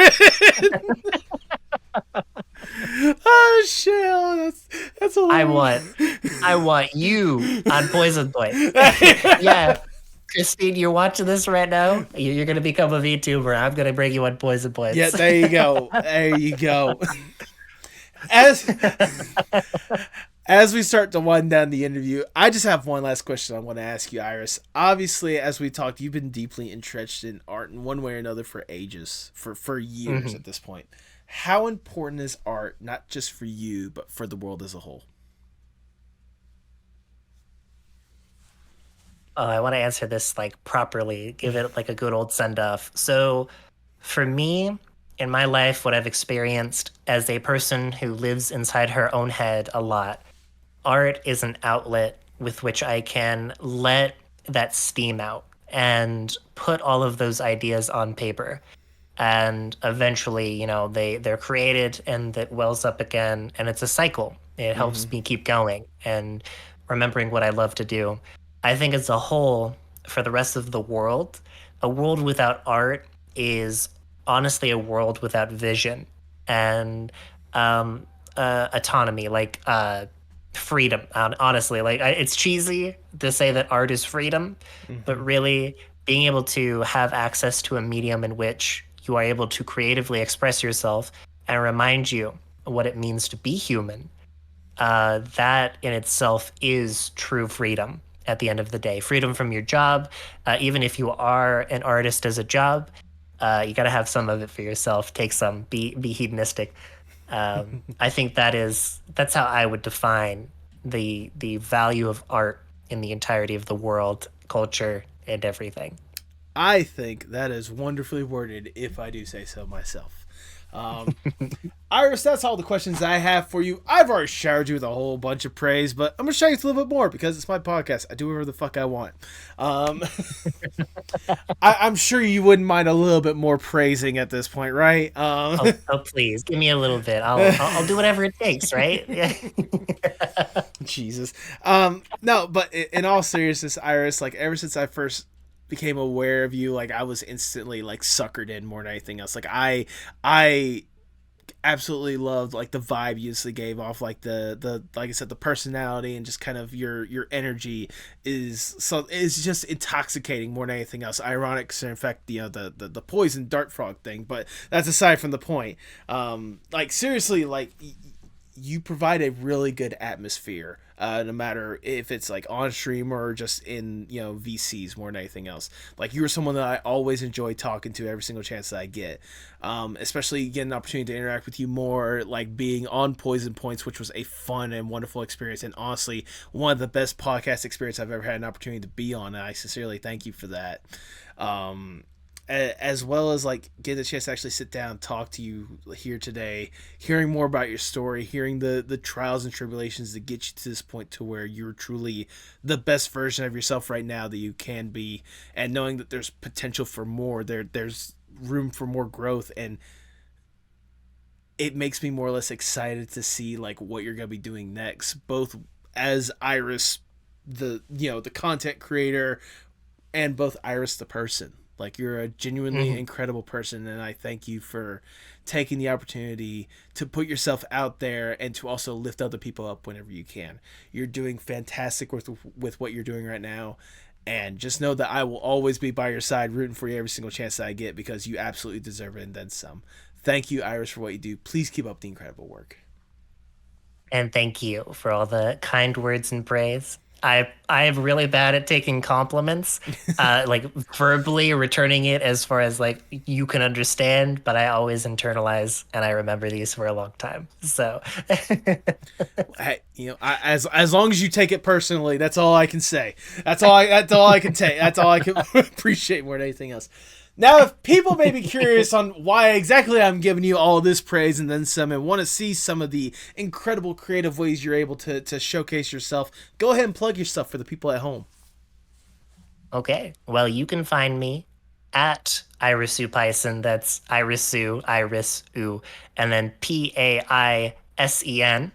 Oh shit! Oh, that's I hilarious. want I want you on Poison Point. Yeah, Christine, you're watching this right now. You're gonna become a VTuber. I'm gonna bring you on Poison Yeah, Points. there you go. There you go. As as we start to wind down the interview, I just have one last question I want to ask you, Iris. Obviously, as we talked, you've been deeply entrenched in art in one way or another for ages, for years Mhm. at this point. How important is art, not just for you, but for the world as a whole? I want to answer this like properly, give it like a good old send off. So, for me, in my life, what I've experienced as a person who lives inside her own head a lot, art is an outlet with which I can let that steam out and put all of those ideas on paper. And eventually, they're created and that wells up again, and it's a cycle. It Mm-hmm. helps me keep going and remembering what I love to do. I think as a whole, for the rest of the world, a world without art is honestly a world without vision and um, autonomy, like freedom. Honestly, like it's cheesy to say that art is freedom, but Mm-hmm. really being able to have access to a medium in which you are able to creatively express yourself and remind you what it means to be human, that in itself is true freedom at the end of the day. Freedom from your job, even if you are an artist as a job, you got to have some of it for yourself. Take some, be hedonistic. I think that's how I would define the value of art in the entirety of the world, culture, and everything. I think that is wonderfully worded, if I do say so myself. Um, Iris, that's all the questions I have for you. I've already showered you with a whole bunch of praise, but I'm gonna show you a little bit more because it's my podcast. I do whatever the fuck I want. Um, I'm sure you wouldn't mind a little bit more praising at this point, right? Oh, please give me a little bit. I'll do whatever it takes, right? Yeah. Jesus. No, but in all seriousness, Iris, like ever since I first became aware of you, like I was instantly like suckered in more than anything else. Like I absolutely loved like the vibe you usually gave off, like the like I said, the personality and just kind of your energy is just intoxicating more than anything else. Ironic, so in fact, the poison dart frog thing, but that's aside from the point. Like seriously, like you provide a really good atmosphere, no matter if it's like on stream or just in VCs more than anything else. Like you were someone that I always enjoy talking to every single chance that I get, especially getting an opportunity to interact with you more, like being on Poison Points, which was a fun and wonderful experience, and honestly one of the best podcast experience I've ever had an opportunity to be on, and I sincerely thank you for that. um, as well as like getting a chance to actually sit down and talk to you here today, hearing more about your story, hearing the trials and tribulations that get you to this point to where you're truly the best version of yourself right now that you can be, and knowing that there's potential for more, there's room for more growth, and it makes me more or less excited to see like what you're gonna be doing next, both as Iris, the content creator, and both Iris the person. Like, you're a genuinely incredible person, and I thank you for taking the opportunity to put yourself out there and to also lift other people up whenever you can. You're doing fantastic with what you're doing right now, and just know that I will always be by your side rooting for you every single chance that I get, because you absolutely deserve it and then some. Thank you, Iris, for what you do. Please keep up the incredible work. And thank you for all the kind words and praise. I'm really bad at taking compliments, like verbally returning it as far as like you can understand, but I always internalize and I remember these for a long time. So, Hey, as long as you take it personally, that's all I can say. That's all I can take. That's all I can appreciate more than anything else. Now, if people may be curious on why exactly I'm giving you all this praise and then some, and want to see some of the incredible creative ways you're able to showcase yourself, go ahead and plug yourself for the people at home. okay. Well, you can find me at irisupaisen. That's irisu, and then Paisen.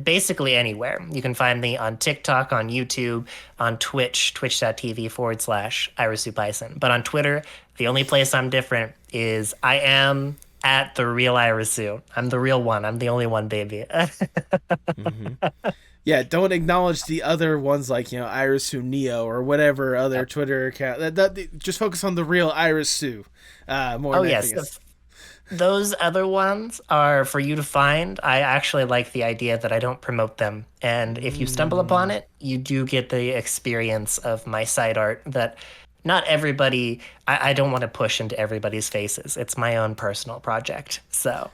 Basically anywhere. You can find me on TikTok, on YouTube, on Twitch, twitch.tv/irisupaisen. But on Twitter, the only place I'm different is I am at the real Irisu. I'm the real one. I'm the only one, baby. Yeah, don't acknowledge the other ones like, Irisu Neo or whatever other Twitter account. Just focus on the real Irisu. More Oh, than yes. anything else. Those other ones are for you to find. I actually like the idea that I don't promote them. And if you stumble upon it, you do get the experience of my side art that not everybody, I don't want to push into everybody's faces. It's my own personal project. So,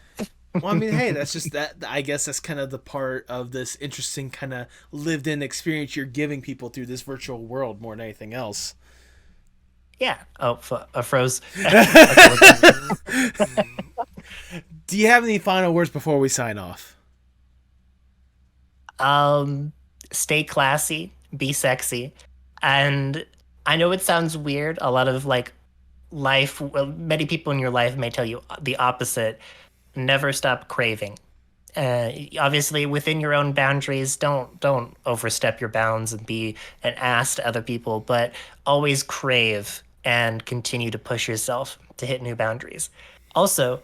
Well, I mean, hey, that's just that. I guess that's kind of the part of this interesting kind of lived-in experience you're giving people through this virtual world more than anything else. yeah. Oh, froze. Do you have any final words before we sign off? Um, Stay classy, be sexy. And I know it sounds weird. A lot of like life, well, many people in your life may tell you the opposite. Never stop craving. Obviously, within your own boundaries, don't overstep your bounds and be an ass to other people, but always crave and continue to push yourself to hit new boundaries. Also,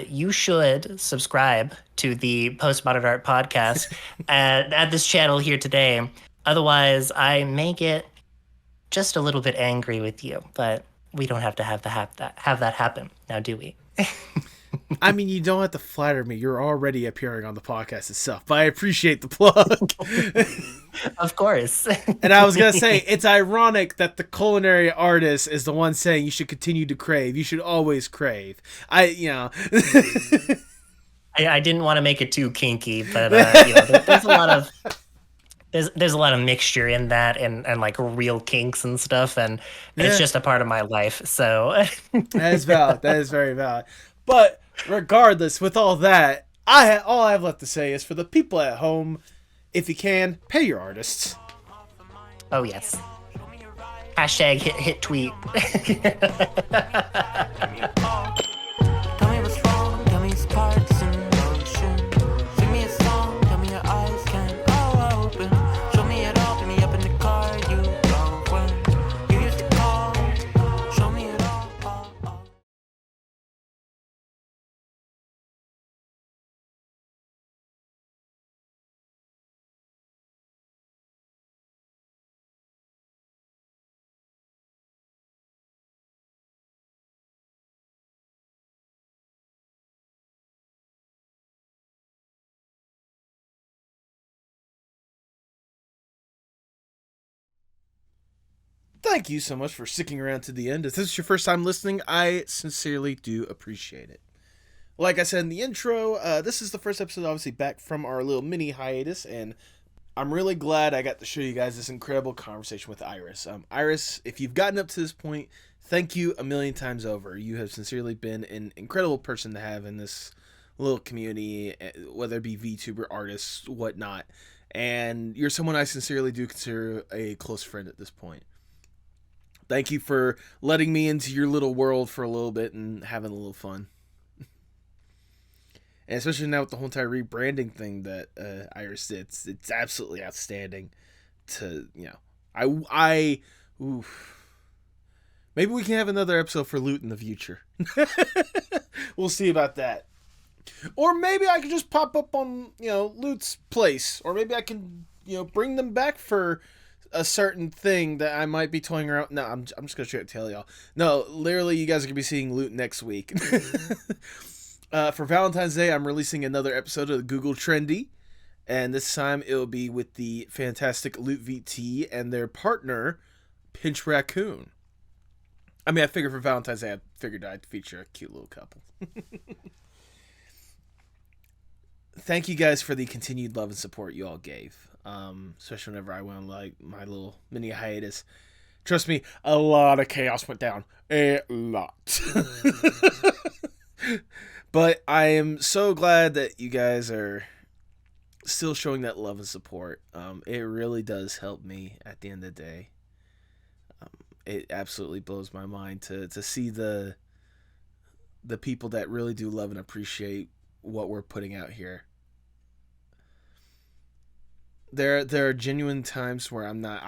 you should subscribe to the Postmodern Art Podcast at this channel here today. Otherwise, I may get just a little bit angry with you, but we don't have to have that happen now, do we? I mean, you don't have to flatter me. You're already appearing on the podcast itself, but I appreciate the plug. Of course. And I was going to say, it's ironic that the culinary artist is the one saying you should continue to crave. You should always crave. I didn't want to make it too kinky, but there's a lot of there's a lot of mixture in that and like real kinks and stuff, and it's just a part of my life. So that is valid. That is very valid. But regardless, with all that, all I have left to say is for the people at home, if you can, pay your artists. Oh yes. Hashtag hit tweet. Tell me what's wrong, tell me it's parts in motion. Sing me a song, tell me your eyes can all open. Show me it all, pick me up in the car you drove when you used to call. Show me it all. Thank you so much for sticking around to the end. If this is your first time listening, I sincerely do appreciate it. Like I said in the intro, this is the first episode, obviously, back from our little mini hiatus, and I'm really glad I got to show you guys this incredible conversation with Iris. Iris, if you've gotten up to this point, thank you a million times over. You have sincerely been an incredible person to have in this little community, whether it be VTuber, artists, whatnot. And you're someone I sincerely do consider a close friend at this point. Thank you for letting me into your little world for a little bit and having a little fun. And especially now with the whole entire rebranding thing that Iris did, it's absolutely outstanding. To oof. Maybe we can have another episode for Loot in the future. We'll see about that. Or maybe I could just pop up on Loot's place, or maybe I can bring them back for a certain thing that I might be toying around. No, I'm just gonna straight up tell y'all. No, literally, you guys are gonna be seeing Loot next week. For Valentine's Day, I'm releasing another episode of the Google Trendy, and this time it'll be with the fantastic LootVT and their partner, Pinch Raccoon. I mean, I figured for Valentine's Day, I'd feature a cute little couple. Thank you guys for the continued love and support you all gave, especially whenever I went on my little mini hiatus. Trust me, a lot of chaos went down. A lot. But I am so glad that you guys are still showing that love and support. It really does help me at the end of the day. It absolutely blows my mind to see the people that really do love and appreciate what we're putting out here. There are genuine times where I'm not.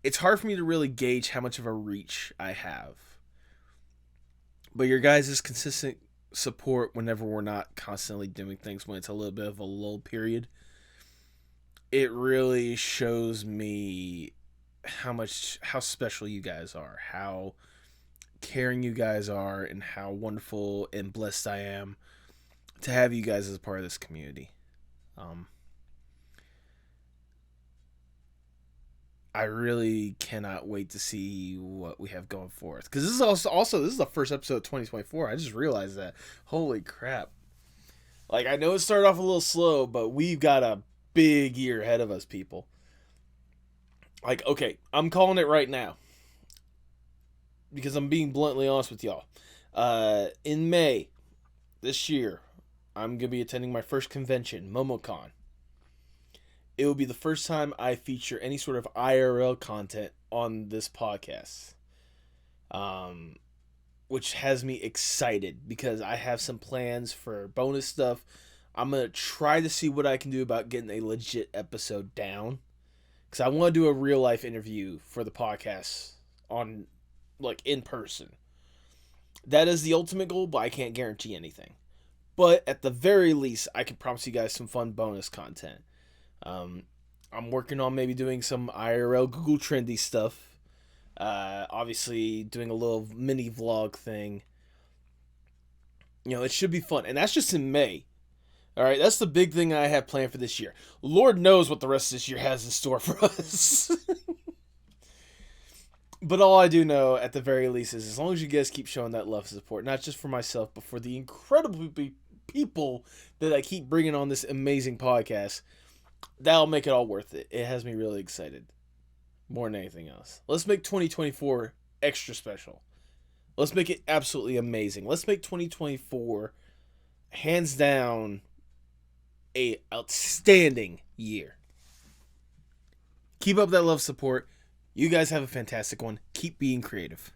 It's hard for me to really gauge how much of a reach I have. But your guys' consistent support whenever we're not constantly doing things, when it's a little bit of a lull period, it really shows me how special you guys are, how caring you guys are, and how wonderful and blessed I am to have you guys as a part of this community. I really cannot wait to see what we have going forth. Because this is also this is the first episode of 2024. I just realized that. Holy crap. Like, I know it started off a little slow, but we've got a big year ahead of us, people. Like, okay, I'm calling it right now. Because I'm being bluntly honest with y'all. In May this year, I'm going to be attending my first convention, MomoCon. It will be the first time I feature any sort of IRL content on this podcast. Which has me excited because I have some plans for bonus stuff. I'm going to try to see what I can do about getting a legit episode down. Because I want to do a real life interview for the podcast on, in person. That is the ultimate goal, but I can't guarantee anything. But at the very least, I can promise you guys some fun bonus content. I'm working on maybe doing some IRL Google Trendy stuff. Obviously doing a little mini vlog thing. It should be fun. And that's just in May. Alright, that's the big thing I have planned for this year. Lord knows what the rest of this year has in store for us. But all I do know, at the very least, is as long as you guys keep showing that love and support, not just for myself, but for the incredible people that I keep bringing on this amazing podcast, that'll make it all worth it. It has me really excited. More than anything else. Let's make 2024 extra special. Let's make it absolutely amazing. Let's make 2024, hands down, a outstanding year. Keep up that love support. You guys have a fantastic one. Keep being creative.